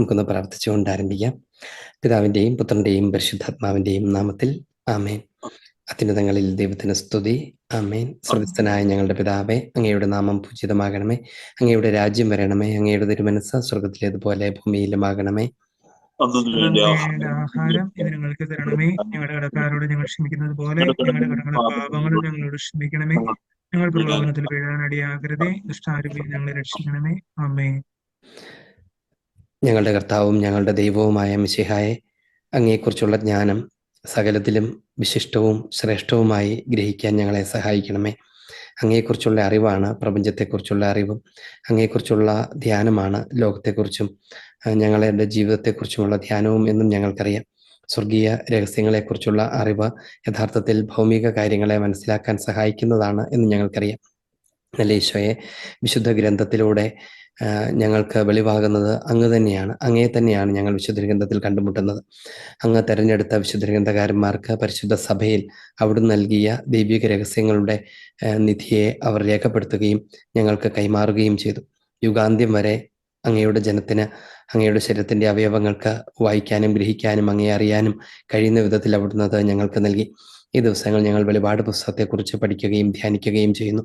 നമുക്കൊന്ന് പ്രാർത്ഥിച്ചുകൊണ്ട് ആരംഭിക്കാം. പിതാവിൻ്റെയും പുത്രൻ്റെയും പരിശുദ്ധാത്മാവിൻ്റെയും നാമത്തിൽ ആമേൻ. അത്യുന്നതങ്ങളിൽ ദൈവത്തിന് സ്തുതി. ആമേൻ. സ്വർഗ്ഗസ്ഥനായ ഞങ്ങളുടെ പിതാവേ, അങ്ങയുടെ നാമം പൂജിതമാകണമേ. അങ്ങയുടെ രാജ്യം വരണമേ. അങ്ങയുടെ തിരുമനസ്സ് സ്വർഗ്ഗത്തിലേതുപോലെ ഭൂമിയിലുമാകണമേ. ആഹാരം ഇന്ന് ഞങ്ങൾക്ക് തരണമേ. ഞങ്ങളുടെ കടക്കാരോട് ഞങ്ങൾ ക്ഷമിക്കുന്നത് പോലെ ഞങ്ങളുടെ കടങ്ങളുടെ പാപങ്ങളും ഞങ്ങളോട് ക്ഷമിക്കണമേ. ഞങ്ങൾ പ്രലോഭനത്തിൽ വീഴാനടിയാകരുതേ, ദുഷ്ടാരൂപിയിൽ ഞങ്ങളെ രക്ഷിക്കണമേ. ആമേൻ. ഞങ്ങളുടെ കർത്താവും ഞങ്ങളുടെ ദൈവവുമായ മിശിഹായെ, അങ്ങയെക്കുറിച്ചുള്ള ജ്ഞാനം സകലത്തിലും വിശിഷ്ടവും ശ്രേഷ്ഠവുമായി ഗ്രഹിക്കാൻ ഞങ്ങളെ സഹായിക്കണമേ. അങ്ങയെക്കുറിച്ചുള്ള അറിവാണ് പ്രപഞ്ചത്തെക്കുറിച്ചുള്ള അറിവും, അങ്ങയെക്കുറിച്ചുള്ള ധ്യാനമാണ് ലോകത്തെക്കുറിച്ചും ഞങ്ങളുടെ ജീവിതത്തെക്കുറിച്ചുമുള്ള ധ്യാനവും എന്നും ഞങ്ങൾക്കറിയാം. സ്വർഗീയ രഹസ്യങ്ങളെക്കുറിച്ചുള്ള അറിവ് യഥാർത്ഥത്തിൽ ഭൗമിക കാര്യങ്ങളെ മനസ്സിലാക്കാൻ സഹായിക്കുന്നതാണ് എന്ന് ഞങ്ങൾക്കറിയാം. നല്ല ഈശോയെ, വിശുദ്ധ ഗ്രന്ഥത്തിലൂടെ ഞങ്ങൾക്ക് വെളിവാകുന്നത് അങ്ങ് തന്നെയാണ്. അങ്ങയെ തന്നെയാണ് ഞങ്ങൾ വിശുദ്ധ ഗ്രന്ഥത്തിൽ കണ്ടുമുട്ടുന്നത്. അങ്ങ് തെരഞ്ഞെടുത്ത വിശുദ്ധ ഗ്രന്ഥകാരന്മാർക്ക് പരിശുദ്ധ സഭയിൽ അവിടുന്ന് നൽകിയ ദൈവിക രഹസ്യങ്ങളുടെ നിധിയെ അവർ രേഖപ്പെടുത്തുകയും ഞങ്ങൾക്ക് കൈമാറുകയും ചെയ്തു. യുഗാന്ത്യം വരെ അങ്ങയുടെ ജനത്തിന് അങ്ങയുടെ ശരീരത്തിൻ്റെ അവയവങ്ങൾക്ക് വായിക്കാനും ഗ്രഹിക്കാനും അങ്ങയെ അറിയാനും കഴിയുന്ന വിധത്തിൽ അവിടുന്ന് അത് ഞങ്ങൾക്ക് നൽകി. ഈ ദിവസങ്ങൾ ഞങ്ങൾ വെളിപാട് പുസ്തകത്തെക്കുറിച്ച് പഠിക്കുകയും ധ്യാനിക്കുകയും ചെയ്യുന്നു.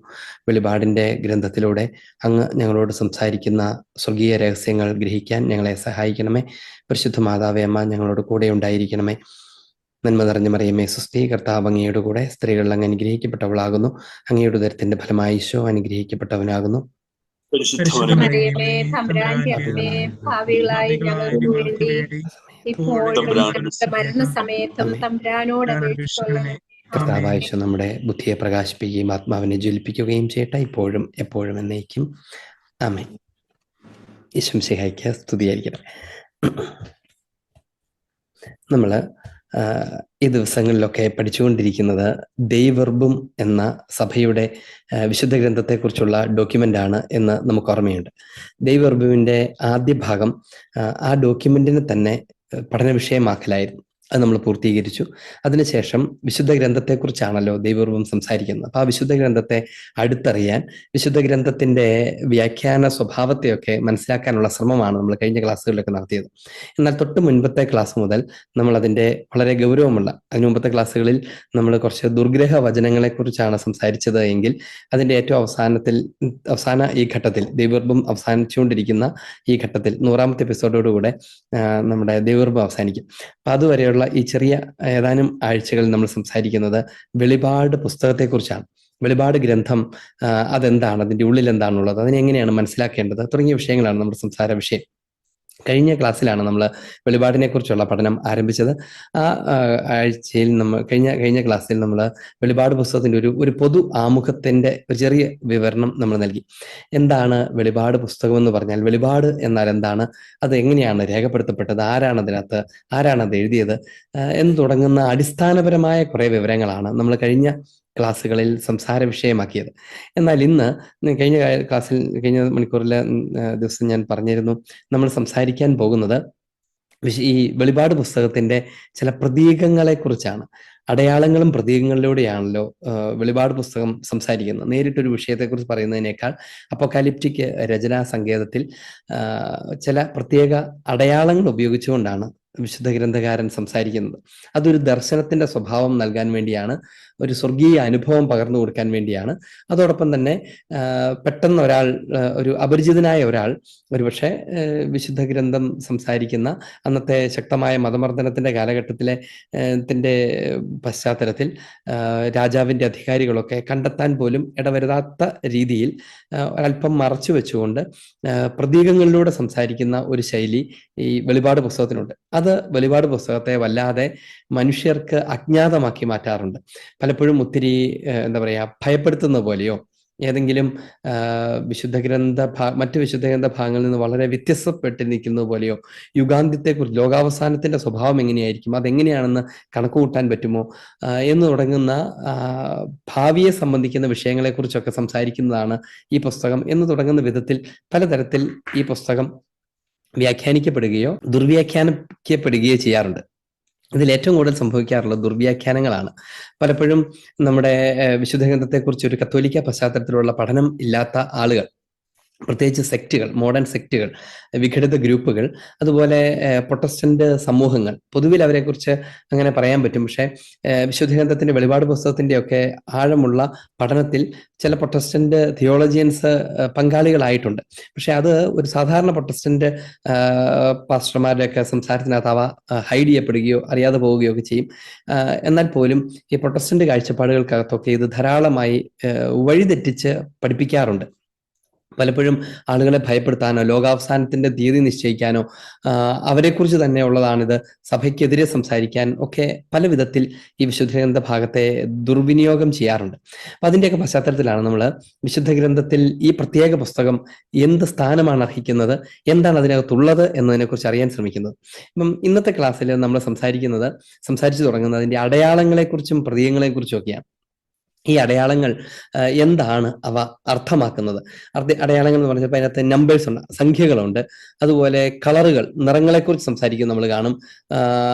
വെളിപാടിൻ്റെ ഗ്രന്ഥത്തിലൂടെ അങ്ങ് ഞങ്ങളോട് സംസാരിക്കുന്ന സ്വർഗീയ രഹസ്യങ്ങൾ ഗ്രഹിക്കാൻ ഞങ്ങളെ സഹായിക്കണമേ. പരിശുദ്ധ മാതാവേ അമ്മ ഞങ്ങളോട് കൂടെ ഉണ്ടായിരിക്കണമേ. നന്മ നിറഞ്ഞ മറിയമേ സ്വസ്തി, കർത്താവ് അങ്ങയുടെ കൂടെ സ്ത്രീകൾ അങ്ങ് അനുഗ്രഹിക്കപ്പെട്ടവളാകുന്നു. അങ്ങയുടെ ഉദരത്തിന്റെ ഫലമായി ഈശോ അനുഗ്രഹിക്കപ്പെട്ടവനാകുന്നു. കർത്താവായ ഈശോ നമ്മുടെ ബുദ്ധിയെ പ്രകാശിപ്പിക്കുകയും ആത്മാവിനെ ജ്വലിപ്പിക്കുകയും ചെയ്യട്ടെ, ഇപ്പോഴും എപ്പോഴും എന്നേക്കും. ആമേൻ. ഈശോ മിശിഹായ്ക്ക് സ്തുതിയായിരിക്കട്ടെ. നമ്മൾ ഈ ദിവസങ്ങളിലൊക്കെ പഠിച്ചുകൊണ്ടിരിക്കുന്നത് ദൈവവർബും എന്ന സഭയുടെ വിശുദ്ധ ഗ്രന്ഥത്തെക്കുറിച്ചുള്ള ഡോക്യുമെൻ്റാണ് എന്ന് നമുക്ക് ഓർമ്മയുണ്ട്. ദൈവവർബുവിൻ്റെ ആദ്യ ഭാഗം ആ ഡോക്യുമെൻറ്റിനെ തന്നെ പഠന വിഷയമാക്കലായിരുന്നു. അത് നമ്മൾ പൂർത്തീകരിച്ചു. അതിനുശേഷം വിശുദ്ധ ഗ്രന്ഥത്തെക്കുറിച്ചാണല്ലോ ദൈവവർബം സംസാരിക്കുന്നത്. അപ്പോൾ ആ വിശുദ്ധ ഗ്രന്ഥത്തെ അടുത്തറിയാൻ, വിശുദ്ധ ഗ്രന്ഥത്തിൻ്റെ വ്യാഖ്യാന സ്വഭാവത്തെയൊക്കെ മനസ്സിലാക്കാനുള്ള ശ്രമമാണ് നമ്മൾ കഴിഞ്ഞ ക്ലാസ്സുകളിലൊക്കെ നടത്തിയത്. എന്നാൽ തൊട്ട് മുൻപത്തെ ക്ലാസ് മുതൽ നമ്മൾ അതിൻ്റെ വളരെ ഗൗരവമുള്ള, അതിന് മുമ്പത്തെ ക്ലാസ്സുകളിൽ നമ്മൾ കുറച്ച് ദുർഗ്രഹ വചനങ്ങളെക്കുറിച്ചാണ് സംസാരിച്ചത് എങ്കിൽ അതിൻ്റെ ഏറ്റവും അവസാന ഈ ഘട്ടത്തിൽ, ദൈവവർബം അവസാനിച്ചുകൊണ്ടിരിക്കുന്ന ഈ ഘട്ടത്തിൽ 100ാമത്തെ എപ്പിസോഡോടുകൂടെ നമ്മുടെ ദൈവവർബം അവസാനിക്കും. അപ്പം അതുവരെയുള്ള ഈ ചെറിയ ഏതാനും ആഴ്ചകളിൽ നമ്മൾ സംസാരിക്കുന്നത് വെളിപാട് പുസ്തകത്തെക്കുറിച്ചാണ്. വെളിപാട് ഗ്രന്ഥം അതെന്താണ്, അതിൻ്റെ ഉള്ളിൽ എന്താണുള്ളത്, അതിനെങ്ങനെയാണ് മനസ്സിലാക്കേണ്ടത് തുടങ്ങിയ വിഷയങ്ങളാണ് നമ്മുടെ സംസാര വിഷയം. കഴിഞ്ഞ ക്ലാസ്സിലാണ് നമ്മൾ വെളിപാടിനെ കുറിച്ചുള്ള പഠനം ആരംഭിച്ചത്. ആ ആഴ്ചയിൽ കഴിഞ്ഞ ക്ലാസ്സിൽ നമ്മൾ വെളിപാട് പുസ്തകത്തിൻ്റെ ഒരു പൊതു ആമുഖത്തിൻ്റെ ഒരു ചെറിയ വിവരണം നമ്മൾ നൽകി. എന്താണ് വെളിപാട് പുസ്തകം എന്ന് പറഞ്ഞാൽ, വെളിപാട് എന്നാൽ എന്താണ്, അത് എങ്ങനെയാണ് രേഖപ്പെടുത്തപ്പെട്ടത്, ആരാണത് എഴുതിയത് എന്ന് തുടങ്ങുന്ന അടിസ്ഥാനപരമായ കുറേ വിവരങ്ങളാണ് നമ്മൾ കഴിഞ്ഞ ക്ലാസ്സുകളിൽ സംസാര വിഷയമാക്കിയത്. എന്നാൽ ഇന്ന് കഴിഞ്ഞ മണിക്കൂറിലെ ദിവസം ഞാൻ പറഞ്ഞിരുന്നു, നമ്മൾ സംസാരിക്കാൻ പോകുന്നത് ഈ വെളിപാട് പുസ്തകത്തിന്റെ ചില പ്രതീകങ്ങളെ കുറിച്ചാണ്. അടയാളങ്ങളും പ്രതീകങ്ങളിലൂടെയാണല്ലോ വെളിപാട് പുസ്തകം സംസാരിക്കുന്നത്. നേരിട്ടൊരു വിഷയത്തെക്കുറിച്ച് പറയുന്നതിനേക്കാൾ അപ്പോകാലിപ്റ്റിക് രചനാ സങ്കേതത്തിൽ ചില പ്രത്യേക അടയാളങ്ങൾ ഉപയോഗിച്ചുകൊണ്ടാണ് വിശുദ്ധ ഗ്രന്ഥകാരൻ സംസാരിക്കുന്നത്. അതൊരു ദർശനത്തിന്റെ സ്വഭാവം നൽകാൻ വേണ്ടിയാണ്, ഒരു സ്വർഗീയ അനുഭവം പകർന്നു കൊടുക്കാൻ വേണ്ടിയാണ്. അതോടൊപ്പം തന്നെ പെട്ടെന്ന് ഒരു അപരിചിതനായ ഒരാൾ ഒരുപക്ഷെ വിശുദ്ധ ഗ്രന്ഥം സംസാരിക്കുന്ന അന്നത്തെ ശക്തമായ മതമർദ്ദനത്തിന്റെ കാലഘട്ടത്തിലെ പശ്ചാത്തലത്തിൽ രാജാവിൻ്റെ അധികാരികളൊക്കെ കണ്ടെത്താൻ പോലും ഇടവരുതാത്ത രീതിയിൽ അല്പം മറച്ചു വെച്ചുകൊണ്ട് പ്രതീകങ്ങളിലൂടെ സംസാരിക്കുന്ന ഒരു ശൈലി ഈ വെളിപാട് പുസ്തകത്തിനുണ്ട്. അത് വെളിപാട് പുസ്തകത്തെ വല്ലാതെ മനുഷ്യർക്ക് അജ്ഞാതമാക്കി മാറ്റാറുണ്ട്. പലപ്പോഴും ഒത്തിരി ഭയപ്പെടുത്തുന്ന പോലെയോ ഏതെങ്കിലും മറ്റ് വിശുദ്ധ ഗ്രന്ഥ ഭാഗങ്ങളിൽ നിന്ന് വളരെ വ്യത്യസ്തപ്പെട്ട് നിൽക്കുന്നത് പോലെയോ, യുഗാന്ത്യത്തെക്കുറിച്ച്, ലോകാവസാനത്തിന്റെ സ്വഭാവം എങ്ങനെയായിരിക്കും, അതെങ്ങനെയാണെന്ന് കണക്കുകൂട്ടാൻ പറ്റുമോ എന്ന് തുടങ്ങുന്ന ഭാവിയെ സംബന്ധിക്കുന്ന വിഷയങ്ങളെക്കുറിച്ചൊക്കെ സംസാരിക്കുന്നതാണ് ഈ പുസ്തകം എന്ന് തുടങ്ങുന്ന വിധത്തിൽ പലതരത്തിൽ ഈ പുസ്തകം വ്യാഖ്യാനിക്കപ്പെടുകയോ ദുർവ്യാഖ്യാനിക്കപ്പെടുകയോ ചെയ്യാറുണ്ട്. ഇതിൽ ഏറ്റവും കൂടുതൽ സംഭവിക്കാറുള്ളത് ദുർവ്യാഖ്യാനങ്ങളാണ്. പലപ്പോഴും നമ്മുടെ വിശുദ്ധ ഗ്രന്ഥത്തെക്കുറിച്ച് ഒരു കത്തോലിക്ക പശ്ചാത്തലത്തിലുള്ള പഠനം ഇല്ലാത്ത ആളുകൾ പ്രത്യേകിച്ച് സെക്റ്റുകൾ, മോഡേൺ സെക്റ്റുകൾ, വിഘടിത ഗ്രൂപ്പുകൾ, അതുപോലെ പ്രൊട്ടസ്റ്റന്റ് സമൂഹങ്ങൾ, പൊതുവിൽ അവരെക്കുറിച്ച് അങ്ങനെ പറയാൻ പറ്റും. പക്ഷേ വിശുദ്ധ ഗ്രന്ഥത്തിന്റെ വെളിപാട് പുസ്തകത്തിന്റെ ഒക്കെ ആഴമുള്ള പഠനത്തിൽ ചില പ്രൊട്ടസ്റ്റന്റ് തിയോളജിയൻസ് പങ്കാളികളായിട്ടുണ്ട്. പക്ഷെ അത് ഒരു സാധാരണ പ്രൊട്ടസ്റ്റന്റ് പാസ്റ്റർമാരുടെയൊക്കെ സംസാരത്തിനകത്ത് അവ ഹൈഡ് ചെയ്യപ്പെടുകയോ അറിയാതെ പോവുകയോ ഒക്കെ ചെയ്യും. എന്നാൽ പോലും ഈ പ്രൊട്ടസ്റ്റന്റ് കാഴ്ചപ്പാടുകൾക്കകത്തൊക്കെ ഇത് ധാരാളമായി വഴിതെറ്റിച്ച് പഠിപ്പിക്കാറുണ്ട്. പലപ്പോഴും ആളുകളെ ഭയപ്പെടുത്താനോ ലോകാവസാനത്തിന്റെ തീയതി നിശ്ചയിക്കാനോ അവരെക്കുറിച്ച് തന്നെ ഉള്ളതാണിത്, സഭയ്ക്കെതിരെ സംസാരിക്കാൻ ഒക്കെ പല വിധത്തിൽ ഈ വിശുദ്ധ ഗ്രന്ഥ ഭാഗത്തെ ദുർവിനിയോഗം ചെയ്യാറുണ്ട്. അപ്പൊ അതിന്റെയൊക്കെ പശ്ചാത്തലത്തിലാണ് നമ്മൾ വിശുദ്ധ ഗ്രന്ഥത്തിൽ ഈ പ്രത്യേക പുസ്തകം എന്ത് സ്ഥാനമാണ് അർഹിക്കുന്നത്, എന്താണ് അതിനകത്തുള്ളത് എന്നതിനെക്കുറിച്ച് അറിയാൻ ശ്രമിക്കുന്നത്. ഇപ്പം ഇന്നത്തെ ക്ലാസ്സിൽ നമ്മൾ സംസാരിച്ചു തുടങ്ങുന്നത് അതിന്റെ അടയാളങ്ങളെക്കുറിച്ചും പ്രതീകങ്ങളെക്കുറിച്ചും ഒക്കെയാണ്. ഈ അടയാളങ്ങൾ എന്താണ് അവ അർത്ഥമാക്കുന്നത്? അടയാളങ്ങൾ എന്ന് പറഞ്ഞപ്പോൾ അതിനകത്ത് നമ്പേഴ്സ് ഉണ്ട്, സംഖ്യകളുണ്ട്, അതുപോലെ കളറുകൾ, നിറങ്ങളെക്കുറിച്ച് സംസാരിക്കും നമ്മൾ കാണും.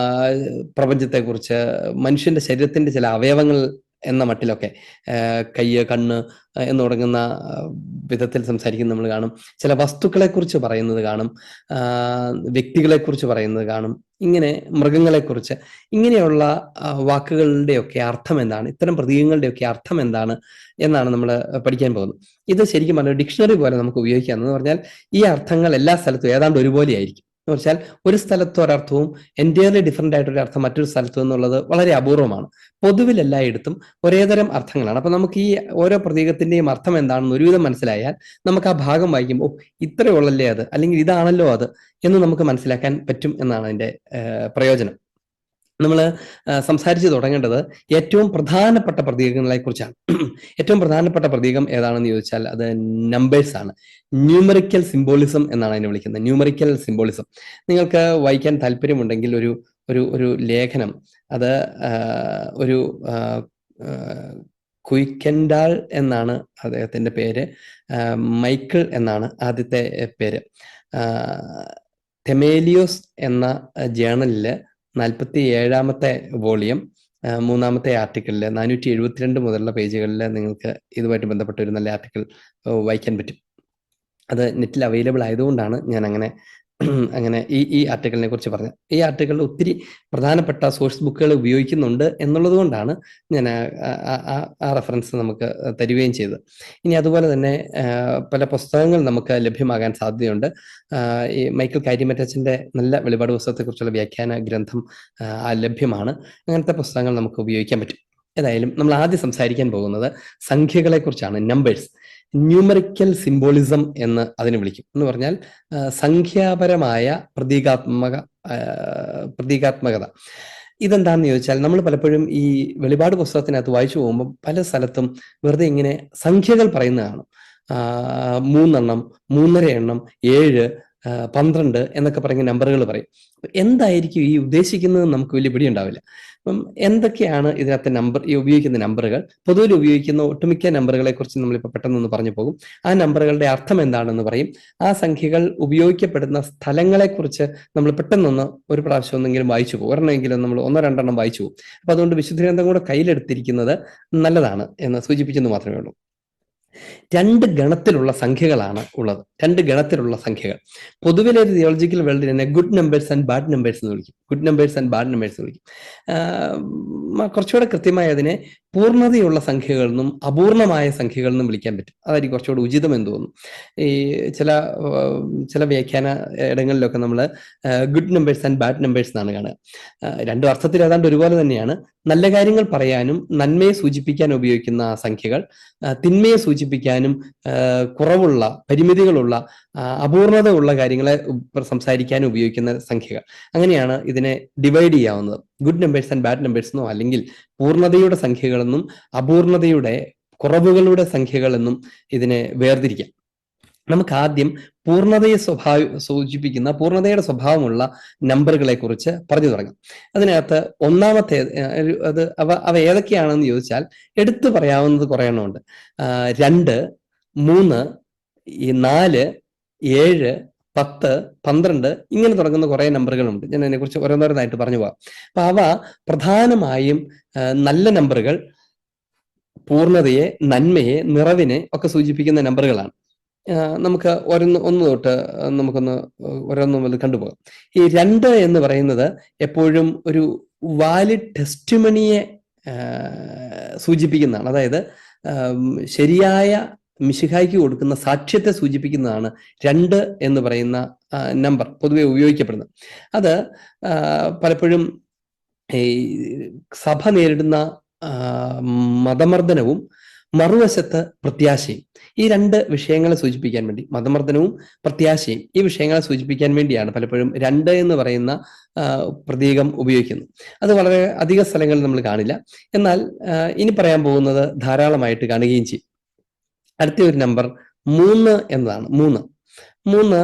പ്രപഞ്ചത്തെക്കുറിച്ച്, മനുഷ്യന്റെ ശരീരത്തിന്റെ ചില അവയവങ്ങൾ എന്ന മട്ടിലൊക്കെ കയ്യ്, കണ്ണ് എന്ന് തുടങ്ങുന്ന വിധത്തിൽ സംസാരിക്കുന്നത് നമ്മൾ കാണും. ചില വസ്തുക്കളെക്കുറിച്ച് പറയുന്നത് കാണും, വ്യക്തികളെക്കുറിച്ച് പറയുന്നത് കാണും, ഇങ്ങനെ മൃഗങ്ങളെക്കുറിച്ച്. ഇങ്ങനെയുള്ള വാക്കുകളുടെയൊക്കെ അർത്ഥം എന്താണ്, ഇത്തരം പ്രതീകങ്ങളുടെയൊക്കെ അർത്ഥം എന്താണ് എന്നാണ് നമ്മൾ പഠിക്കാൻ പോകുന്നത്. ഇത് ശരിക്കും പറഞ്ഞാൽ ഡിക്ഷണറി പോലെ നമുക്ക് ഉപയോഗിക്കാമെന്ന് പറഞ്ഞാൽ ഈ അർത്ഥങ്ങൾ എല്ലാ സ്ഥലത്തും ഏതാണ്ട് ഒരുപോലെ ആയിരിക്കും. എന്ന് വെച്ചാൽ ഒരു സ്ഥലത്ത് ഒരർത്ഥവും എൻറ്റയർലി ഡിഫറെന്റ് ആയിട്ടൊരു അർത്ഥം മറ്റൊരു സ്ഥലത്ത് എന്നുള്ളത് വളരെ അപൂർവമാണ്. പൊതുവിൽ എല്ലായിടത്തും ഒരേതരം അർത്ഥങ്ങളാണ്. അപ്പൊ നമുക്ക് ഈ ഓരോ പ്രതീകത്തിന്റെയും അർത്ഥം എന്താണെന്ന് ഒരുവിധം മനസ്സിലായാൽ നമുക്ക് ആ ഭാഗം വായിക്കുമ്പോൾ ഇത്രയേ ഉള്ളല്ലേ അത്, അല്ലെങ്കിൽ ഇതാണല്ലോ അത് എന്ന് നമുക്ക് മനസ്സിലാക്കാൻ പറ്റും എന്നാണ് അതിന്റെ പ്രയോജനം. നമ്മൾ സംസാരിച്ചു തുടങ്ങേണ്ടത് ഏറ്റവും പ്രധാനപ്പെട്ട പ്രതീകങ്ങളെ കുറിച്ചാണ്. ഏറ്റവും പ്രധാനപ്പെട്ട പ്രതീകം ഏതാണെന്ന് ചോദിച്ചാൽ അത് നമ്പേഴ്സ് ആണ്. ന്യൂമറിക്കൽ സിംബോളിസം എന്നാണ് അതിനെ വിളിക്കുന്നത്. ന്യൂമറിക്കൽ സിംബോളിസം നിങ്ങൾക്ക് വായിക്കാൻ താല്പര്യമുണ്ടെങ്കിൽ ഒരു ലേഖനം, അത് ഒരു കുയിക്കൻഡാൾ എന്നാണ് അദ്ദേഹത്തിന്റെ പേര്, മൈക്കിൾ എന്നാണ് ആദ്യത്തെ പേര്. തെമേലിയോസ് എന്ന ജേണലില് 47ാമത്തെ വോളിയം 3ാമത്തെ ആർട്ടിക്കിളിൽ 472 മുതലുള്ള പേജുകളിൽ നിങ്ങൾക്ക് ഇതുമായിട്ട് ബന്ധപ്പെട്ട ഒരു നല്ല ആർട്ടിക്കിൾ വായിക്കാൻ പറ്റും. അത് നെറ്റിൽ അവൈലബിൾ ആയതുകൊണ്ടാണ് ഞാൻ അങ്ങനെ ഈ ആർട്ടിക്കിളിനെ കുറിച്ച് പറഞ്ഞത്. ഈ ആർട്ടിക്കിളിൽ ഒത്തിരി പ്രധാനപ്പെട്ട സോഴ്സ് ബുക്കുകൾ ഉപയോഗിക്കുന്നുണ്ട് എന്നുള്ളത് കൊണ്ടാണ് ഞാൻ ആ റെഫറൻസ് നമുക്ക് തരികയും ചെയ്തത്. ഇനി അതുപോലെ തന്നെ പല പുസ്തകങ്ങൾ നമുക്ക് ലഭ്യമാകാൻ സാധ്യതയുണ്ട്. ഈ മൈക്കിൾ കാരിമറ്റച്ചന്റെ നല്ല വെളിപാട് പുസ്തകത്തെക്കുറിച്ചുള്ള വ്യാഖ്യാന ഗ്രന്ഥം ലഭ്യമാണ്. അങ്ങനത്തെ പുസ്തകങ്ങൾ നമുക്ക് ഉപയോഗിക്കാൻ പറ്റും. ഏതായാലും നമ്മൾ ആദ്യം സംസാരിക്കാൻ പോകുന്നത് സംഖ്യകളെ കുറിച്ചാണ്, നമ്പേഴ്സ്. ന്യൂമറിക്കൽ സിംബോളിസം എന്ന് അതിനെ വിളിക്കും. എന്ന് പറഞ്ഞാൽ സംഖ്യാപരമായ പ്രതീകാത്മകത. ഇതെന്താണെന്ന് ചോദിച്ചാൽ നമ്മൾ പലപ്പോഴും ഈ വെളിപാട് പുസ്തകത്തിനകത്ത് വായിച്ചു പോകുമ്പോൾ പല സ്ഥലത്തും വെറുതെ ഇങ്ങനെ സംഖ്യകൾ പറയുന്നതാണ്. 3 എണ്ണം, 3.5 എണ്ണം, 7, 12 എന്നൊക്കെ പറഞ്ഞ നമ്പറുകൾ പറയും. എന്തായിരിക്കും ഈ ഉദ്ദേശിക്കുന്നത് നമുക്ക് വലിയ പിടിയുണ്ടാവില്ല. അപ്പം എന്തൊക്കെയാണ് ഇതിനകത്തെ ഈ ഉപയോഗിക്കുന്ന നമ്പറുകൾ, പൊതുവിൽ ഉപയോഗിക്കുന്ന ഒട്ടുമിക്ക നമ്പറുകളെ കുറിച്ച് നമ്മളിപ്പോൾ പെട്ടെന്നൊന്ന് പറഞ്ഞു പോകും. ആ നമ്പറുകളുടെ അർത്ഥം എന്താണെന്ന് പറയും. ആ സംഖ്യകൾ ഉപയോഗിക്കപ്പെടുന്ന സ്ഥലങ്ങളെക്കുറിച്ച് നമ്മൾ പെട്ടെന്നൊന്ന് ഒരു പ്രാവശ്യം ഒന്നെങ്കിലും വായിച്ചു പോകും. ഒരെണ്ണമെങ്കിലും നമ്മൾ 1-2 വായിച്ചു പോകും. അപ്പൊ അതുകൊണ്ട് വിശുദ്ധ ഗ്രന്ഥം കൂടെ കയ്യിലെടുത്തിരിക്കുന്നത് നല്ലതാണ് എന്ന് സൂചിപ്പിച്ചെന്ന് മാത്രമേ ഉള്ളൂ. 2 ഗണത്തിലുള്ള സംഖ്യകളാണ് ഉള്ളത്. 2 ഗണത്തിലുള്ള സംഖ്യകൾ. പൊതുവിലെ ഒരു തിയോളജിക്കൽ വേൾഡിൽ തന്നെ good numbers and bad numbers എന്ന് വിളിക്കും. Good numbers and bad numbers എന്ന് വിളിക്കും. കുറച്ചുകൂടെ കൃത്യമായി അതിനെ പൂർണ്ണതയുള്ള സംഖ്യകളെന്നും അപൂർണമായ സംഖ്യകളെന്നും വിളിക്കാൻ പറ്റും. അതായിരിക്കും കുറച്ചുകൂടെ ഉചിതം എന്ന് തോന്നുന്നു. ഈ ചില വ്യാഖ്യാന ഇടങ്ങളിലൊക്കെ നമ്മൾ good numbers and bad numbers എന്നാണ് കാണുക. 2 അർത്ഥത്തിൽ ഏതാണ്ട് ഒരുപോലെ തന്നെയാണ്. നല്ല കാര്യങ്ങൾ പറയാനും നന്മയെ സൂചിപ്പിക്കാൻ ഉപയോഗിക്കുന്ന സംഖ്യകൾ, തിന്മയെ സൂചിപ്പിക്കാനും കുറവുള്ള, പരിമിതികളുള്ള, അപൂർണത ഉള്ള കാര്യങ്ങളെ സംസാരിക്കാനും ഉപയോഗിക്കുന്ന സംഖ്യകൾ. അങ്ങനെയാണ് ഇതിനെ ഡിവൈഡ് ചെയ്യാവുന്നത്. Good numbers and bad numbers എന്നോ, അല്ലെങ്കിൽ പൂർണ്ണതയുടെ സംഖ്യകളെന്നും അപൂർണതയുടെ, കുറവുകളുടെ സംഖ്യകളെന്നും ഇതിനെ വേർതിരിക്കാം. നമുക്ക് ആദ്യം പൂർണ്ണതയെ സൂചിപ്പിക്കുന്ന, പൂർണ്ണതയുടെ സ്വഭാവമുള്ള നമ്പറുകളെ കുറിച്ച് പറഞ്ഞു തുടങ്ങാം. അതിനകത്ത് ഒന്നാമത്തെ അവ ഏതൊക്കെയാണെന്ന് ചോദിച്ചാൽ എടുത്തു പറയാവുന്നത് കുറെ എണ്ണമുണ്ട്. 2, 3, 4, 7, 10, 12 ഇങ്ങനെ തുടങ്ങുന്ന കുറെ നമ്പറുകളുണ്ട്. ഞാൻ അതിനെക്കുറിച്ച് ഓരോന്നോരോന്നായിട്ട് പറഞ്ഞു പോകാം. അപ്പൊ അവ പ്രധാനമായും നല്ല നമ്പറുകൾ, പൂർണ്ണതയെ, നന്മയെ, നിറവിനെ ഒക്കെ സൂചിപ്പിക്കുന്ന നമ്പറുകളാണ്. നമുക്ക് ഒന്ന് തൊട്ട് നമുക്കൊന്ന് ഓരോന്നും അത് കണ്ടുപോകാം. ഈ 2 എന്ന് പറയുന്നത് എപ്പോഴും ഒരു വാലിഡ് ടെസ്റ്റിമണിയെ സൂചിപ്പിക്കുന്നതാണ്. അതായത് ശരിയായ മിശിഹായ്ക്ക് കൊടുക്കുന്ന സാക്ഷ്യത്തെ സൂചിപ്പിക്കുന്നതാണ് 2 എന്ന് പറയുന്ന നമ്പർ പൊതുവെ ഉപയോഗിക്കപ്പെടുന്നത്. അത് പലപ്പോഴും ഈ സഭ നേരിടുന്ന മതമർദ്ദനവും മറുവശത്ത് പ്രത്യാശയും, ഈ 2 വിഷയങ്ങളെ സൂചിപ്പിക്കാൻ വേണ്ടി, മതമർദ്ദനവും പ്രത്യാശയും, ഈ വിഷയങ്ങളെ സൂചിപ്പിക്കാൻ വേണ്ടിയാണ് പലപ്പോഴും 2 എന്ന് പറയുന്ന പ്രതീകം ഉപയോഗിക്കുന്നത്. അത് വളരെ അധിക സ്ഥലങ്ങളിൽ നമ്മൾ കാണില്ല. എന്നാൽ ഇനി പറയാൻ പോകുന്നത് ധാരാളമായിട്ട് കാണുകയും ചെയ്യും. അടുത്ത ഒരു നമ്പർ 3 എന്നതാണ്. 3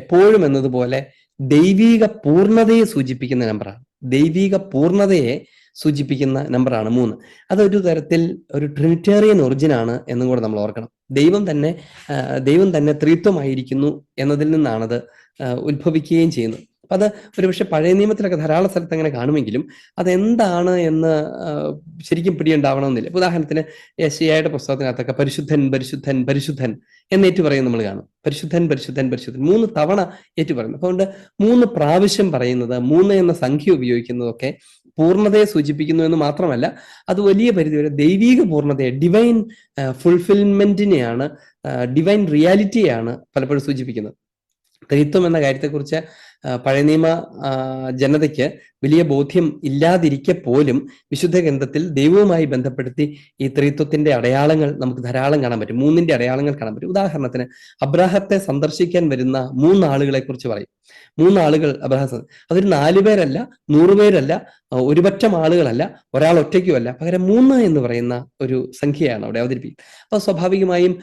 എപ്പോഴും എന്നതുപോലെ ദൈവിക പൂർണ്ണതയെ സൂചിപ്പിക്കുന്ന നമ്പറാണ്. ദൈവിക പൂർണ്ണതയെ സൂചിപ്പിക്കുന്ന നമ്പറാണ് 3. അതൊരു തരത്തിൽ ഒരു ട്രിനിറ്റേറിയൻ ഒറിജിനാണ് എന്നും കൂടെ നമ്മൾ ഓർക്കണം. ദൈവം തന്നെ ത്രിത്വമായിരിക്കുന്നു എന്നതിൽ നിന്നാണത് ഉത്ഭവിക്കുകയും ചെയ്യുന്നത്. അപ്പൊ അത് ഒരുപക്ഷെ പഴയ നിയമത്തിലൊക്കെ ധാരാളം സ്ഥലത്ത് അങ്ങനെ കാണുമെങ്കിലും അതെന്താണ് എന്ന് ശരിക്കും പിടിയുണ്ടാവണമെന്നില്ല. ഉദാഹരണത്തിന് യെശയ്യായുടെ പുസ്തകത്തിനകത്തൊക്കെ പരിശുദ്ധൻ പരിശുദ്ധൻ പരിശുദ്ധൻ എന്നേറ്റു പറയും നമ്മൾ കാണും. പരിശുദ്ധൻ പരിശുദ്ധൻ പരിശുദ്ധൻ 3 തവണ ഏറ്റു പറയുന്നു. അതുകൊണ്ട് 3 പ്രാവശ്യം പറയുന്നത്, 3 എന്ന സംഖ്യ ഉപയോഗിക്കുന്നതൊക്കെ പൂർണ്ണതയെ സൂചിപ്പിക്കുന്നു എന്ന് മാത്രമല്ല, അത് വലിയ പരിധിവരെ ദൈവിക പൂർണ്ണതയെ, ഡിവൈൻ ഫുൾഫിൽമെന്റിനെയാണ്, ഡിവൈൻ റിയാലിറ്റിയാണ് പലപ്പോഴും സൂചിപ്പിക്കുന്നത്. ത്രിത്വം എന്ന കാര്യത്തെക്കുറിച്ച് പഴയ നിയമ ജനതയ്ക്ക് വലിയ ബോധ്യം ഇല്ലാതിരിക്കെ പോലും വിശുദ്ധ ഗ്രന്ഥത്തിൽ ദൈവവുമായി ബന്ധപ്പെടുത്തി ഈ ത്രിത്വത്തിന്റെ അടയാളങ്ങൾ നമുക്ക് ധാരാളം കാണാൻ പറ്റും. 3ന്റെ അടയാളങ്ങൾ കാണാൻ പറ്റും. ഉദാഹരണത്തിന് അബ്രാഹത്തെ സന്ദർശിക്കാൻ വരുന്ന 3 ആളുകളെ കുറിച്ച് പറയും. 3 ആളുകൾ അബ്രാഹം, അതൊരു 4 പേരല്ല, 100 പേരല്ല, ഒരുപറ്റം ആളുകളല്ല, ഒരാൾ ഒറ്റയ്ക്കുമല്ല, പകരം 3 എന്ന് പറയുന്ന ഒരു സംഖ്യയാണ് അവിടെ അവതരിപ്പിക്കുന്നത്. അപ്പോൾ സ്വാഭാവികമായും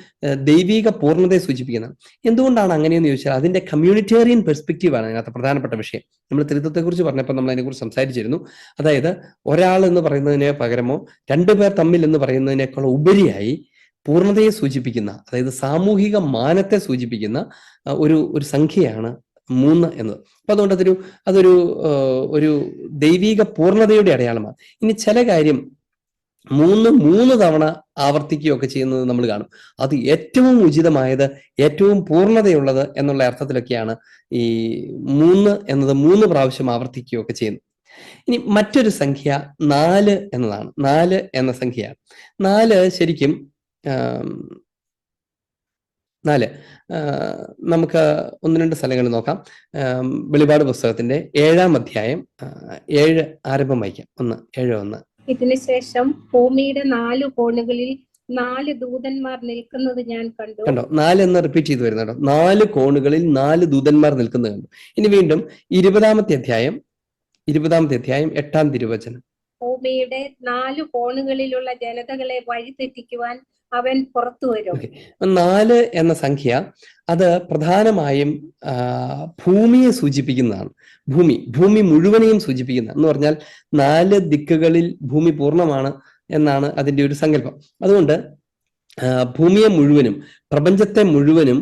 ദൈവിക പൂർണ്ണതയെ സൂചിപ്പിക്കുന്നത്. എന്തുകൊണ്ടാണ് അങ്ങനെയെന്ന് ചോദിച്ചാൽ അതിന്റെ കമ്മ്യൂണിറ്റേറിയൻ പെർസ്പെക്റ്റീവാണ് അതിനകത്ത് പ്രധാനപ്പെട്ട വിഷയം. നമ്മൾ ത്രിത്വത്തെക്കുറിച്ച് പറഞ്ഞപ്പോൾ നമ്മൾ അതിനെക്കുറിച്ച് സംസാരിച്ചിരുന്നു. അതായത് ഒരാൾ എന്ന് പറയുന്നതിന് പകരമോ 2 പേർ തമ്മിൽ എന്ന് പറയുന്നതിനേക്കാൾ ഉപരിയായി പൂർണ്ണതയെ സൂചിപ്പിക്കുന്ന, അതായത് സാമൂഹിക മാനത്തെ സൂചിപ്പിക്കുന്ന ഒരു സംഖ്യയാണ് 3 എന്നത്. അപ്പൊ അതുകൊണ്ട് ഒരു ദൈവിക പൂർണ്ണതയുടെ അടയാളമാണ്. ഇനി ചില കാര്യം 3 തവണ ആവർത്തിക്കുകയൊക്കെ ചെയ്യുന്നത് നമ്മൾ കാണും. അത് ഏറ്റവും ഉചിതമായത്, ഏറ്റവും പൂർണ്ണതയുള്ളത് എന്നുള്ള അർത്ഥത്തിലൊക്കെയാണ് ഈ 3 എന്നത് 3 പ്രാവശ്യം ആവർത്തിക്കുകയൊക്കെ ചെയ്യുന്നത്. ഇനി മറ്റൊരു സംഖ്യ 4 എന്നതാണ്. 4 എന്ന സംഖ്യയാണ്. 4 ശരിക്കും 4 നമുക്ക് 1-2 സ്ഥലങ്ങളിൽ നോക്കാം. വെളിപാട് പുസ്തകത്തിന്റെ 7-ാം അധ്യായം 7 ആരംഭം വായിക്കാം. 7:1. ഇതിനുശേഷം ഭൂമിയുടെ 4 കോണുകളിൽ 4 ദൂതന്മാർ നിൽക്കുന്നത് ഞാൻ കണ്ടു. 4 എന്ന് റിപ്പീറ്റ് ചെയ്ത് വരുന്നുണ്ടോ? 4 കോണുകളിൽ 4 ദൂതന്മാർ നിൽക്കുന്നത് കണ്ടു. ഇനി വീണ്ടും 20-ാമത്തെ അധ്യായം 8-ാം തിരുവചനം. ഭൂമിയുടെ 4 കോണുകളിലുള്ള ജനതകളെ വഴിതെറ്റിക്കുവാൻ അവൻ പുറത്തു വരും. 4 എന്ന സംഖ്യ അത് പ്രധാനമായും ഭൂമിയെ സൂചിപ്പിക്കുന്നതാണ്. ഭൂമി മുഴുവനെയും സൂചിപ്പിക്കുന്ന എന്ന് പറഞ്ഞാൽ 4 ദിക്കുകളിൽ ഭൂമി പൂർണ്ണമാണ് എന്നാണ് അതിന്റെ ഒരു സങ്കല്പം. അതുകൊണ്ട് ഭൂമിയെ മുഴുവനും, പ്രപഞ്ചത്തെ മുഴുവനും,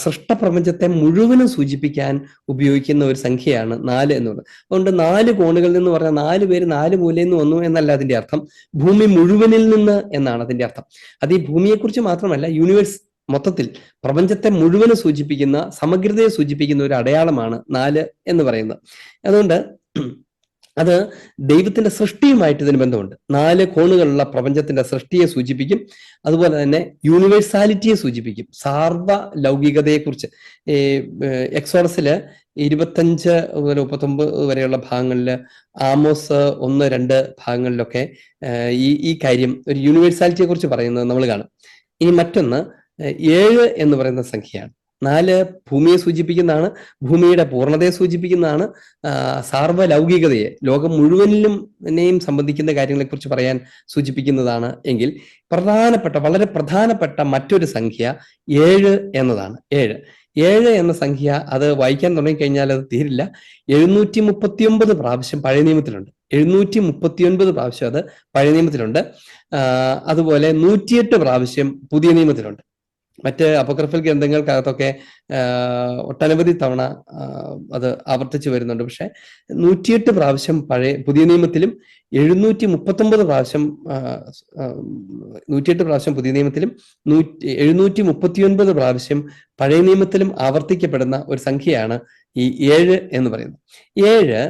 സൃഷ്ടപ്രപഞ്ചത്തെ മുഴുവനും സൂചിപ്പിക്കാൻ ഉപയോഗിക്കുന്ന ഒരു സംഖ്യയാണ് 4 എന്നുള്ളത്. അതുകൊണ്ട് 4 കോണുകളിൽ നിന്ന് പറഞ്ഞാൽ 4 പേര് 4 മൂലയിൽ നിന്ന് വന്നു എന്നല്ല അതിന്റെ അർത്ഥം. ഭൂമി മുഴുവനിൽ നിന്ന് എന്നാണ് അതിന്റെ അർത്ഥം. അത് ഈ ഭൂമിയെക്കുറിച്ച് മാത്രമല്ല, യൂണിവേഴ്സ് മൊത്തത്തിൽ പ്രപഞ്ചത്തെ മുഴുവനും സൂചിപ്പിക്കുന്ന, സമഗ്രതയെ സൂചിപ്പിക്കുന്ന ഒരു അടയാളമാണ് 4 എന്ന് പറയുന്നത്. അതുകൊണ്ട് അത് ദൈവത്തിന്റെ സൃഷ്ടിയുമായിട്ട് ഇതിന് ബന്ധമുണ്ട്. 4 കോണുകളുള്ള പ്രപഞ്ചത്തിന്റെ സൃഷ്ടിയെ സൂചിപ്പിക്കും. അതുപോലെ തന്നെ യൂണിവേഴ്സാലിറ്റിയെ സൂചിപ്പിക്കും. സാർവ ലൗകികതയെക്കുറിച്ച് എക്സോഡസില് 25 മുതൽ 39 വരെയുള്ള ഭാഗങ്ങളിൽ, ആമോസ് 1-2 ഭാഗങ്ങളിലൊക്കെ ഈ കാര്യം, ഒരു യൂണിവേഴ്സാലിറ്റിയെ കുറിച്ച് പറയുന്നത് നമ്മൾ കാണും. ഇനി മറ്റൊന്ന് 7 എന്ന് പറയുന്ന സംഖ്യയാണ്. 4 ഭൂമിയെ സൂചിപ്പിക്കുന്നതാണ്, ഭൂമിയുടെ പൂർണ്ണതയെ സൂചിപ്പിക്കുന്നതാണ്, സാർവലൗകികതയെ, ലോകം മുഴുവനിലും സംബന്ധിക്കുന്ന കാര്യങ്ങളെ കുറിച്ച് പറയാൻ സൂചിപ്പിക്കുന്നതാണ്. എങ്കിൽ വളരെ പ്രധാനപ്പെട്ട മറ്റൊരു സംഖ്യ 7 എന്നതാണ്. 7 എന്ന സംഖ്യ അത് വായിക്കാൻ തുടങ്ങിക്കഴിഞ്ഞാൽ അത് തീരില്ല. 739 പ്രാവശ്യം പഴയ നിയമത്തിലുണ്ട്. 739 പ്രാവശ്യം അത് പഴയ നിയമത്തിലുണ്ട്. അതുപോലെ 108 പ്രാവശ്യം പുതിയ നിയമത്തിലുണ്ട്. മറ്റ് അപ്പോക്രിഫൽ ഗ്രന്ഥങ്ങൾക്കകത്തൊക്കെ ഒട്ടനവധി തവണ അത് ആവർത്തിച്ചു വരുന്നുണ്ട്. പക്ഷെ 108 പ്രാവശ്യം പുതിയ നിയമത്തിലും 739 പ്രാവശ്യം 108 പ്രാവശ്യം പുതിയ നിയമത്തിലും 739 പ്രാവശ്യം പഴയ നിയമത്തിലും ആവർത്തിക്കപ്പെടുന്ന ഒരു സംഖ്യയാണ് ഈ 7 എന്ന് പറയുന്നത്. 7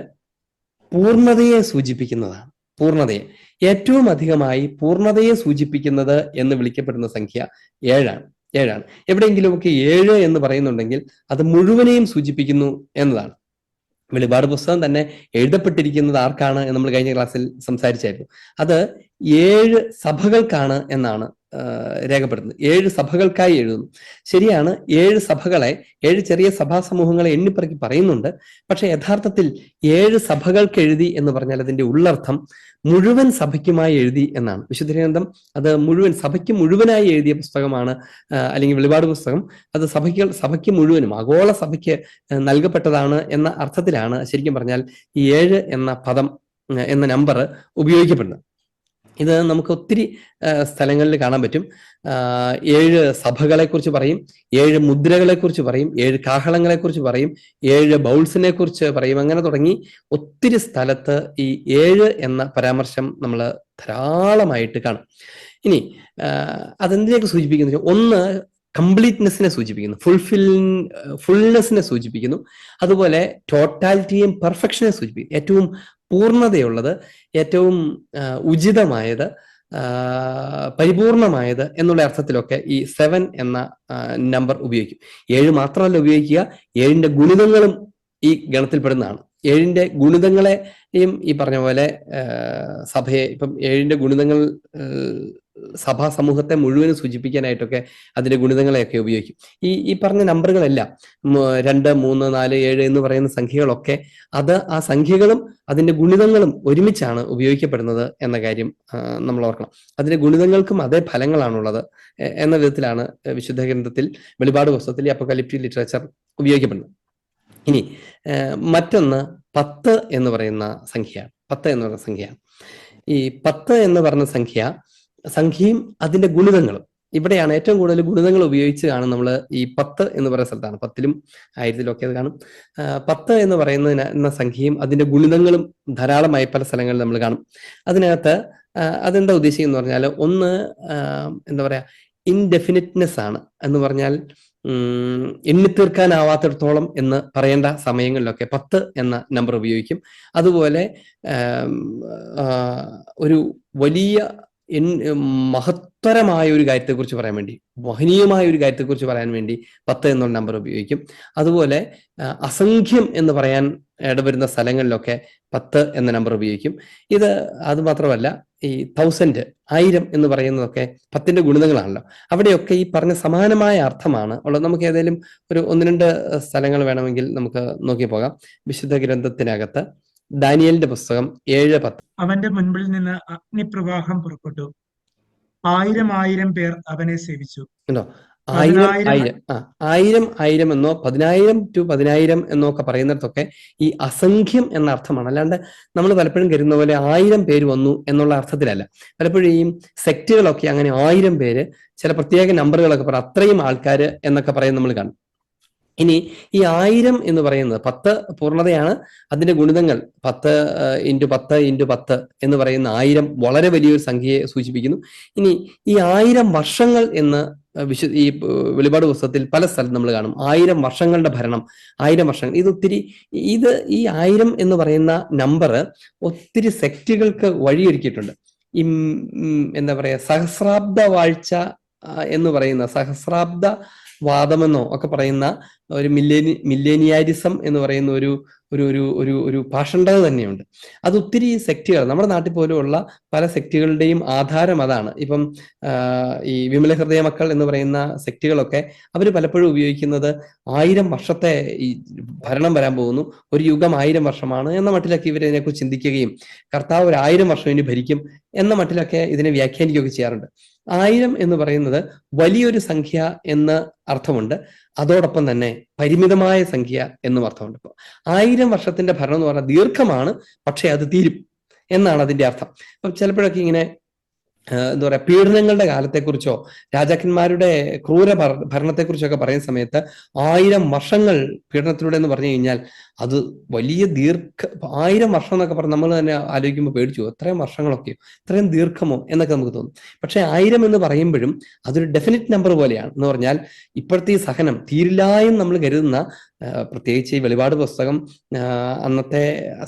പൂർണ്ണതയെ സൂചിപ്പിക്കുന്നതാണ്. പൂർണ്ണതയെ ഏറ്റവും അധികമായി പൂർണ്ണതയെ സൂചിപ്പിക്കുന്നത് എന്ന് വിളിക്കപ്പെടുന്ന സംഖ്യ 7 ആണ്. എവിടെയെങ്കിലുമൊക്കെ 7 എന്ന് പറയുന്നുണ്ടെങ്കിൽ അത് മുഴുവനെയും സൂചിപ്പിക്കുന്നു എന്നതാണ്. വെളിപാട് പുസ്തകം തന്നെ എഴുതപ്പെട്ടിരിക്കുന്നത് ആർക്കാണ് എന്ന് നമ്മൾ കഴിഞ്ഞ ക്ലാസ്സിൽ സംസാരിച്ചായിരുന്നു. അത് 7 സഭകൾക്കാണ് എന്നാണ് രേഖപ്പെടുത്തുന്നത്. 7 സഭകൾക്കായി എഴുതുന്നു. ശരിയാണ്, 7 സഭകളെ, 7 ചെറിയ സഭാ സമൂഹങ്ങളെ എണ്ണിപ്പറക്കി പറയുന്നുണ്ട്. പക്ഷെ യഥാർത്ഥത്തിൽ 7 സഭകൾക്ക് എഴുതി എന്ന് പറഞ്ഞാൽ അതിന്റെ ഉള്ളർത്ഥം മുഴുവൻ സഭയ്ക്കുമായി എഴുതി എന്നാണ്. വിശുദ്ധ ഗ്രന്ഥം അത് മുഴുവൻ സഭയ്ക്ക് മുഴുവനായി എഴുതിയ പുസ്തകമാണ്, അല്ലെങ്കിൽ വെളിപാട് പുസ്തകം അത് സഭയ്ക്ക് മുഴുവനും ആഗോള സഭയ്ക്ക് നൽകപ്പെട്ടതാണ് എന്ന അർത്ഥത്തിലാണ് ശരിക്കും പറഞ്ഞാൽ ഈ 7 എന്ന പദം എന്ന നമ്പർ ഉപയോഗിക്കപ്പെടുന്നത്. ഇത് നമുക്ക് ഒത്തിരി സ്ഥലങ്ങളിൽ കാണാൻ പറ്റും. 7 സഭകളെ കുറിച്ച് പറയും, 7 മുദ്രകളെ കുറിച്ച് പറയും, 7 കാഹളങ്ങളെ കുറിച്ച് പറയും, 7 ബൗൾസിനെ കുറിച്ച് പറയും. അങ്ങനെ തുടങ്ങി ഒത്തിരി സ്ഥലത്ത് ഈ 7 എന്ന പരാമർശം നമ്മൾ ധാരാളമായിട്ട് കാണും. ഇനി അതെന്തിനൊക്കെ സൂചിപ്പിക്കുന്നു? ഒന്ന്, കംപ്ലീറ്റ്നെസ്സിനെ സൂചിപ്പിക്കുന്നു, ഫുൾനെസ്സിനെ സൂചിപ്പിക്കുന്നു. അതുപോലെ ടോട്ടാലിറ്റിയും പെർഫെക്ഷനെ സൂചിപ്പിക്കുന്നു. ഏറ്റവും പൂർണ്ണതയുള്ളത്, ഏറ്റവും ഉചിതമായത്, പരിപൂർണമായത് എന്നുള്ള അർത്ഥത്തിലൊക്കെ ഈ 7 എന്ന നമ്പർ ഉപയോഗിക്കും. 7 മാത്രമല്ല ഉപയോഗിക്കുക, 7ന്റെ ഗുണിതങ്ങളും ഈ ഗണത്തിൽപ്പെടുന്നതാണ്. 7ന്റെ ഗുണിതങ്ങളെയും ഈ പറഞ്ഞ പോലെ സഭയെ, ഇപ്പം 7ന്റെ ഗുണിതങ്ങൾ സഭാ സമൂഹത്തെ മുഴുവനും സൂചിപ്പിക്കാനായിട്ടൊക്കെ അതിന്റെ ഗുണിതങ്ങളെയൊക്കെ ഉപയോഗിക്കും. ഈ പറഞ്ഞ നമ്പറുകളെല്ലാം 2, 3, 4, 7 എന്ന് പറയുന്ന സംഖ്യകളൊക്കെ അത് ആ സംഖ്യകളും അതിന്റെ ഗുണിതങ്ങളും ഒരുമിച്ചാണ് ഉപയോഗിക്കപ്പെടുന്നത് എന്ന കാര്യം നമ്മൾ ഓർക്കണം. അതിന്റെ ഗുണിതങ്ങൾക്കും അതേ ഫലങ്ങളാണുള്ളത് എന്ന വിധത്തിലാണ് വിശുദ്ധ ഗ്രന്ഥത്തിൽ, വെളിപാട് പുസ്തകത്തിൽ ഈ അപ്പോക്കലിപ്റ്റിക് ലിറ്ററേച്ചർ ഉപയോഗിക്കപ്പെടുന്നത്. ഇനി മറ്റൊന്ന് 10 എന്ന് പറയുന്ന സംഖ്യയാണ്. 10 എന്ന് പറയുന്ന സംഖ്യയാണ്. ഈ 10 എന്ന് പറഞ്ഞ സംഖ്യയും അതിന്റെ ഗുണിതങ്ങളും, ഇവിടെയാണ് ഏറ്റവും കൂടുതൽ ഗുണിതങ്ങൾ ഉപയോഗിച്ച് കാണും നമ്മൾ ഈ 10 എന്ന് പറയുന്ന സ്ഥലത്താണ്. 10ലും 1000ലും ഒക്കെ അത് കാണും. 10 എന്ന് പറയുന്ന സംഖ്യയും അതിന്റെ ഗുണിതങ്ങളും ധാരാളമായി പല സ്ഥലങ്ങളിൽ നമ്മൾ കാണും. അതിനകത്ത് അതെന്താ ഉദ്ദേശിക്കുന്നത് പറഞ്ഞാൽ, ഒന്ന് എന്താ പറയാ, ഇൻഡെഫിനിറ്റ്നെസ് ആണ്. എന്ന് പറഞ്ഞാൽ എണ്ണിത്തീർക്കാനാവാത്തിടത്തോളം എന്ന് പറയേണ്ട സമയങ്ങളിലൊക്കെ 10 എന്ന നമ്പർ ഉപയോഗിക്കും. അതുപോലെ ഒരു വലിയ മഹത്തരമായ ഒരു കാര്യത്തെക്കുറിച്ച് പറയാൻ വേണ്ടി, മഹനീയമായ ഒരു കാര്യത്തെക്കുറിച്ച് പറയാൻ വേണ്ടി 10 എന്നുള്ള നമ്പർ ഉപയോഗിക്കും. അതുപോലെ അസംഖ്യം എന്ന് പറയാൻ ഇടവരുന്ന സ്ഥലങ്ങളിലൊക്കെ 10 എന്ന നമ്പർ ഉപയോഗിക്കും. അത് മാത്രമല്ല, ഈ 1000, 1000 എന്ന് പറയുന്നതൊക്കെ 10ന്റെ ഗുണിതങ്ങളാണല്ലോ. അവിടെയൊക്കെ ഈ പറഞ്ഞ സമാനമായ അർത്ഥമാണ് ഉള്ളത്. നമുക്ക് ഏതെങ്കിലും ഒരു 1-2 സ്ഥലങ്ങൾ വേണമെങ്കിൽ നമുക്ക് നോക്കി പോകാം. വിശുദ്ധ ഗ്രന്ഥത്തിനകത്ത് ദാനിയേലിന്റെ പുസ്തകം 7:10. അവന്റെ മുൻപിൽ നിന്ന് അഗ്നിപ്രവാഹം പുറപ്പെട്ടു, 1000 പേർ അവനെ സേവിച്ചു. ഉണ്ടോ? 1000 എന്നോ 10,000 to 10,000 എന്നൊക്കെ പറയുന്നിടത്തൊക്കെ ഈ അസംഖ്യം എന്ന അർത്ഥമാണ്. അല്ലാണ്ട് നമ്മൾ പലപ്പോഴും കരുതുന്ന പോലെ 1000 പേര് വന്നു എന്നുള്ള അർത്ഥത്തിലല്ല. പലപ്പോഴും ഈ സെക്റ്റുകളൊക്കെ അങ്ങനെ 1000 പേര്, ചില പ്രത്യേക നമ്പറുകളൊക്കെ പറയും, അത്രയും ആൾക്കാർ എന്നൊക്കെ പറയും നമ്മൾ കാണും. ഇനി ഈ 1000 എന്ന് പറയുന്നത് 10 പൂർണ്ണതയാണ്. അതിന്റെ ഗുണിതങ്ങൾ 10 × 10 × 10 എന്ന് പറയുന്ന 1000 വളരെ വലിയൊരു സംഖ്യയെ സൂചിപ്പിക്കുന്നു. ഇനി ഈ 1000 വർഷങ്ങൾ എന്ന് ഈ വെളിപാട് പുസ്തകത്തിൽ പല സ്ഥലത്ത് നമ്മൾ കാണും. 1000 വർഷങ്ങളുടെ ഭരണം, 1000 വർഷങ്ങൾ. ഈ 1000 എന്ന് പറയുന്ന നമ്പർ ഒത്തിരി സെക്റ്റുകൾക്ക് വഴിയൊരുക്കിയിട്ടുണ്ട്. ഈ എന്താ പറയാ, സഹസ്രാബ്ദ വാഴ്ച എന്ന് പറയുന്ന, സഹസ്രാബ്ദ വാദമെന്നോ ഒക്കെ പറയുന്ന ഒരു മില്ലേനിയാരിസം എന്ന് പറയുന്ന ഒരു പാഷണ്ഡത തന്നെയുണ്ട്. അത് ഒത്തിരി സെക്റ്റുകൾ, നമ്മുടെ നാട്ടിൽ പോലുമുള്ള പല സെക്റ്റുകളുടെയും ആധാരം അതാണ്. ഇപ്പം ഈ വിമല ഹൃദയ മക്കൾ എന്ന് പറയുന്ന സെക്റ്റുകളൊക്കെ അവർ പലപ്പോഴും ഉപയോഗിക്കുന്നത് 1000 വർഷത്തെ ഈ ഭരണം വരാൻ പോകുന്നു, ഒരു യുഗം 1000 വർഷമാണ് എന്ന മട്ടിലൊക്കെ ഇവരിതിനെക്കുറിച്ച് ചിന്തിക്കുകയും കർത്താവ് ഒരു 1000 വർഷം ഇനി ഭരിക്കും എന്ന മട്ടിലൊക്കെ ഇതിനെ വ്യാഖ്യാനിക്കുകയൊക്കെ ചെയ്യാറുണ്ട്. 1000 എന്ന് പറയുന്നത് വലിയൊരു സംഖ്യ എന്ന് അർത്ഥമുണ്ട്, അതോടൊപ്പം തന്നെ പരിമിതമായ സംഖ്യ എന്നും അർത്ഥമുണ്ട്. 1000 വർഷത്തിന്റെ ഭരണം എന്ന് പറഞ്ഞാൽ ദീർഘമാണ്, പക്ഷെ അത് തീരും എന്നാണ് അതിന്റെ അർത്ഥം. അപ്പം ചിലപ്പോഴൊക്കെ ഇങ്ങനെ എന്താ പറയുക, പീഡനങ്ങളുടെ കാലത്തെക്കുറിച്ചോ രാജാക്കന്മാരുടെ ക്രൂര ഭരണത്തെക്കുറിച്ചൊക്കെ പറയുന്ന സമയത്ത് 1000 വർഷങ്ങൾ പീഡനത്തിലൂടെ എന്ന് പറഞ്ഞു കഴിഞ്ഞാൽ അത് വലിയ 1000 വർഷം എന്നൊക്കെ പറഞ്ഞ് നമ്മൾ തന്നെ ആലോചിക്കുമ്പോൾ പേടിച്ചു, എത്രയും വർഷങ്ങളൊക്കെയോ, ഇത്രയും ദീർഘമോ എന്നൊക്കെ നമുക്ക് തോന്നും. പക്ഷെ 1000 എന്ന് പറയുമ്പോഴും അതൊരു ഡെഫിനിറ്റ് നമ്പർ പോലെയാണ്. എന്ന് പറഞ്ഞാൽ ഇപ്പോഴത്തെ ഈ സഹനം തീരില്ലായും നമ്മൾ കരുതുന്ന, പ്രത്യേകിച്ച് ഈ വെളിപാട് പുസ്തകം അന്നത്തെ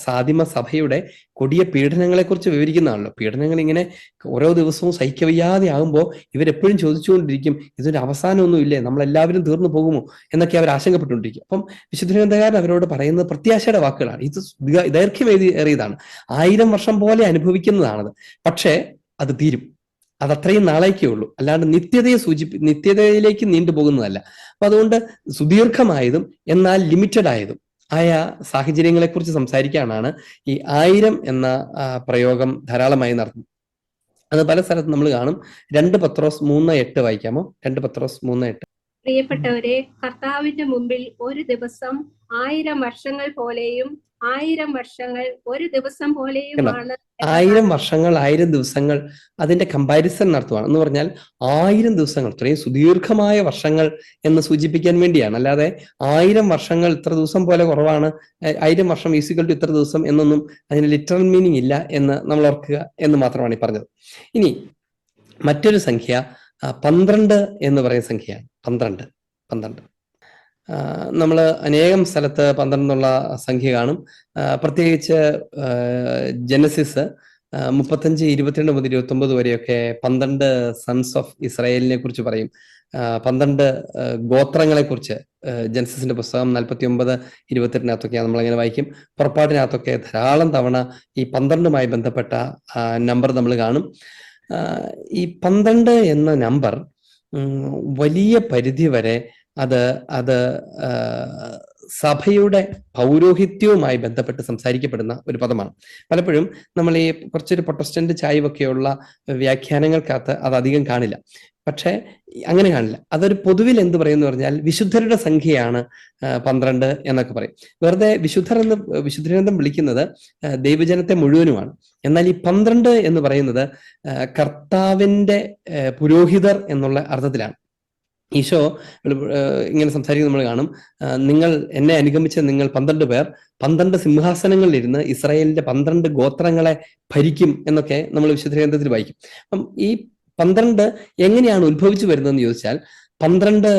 സാദിമ സഭയുടെ കൊടിയ പീഡനങ്ങളെക്കുറിച്ച് വിവരിക്കുന്നതാണല്ലോ. പീഡനങ്ങൾ ഇങ്ങനെ ഓരോ ദിവസവും സഹിക്കവയ്യാതെ ആകുമ്പോൾ ഇവരെപ്പോഴും ചോദിച്ചുകൊണ്ടിരിക്കും, ഇതൊരു അവസാനമൊന്നും ഇല്ലേ, നമ്മളെല്ലാവരും തീർന്നു പോകുമോ എന്നൊക്കെ അവർ ആശങ്കപ്പെട്ടുകൊണ്ടിരിക്കും. അപ്പം വിശുദ്ധ ഗ്രന്ഥകാരൻ അവരോട് പറയുന്നത് പ്രത്യാശയുടെ വാക്കുകളാണ്. ഇത് ദൈർഘ്യമേറിയതാണ്, 1000 വർഷം പോലെ അനുഭവിക്കുന്നതാണത്. പക്ഷേ അത് തീരും, അത് അത്രയും നാളേക്കേ ഉള്ളൂ, അല്ലാണ്ട് നിത്യതയിലേക്ക് നീണ്ടുപോകുന്നതല്ല. അപ്പൊ അതുകൊണ്ട് സുദീർഘമായതും എന്നാൽ ലിമിറ്റഡ് ആയതും ആയ സാഹചര്യങ്ങളെ കുറിച്ച് സംസാരിക്കാനാണ് ഈ 1000 എന്ന പ്രയോഗം ധാരാളമായി നടത്തുന്നത്. അത് പല സ്ഥലത്തും നമ്മൾ കാണും. 2 പത്രോസ് 3:8 വായിക്കാമോ? 2 പത്രോസ് 3:8. പ്രിയപ്പെട്ടവരെ, കർത്താവിന്റെ മുമ്പിൽ ഒരു ദിവസം 1000 വർഷങ്ങൾ പോലെയും 1000 വർഷങ്ങൾ ഒരു ദിവസം പോലെയുമാണ്. 1000 വർഷങ്ങൾ 1000 ദിവസങ്ങൾ അതിന്റെ കമ്പാരിസൺ നടത്തുവാണ്. എന്ന് പറഞ്ഞാൽ 1000 ദിവസങ്ങൾ ഇത്രയും സുദീർഘമായ വർഷങ്ങൾ എന്ന് സൂചിപ്പിക്കാൻ വേണ്ടിയാണ്. അല്ലാതെ 1000 വർഷങ്ങൾ ഇത്ര ദിവസം പോലെ കുറവാണ്, 1000 വർഷം ഈക്വൽ ടു ഇത്ര ദിവസം എന്നൊന്നും അതിന് ലിറ്ററൽ മീനിങ് ഇല്ല എന്ന് നമ്മൾ ഓർക്കുക എന്ന് മാത്രമാണ് ഈ പറഞ്ഞത്. ഇനി മറ്റൊരു സംഖ്യ 12 എന്ന് പറയുന്ന സംഖ്യയാണ്. 12 നമ്മൾ അനേകം സ്ഥലത്ത് 12 എന്നുള്ള സംഖ്യ കാണും. പ്രത്യേകിച്ച് ജനസിസ് 35, 22 മുതൽ 29 വരെയൊക്കെ 12 സൺസ് ഓഫ് ഇസ്രായേലിനെ കുറിച്ച് പറയും. 12 ഗോത്രങ്ങളെ കുറിച്ച് ജനസിസിന്റെ പുസ്തകം 49, 22 നമ്മളങ്ങനെ വായിക്കും. പുറപ്പാടിനകത്തൊക്കെ ധാരാളം തവണ ഈ 12മായി ബന്ധപ്പെട്ട നമ്പർ നമ്മൾ കാണും. ഈ 12 എന്ന നമ്പർ വലിയ പരിധി വരെ അത് സഭയുടെ പൗരോഹിത്യവുമായി ബന്ധപ്പെട്ട് സംസാരിക്കപ്പെടുന്ന ഒരു പദമാണ്. പലപ്പോഴും നമ്മൾ ഈ കുറച്ചൊരു പ്രൊട്ടസ്റ്റന്റ് ചായ്വൊക്കെയുള്ള വ്യാഖ്യാനങ്ങൾക്കകത്ത് അത് അധികം കാണില്ല. പക്ഷെ അങ്ങനെ കാണില്ല. അതൊരു പൊതുവിൽ എന്ത് പറയുമെന്ന് പറഞ്ഞാൽ വിശുദ്ധരുടെ സംഖ്യയാണ് 12 എന്നൊക്കെ പറയും. വെറുതെ വിശുദ്ധർ എന്ന് വിശുദ്ധഗ്രന്ഥം വിളിക്കുന്നത് ദൈവജനത്തെ മുഴുവനുമാണ്. എന്നാൽ ഈ 12 എന്ന് പറയുന്നത് കർത്താവിന്റെ പുരോഹിതർ എന്നുള്ള അർത്ഥത്തിലാണ്. ഈശോ ഇങ്ങനെ സംസാരിക്കുന്നത് നമ്മൾ കാണും. നിങ്ങൾ എന്നെ അനുഗമിച്ച നിങ്ങൾ 12 പേർ 12 സിംഹാസനങ്ങളിലിരുന്ന് ഇസ്രായേലിന്റെ 12 ഗോത്രങ്ങളെ ഭരിക്കും എന്നൊക്കെ നമ്മൾ വിശുദ്ധ ഗ്രന്ഥത്തിൽ വായിക്കും. അപ്പം ഈ 12 എങ്ങനെയാണ് ഉത്ഭവിച്ചു വരുന്നതെന്ന് ചോദിച്ചാൽ 12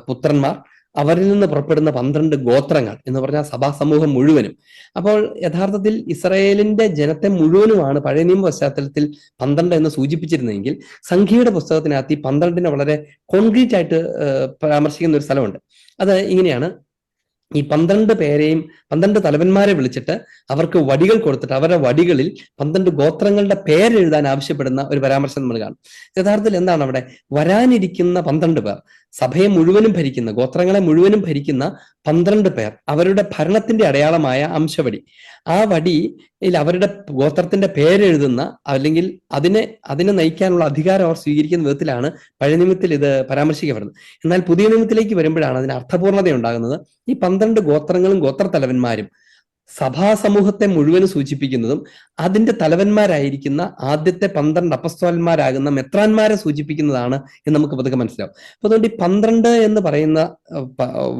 പുത്രന്മാർ, അവരിൽ നിന്ന് പുറപ്പെടുന്ന 12 ഗോത്രങ്ങൾ എന്ന് പറഞ്ഞാൽ സഭാ സമൂഹം മുഴുവനും. അപ്പോൾ യഥാർത്ഥത്തിൽ ഇസ്രായേലിന്റെ ജനത്തെ മുഴുവനുമാണ് പഴയ നിയമ പശ്ചാത്തലത്തിൽ 12 എന്ന് സൂചിപ്പിച്ചിരുന്നെങ്കിൽ സംഖ്യയുടെ പുസ്തകത്തിനകത്ത് ഈ 12നെ വളരെ കോൺക്രീറ്റ് ആയിട്ട് പരാമർശിക്കുന്ന ഒരു സ്ഥലമുണ്ട്. അത് ഇങ്ങനെയാണ്: ഈ 12 പേരെയും 12 തലവന്മാരെ വിളിച്ചിട്ട് അവർക്ക് വടികൾ കൊടുത്തിട്ട് അവരുടെ വടികളിൽ 12 ഗോത്രങ്ങളുടെ പേരെഴുതാൻ ആവശ്യപ്പെടുന്ന ഒരു പരാമർശം നമ്മൾ കാണും. യഥാർത്ഥത്തിൽ എന്താണ് അവിടെ? വരാനിരിക്കുന്ന 12 പേർ, സഭയെ മുഴുവനും ഭരിക്കുന്ന, ഗോത്രങ്ങളെ മുഴുവനും ഭരിക്കുന്ന 12 പേർ, അവരുടെ ഭരണത്തിന്റെ അടയാളമായ അംശവടി, ആ വടിയിൽ അവരുടെ ഗോത്രത്തിന്റെ പേരെഴുതുന്ന, അല്ലെങ്കിൽ അതിനെ നയിക്കാനുള്ള അധികാരം അവർ സ്വീകരിക്കുന്ന വിധത്തിലാണ് പഴയ നിയമത്തിൽ ഇത് പരാമർശിക്കപ്പെടുന്നത്. എന്നാൽ പുതിയ നിയമത്തിലേക്ക് വരുമ്പോഴാണ് അതിന് അർത്ഥപൂർണത ഉണ്ടാകുന്നത്. ഈ 12 ഗോത്രങ്ങളും ഗോത്രത്തലവന്മാരും സഭാസമൂഹത്തെ മുഴുവനും സൂചിപ്പിക്കുന്നതും അതിന്റെ തലവന്മാരായിരിക്കുന്ന ആദ്യത്തെ 12 അപ്പസ്തോലന്മാരാകുന്ന മെത്രാന്മാരെ സൂചിപ്പിക്കുന്നതാണ് എന്ന് നമുക്ക് പതുക്കെ മനസ്സിലാവും. അപ്പൊ അതുകൊണ്ട് ഈ 12 എന്ന് പറയുന്ന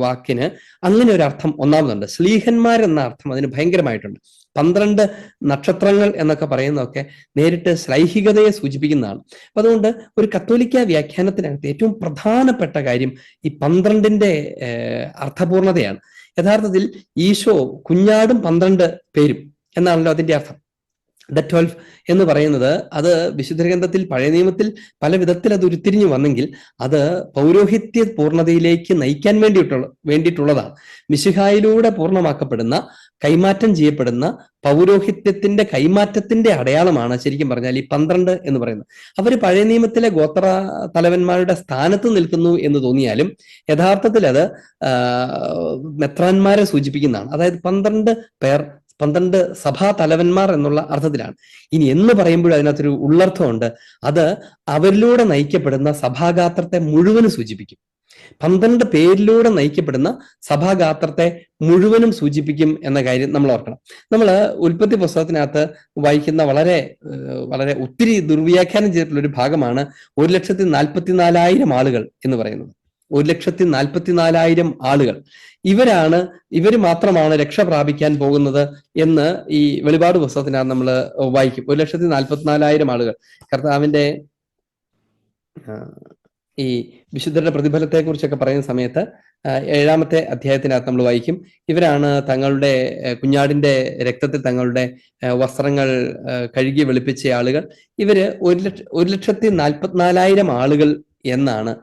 വാക്കിന് അങ്ങനെ ഒരു അർത്ഥം ഒന്നാമതുണ്ട്. ശ്ലീഹന്മാർ എന്ന അർത്ഥം അതിന് ഭയങ്കരമായിട്ടുണ്ട്. 12 നക്ഷത്രങ്ങൾ എന്നൊക്കെ പറയുന്നതൊക്കെ നേരിട്ട് ശ്ലൈഹികതയെ സൂചിപ്പിക്കുന്നതാണ്. അപ്പൊ അതുകൊണ്ട് ഒരു കത്തോലിക്ക വ്യാഖ്യാനത്തിനകത്ത് ഏറ്റവും പ്രധാനപ്പെട്ട കാര്യം ഈ 12ന്റെ അർത്ഥപൂർണതയാണ്. യഥാർത്ഥത്തിൽ ഈശോ കുഞ്ഞാടും 12 പേരും എന്നാണല്ലോ അതിന്റെ അർത്ഥം. ദ 12 എന്ന് പറയുന്നത് അത് വിശുദ്ധ ഗ്രന്ഥത്തിൽ പഴയ നിയമത്തിൽ പല വിധത്തിൽ അത് ഉരുത്തിരിഞ്ഞു വന്നെങ്കിൽ അത് പൗരോഹിത്യ പൂർണ്ണതയിലേക്ക് നയിക്കാൻ വേണ്ടിയിട്ടുള്ളതാണ്. മിശിഹായിലൂടെ പൂർണ്ണമാക്കപ്പെടുന്ന, കൈമാറ്റം ചെയ്യപ്പെടുന്ന പൗരോഹിത്യത്തിന്റെ കൈമാറ്റത്തിന്റെ അടയാളമാണ് ശരിക്കും പറഞ്ഞാൽ ഈ 12 എന്ന് പറയുന്നത്. അവർ പഴയ നിയമത്തിലെ ഗോത്ര തലവന്മാരുടെ സ്ഥാനത്ത് നിൽക്കുന്നു എന്ന് തോന്നിയാലും യഥാർത്ഥത്തിൽ അത് മെത്രാന്മാരെ സൂചിപ്പിക്കുന്നതാണ്. അതായത് 12 പേർ, 12 സഭാ തലവന്മാർ എന്നുള്ള അർത്ഥത്തിലാണ്. ഇനി എന്ന് പറയുമ്പോഴും അതിനകത്തൊരു ഉള്ളർത്ഥമുണ്ട്. അത് അവരിലൂടെ നയിക്കപ്പെടുന്ന സഭാഗാത്രത്തെ മുഴുവനും സൂചിപ്പിക്കും. 12 പേരിലൂടെ നയിക്കപ്പെടുന്ന സഭാഗാത്രത്തെ മുഴുവനും സൂചിപ്പിക്കും എന്ന കാര്യം നമ്മൾ ഓർക്കണം. നമ്മൾ ഉൽപ്പത്തി പുസ്തകത്തിനകത്ത് വായിക്കുന്ന വളരെ ഒത്തിരി ദുർവ്യാഖ്യാനം ചെയ്തിട്ടുള്ള ഒരു ഭാഗമാണ് 1,44,000 ആളുകൾ എന്ന് പറയുന്നത്. 1,44,000 ആളുകൾ ഇവർ മാത്രമാണ് രക്ഷ പ്രാപിക്കാൻ പോകുന്നത് എന്ന് ഈ വെളിപാട് പുസ്തകത്തിനകത്ത് നമ്മൾ വായിക്കും. 1,44,000 ആളുകൾ. കർത്താവിന്റെ ഈ വിശുദ്ധരുടെ പ്രതിഫലത്തെ കുറിച്ചൊക്കെ പറയുന്ന സമയത്ത് 7-ാമത്തെ അധ്യായത്തിനകത്ത് നമ്മൾ വായിക്കും, ഇവരാണ് തങ്ങളുടെ കുഞ്ഞാടിന്റെ രക്തത്തിൽ തങ്ങളുടെ വസ്ത്രങ്ങൾ കഴുകി വെളുപ്പിച്ച ആളുകൾ. ഇവര് 1,44,000 ആളുകൾ എന്നാണ്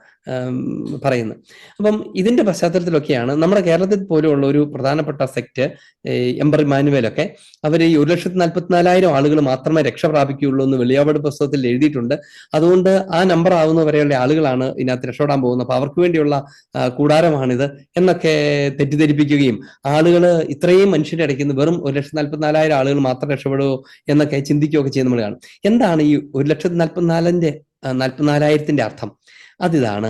പറയുന്നത്. അപ്പം ഇതിന്റെ പശ്ചാത്തലത്തിലൊക്കെയാണ് നമ്മുടെ കേരളത്തിൽ പോലെയുള്ള ഒരു പ്രധാനപ്പെട്ട സെക്ട് എംബർ ഇമ്മാനുവേലൊക്കെ അവർ ഈ 1,44,000 ആളുകൾ മാത്രമേ രക്ഷ പ്രാപിക്കുകയുള്ളൂ എന്ന് വെളിപാട് പുസ്തകത്തിൽ എഴുതിയിട്ടുണ്ട്. അതുകൊണ്ട് ആ നമ്പർ ആവുന്നവരെയുള്ള ആളുകളാണ് ഇതിനകത്ത് രക്ഷപ്പെടാൻ പോകുന്നത്. അപ്പൊ അവർക്ക് വേണ്ടിയുള്ള കൂടാരമാണിത് എന്നൊക്കെ തെറ്റിദ്ധരിപ്പിക്കുകയും ആളുകൾ ഇത്രയും മനുഷ്യരുടെ ഇടയ്ക്ക് വെറും 1,44,000 ആളുകൾ മാത്രം രക്ഷപ്പെടുമോ എന്നൊക്കെ ചിന്തിക്കുകയൊക്കെ ചെയ്യുന്ന നമ്മൾ കാണും. എന്താണ് ഈ 1,44,000 അർത്ഥം? അതിതാണ്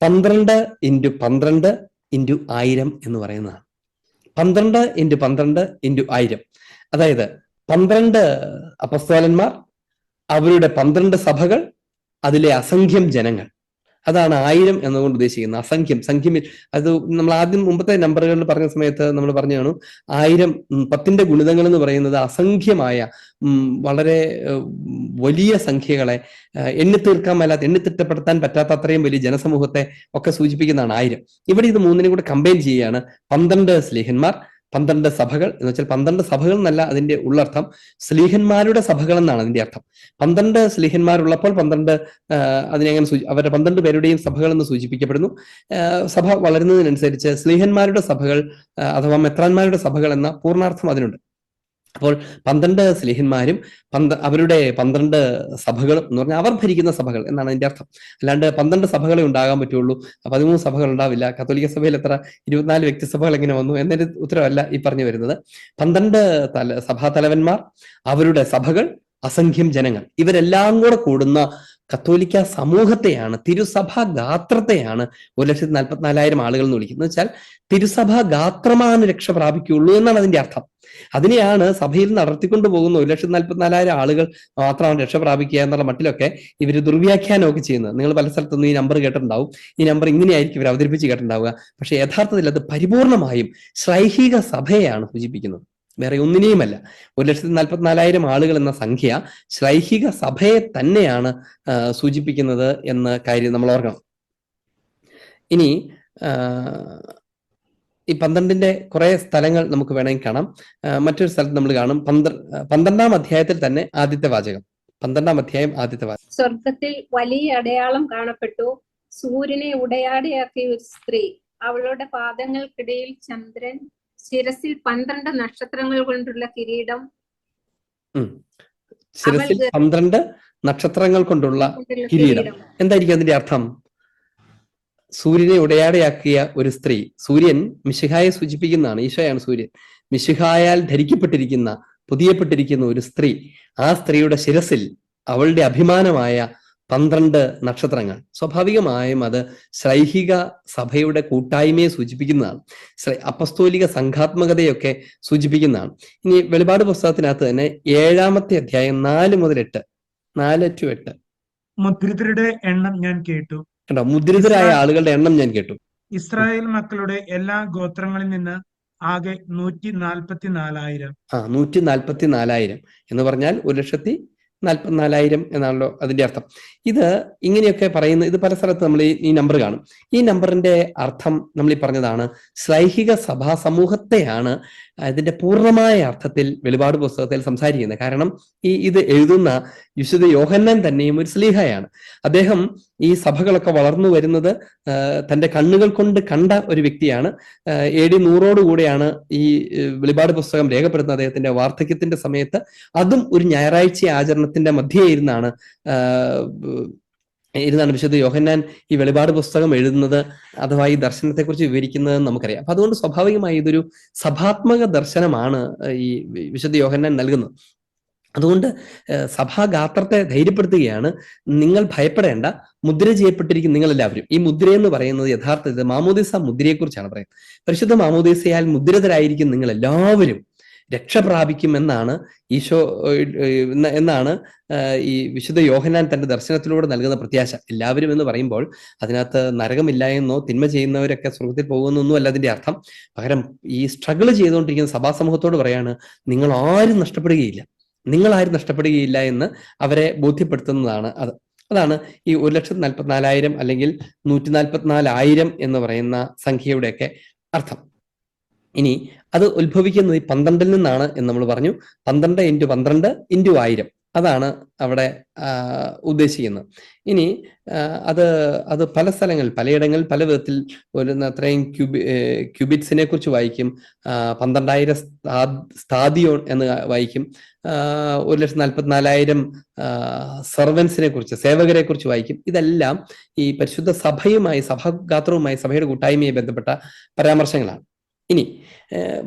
12 × 12 × 1000 എന്ന് പറയുന്നതാണ്. 12 × 12 × 1000. അതായത് 12 അപ്പസ്തോലന്മാർ, അവരുടെ 12 സഭകൾ, അതിലെ അസംഖ്യം ജനങ്ങൾ. അതാണ് 1000 എന്നതുകൊണ്ട് ഉദ്ദേശിക്കുന്നത്. അസംഖ്യം, സംഖ്യം. അത് നമ്മൾ ആദ്യം മുമ്പത്തെ നമ്പറുകളിൽ പറഞ്ഞ സമയത്ത് നമ്മൾ പറഞ്ഞു കാണും, 1000 10ന്റെ ഗുണിതങ്ങൾ എന്ന് പറയുന്നത് അസംഖ്യമായ വളരെ വലിയ സംഖ്യകളെ എണ്ണിത്തീർക്കാൻ മേലാത്ത, എണ്ണിത്തിട്ടപ്പെടുത്താൻ പറ്റാത്ത അത്രയും വലിയ ജനസമൂഹത്തെ ഒക്കെ സൂചിപ്പിക്കുന്നതാണ് 1000. ഇവിടെ ഇത് മൂന്നിനും കൂടെ കമ്പൈൻ ചെയ്യുകയാണ്. 12 സ്ലീഹന്മാർ, 12 സഭകൾ എന്ന് വെച്ചാൽ 12 സഭകൾ എന്നല്ല അതിന്റെ ഉള്ളർത്ഥം, സ്ലീഹന്മാരുടെ സഭകൾ എന്നാണ് അതിന്റെ അർത്ഥം. 12 സ്ലീഹന്മാരുള്ളപ്പോൾ 12 അതിനെങ്ങനെ അവരുടെ 12 പേരുടെയും സഭകൾ എന്ന് സൂചിപ്പിക്കപ്പെടുന്നു. സഭ വളരുന്നതിനനുസരിച്ച് സ്ലീഹന്മാരുടെ സഭകൾ അഥവാ മെത്രാന്മാരുടെ സഭകൾ എന്ന പൂർണ്ണാർത്ഥം അതിനുണ്ട്. അപ്പോൾ 12 സ്ലീഹന്മാരും അവരുടെ 12 സഭകളും എന്ന് പറഞ്ഞാൽ അവർ ഭരിക്കുന്ന സഭകൾ എന്നാണ് അതിന്റെ അർത്ഥം. അല്ലാണ്ട് 12 സഭകളെ ഉണ്ടാകാൻ പറ്റുള്ളൂ, 13 സഭകൾ ഉണ്ടാവില്ല. കത്തോലിക്ക സഭയിൽ എത്ര 24 വ്യക്തിസഭകൾ എങ്ങനെ വന്നു എന്നൊരു ഉത്തരവല്ല ഈ പറഞ്ഞു വരുന്നത്. 12 സഭാതലവന്മാർ, അവരുടെ സഭകൾ, അസംഖ്യം ജനങ്ങൾ, ഇവരെല്ലാം കൂടെ കൂടുന്ന കത്തോലിക്ക സമൂഹത്തെയാണ്, തിരുസഭാ ഗാത്രത്തെയാണ് 1,44,000 ആളുകൾ എന്ന് വിളിക്കുന്നത്. വെച്ചാൽ തിരുസഭാ ഗാത്രമാണ് രക്ഷ പ്രാപിക്കുകയുള്ളൂ എന്നാണ് അതിന്റെ അർത്ഥം. അതിനെയാണ് സഭയിൽ നടത്തിക്കൊണ്ടു പോകുന്ന 1,44,000 ആളുകൾ മാത്രമാണ് രക്ഷ പ്രാപിക്കുക എന്നുള്ള മട്ടിലൊക്കെ ഇവർ ദുർവ്യാഖ്യാനമൊക്കെ ചെയ്യുന്നത്. നിങ്ങൾ പല സ്ഥലത്തൊന്നും ഈ നമ്പർ കേട്ടിട്ടുണ്ടാവും. ഈ നമ്പർ ഇങ്ങനെയായിരിക്കും ഇവർ അവതരിപ്പിച്ച് കേട്ടിട്ടുണ്ടാവുക. പക്ഷെ യഥാർത്ഥത്തിൽ അത് പരിപൂർണമായും ശ്ലൈഹിക സഭയെയാണ് സൂചിപ്പിക്കുന്നത്, വേറെ ഒന്നിനെയുമല്ല. 1,44,000 ആളുകൾ എന്ന സംഖ്യ ശ്ലൈഹിക സഭയെ തന്നെയാണ് സൂചിപ്പിക്കുന്നത് എന്ന കാര്യം നമ്മൾ ഓർക്കണം. ഇനി ഈ 12ന്റെ കുറെ സ്ഥലങ്ങൾ നമുക്ക് വേണമെങ്കിൽ കാണാം. മറ്റൊരു സ്ഥലത്ത് നമ്മൾ കാണും 12-ാം അധ്യായത്തിൽ തന്നെ ആദ്യത്തെ വാചകം. 12-ാം അധ്യായം ആദ്യത്തെ വാചകം. സ്വർഗത്തിൽ വലിയ അടയാളം കാണപ്പെട്ടു, സൂര്യനെ ഉടയാടയാക്കിയ ഒരു സ്ത്രീ, അവളുടെ പാദങ്ങൾക്കിടയിൽ ചന്ദ്രൻ, ശിരസിൽ 12 നക്ഷത്രങ്ങൾ കൊണ്ടുള്ള കിരീടം. ശിരസിൽ 12 നക്ഷത്രങ്ങൾ കൊണ്ടുള്ള കിരീടം. എന്തായിരിക്കും അതിന്റെ അർത്ഥം? സൂര്യനെ ഉടയാടയാക്കിയ ഒരു സ്ത്രീ. സൂര്യൻ മിശിഹായെ സൂചിപ്പിക്കുന്നതാണ്. ഈശോയാണ് സൂര്യൻ. മിശിഹായാൽ ധരിക്കപ്പെട്ടിരിക്കുന്ന, പുതിയപ്പെട്ടിരിക്കുന്ന ഒരു സ്ത്രീ. ആ സ്ത്രീയുടെ ശിരസിൽ അവളുടെ അഭിമാനമായ 12 നക്ഷത്രങ്ങൾ. സ്വാഭാവികമായും അത് ശ്ലൈഹിക സഭയുടെ കൂട്ടായ്മയെ സൂചിപ്പിക്കുന്നതാണ്, അപ്പസ്തോലിക സംഘാത്മകതയൊക്കെ സൂചിപ്പിക്കുന്നതാണ്. ഇനി വെളിപാട് പുസ്തകത്തിനകത്ത് തന്നെ 7-ാമത്തെ അധ്യായം 4 മുതൽ 8, 4 to 8. മുദ്രിതരുടെ എണ്ണം ഞാൻ കേട്ടു. കണ്ടോ, മുദ്രിതരായ ആളുകളുടെ എണ്ണം ഞാൻ കേട്ടു. ഇസ്രായേൽ മക്കളുടെ എല്ലാ ഗോത്രങ്ങളിൽ നിന്ന് ആകെ 144,000. 144,000 എന്ന് പറഞ്ഞാൽ 1,44,000 എന്നാണല്ലോ അതിന്റെ അർത്ഥം. ഇത് ഇങ്ങനെയൊക്കെ പറയുന്ന, ഇത് പല സ്ഥലത്ത് നമ്മൾ ഈ നമ്പർ കാണും. ഈ നമ്പറിന്റെ അർത്ഥം നമ്മൾ ഈ പറഞ്ഞതാണ്, ശ്ലൈഹിക സഭാ സമൂഹത്തെയാണ് ഇതിന്റെ പൂർണ്ണമായ അർത്ഥത്തിൽ വെളിപാട് പുസ്തകത്തിൽ സംസാരിക്കുന്നത്. കാരണം ഇത് എഴുതുന്ന വിശുദ്ധ യോഹന്നാൻ തന്നെയും ഒരു സ്ലീഹയാണ്. അദ്ദേഹം ഈ സഭകളൊക്കെ വളർന്നു വരുന്നത് തന്റെ കണ്ണുകൾ കൊണ്ട് കണ്ട ഒരു വ്യക്തിയാണ്. AD 100 ഈ വെളിപാട് പുസ്തകം രേഖപ്പെടുത്തുന്ന അദ്ദേഹത്തിന്റെ വാർദ്ധക്യത്തിന്റെ സമയത്ത്. അതും ഒരു ഞായറാഴ്ച ആചരണത്തിന്റെ മധ്യേ ഇരുന്നാണ് വിശുദ്ധ യോഹന്നാൻ ഈ വെളിപാട് പുസ്തകം എഴുതുന്നത് അഥവാ ഈ ദർശനത്തെക്കുറിച്ച് വിവരിക്കുന്നത് നമുക്കറിയാം. അപ്പൊ അതുകൊണ്ട് സ്വാഭാവികമായി ഇതൊരു സഭാത്മക ദർശനമാണ് ഈ വിശുദ്ധ യോഹന്നാൻ നൽകുന്നത്. അതുകൊണ്ട് സഭാഗാത്രത്തെ ധൈര്യപ്പെടുത്തുകയാണ്, നിങ്ങൾ ഭയപ്പെടേണ്ട, മുദ്ര ചെയ്യപ്പെട്ടിരിക്കും നിങ്ങളെല്ലാവരും. ഈ മുദ്ര എന്ന് പറയുന്നത് യഥാർത്ഥത്തിൽ മാമോദീസ മുദ്രയെക്കുറിച്ചാണ് പറയുന്നത്. പരിശുദ്ധ മാമോദീസയാൽ മുദ്രിതരായിരിക്കും നിങ്ങൾ എല്ലാവരും രക്ഷ പ്രാപിക്കും എന്നാണ് ഈശോ എന്നാണ് ഈ വിശുദ്ധ യോഹന്നാൻ തന്റെ ദർശനത്തിലൂടെ നൽകുന്ന പ്രത്യാശ. എല്ലാവരും എന്ന് പറയുമ്പോൾ അതിനകത്ത് നരകമില്ല എന്നോ തിന്മ ചെയ്യുന്നവരൊക്കെ സ്വർഗത്തിൽ പോകുന്നൊന്നും അല്ല അതിന്റെ അർത്ഥം. പകരം ഈ സ്ട്രഗിൾ ചെയ്തുകൊണ്ടിരിക്കുന്ന സഭാസമൂഹത്തോട് പറയാണ്, നിങ്ങൾ ആരും നഷ്ടപ്പെടുകയില്ല, നിങ്ങളാരും നഷ്ടപ്പെടുകയില്ല എന്ന് അവരെ ബോധ്യപ്പെടുത്തുന്നതാണ് അത്. അതാണ് ഈ 1,44,000 അല്ലെങ്കിൽ 144,000 എന്ന് പറയുന്ന സംഖ്യയുടെയൊക്കെ അർത്ഥം. ഇനി അത് ഉത്ഭവിക്കുന്നത് ഈ 12 നിന്നാണ് എന്ന് നമ്മൾ പറഞ്ഞു. 12 × 12 × 1000 അതാണ് അവിടെ ഉദ്ദേശിക്കുന്നത്. ഇനി അത് പല സ്ഥലങ്ങളിൽ പലയിടങ്ങളിൽ പല വിധത്തിൽ അത്രയും ക്യൂബിറ്റ്സിനെ കുറിച്ച് വായിക്കും. 12,000 സ്ഥാദിയോൺ എന്ന് വായിക്കും. 1,44,000 സർവൻസിനെ കുറിച്ച്, സേവകരെ കുറിച്ച് വായിക്കും. ഇതെല്ലാം ഈ പരിശുദ്ധ സഭയുമായി, സഭാഗാത്രവുമായി, സഭയുടെ കൂട്ടായ്മയെ ബന്ധപ്പെട്ട പരാമർശങ്ങളാണ്. ഇനി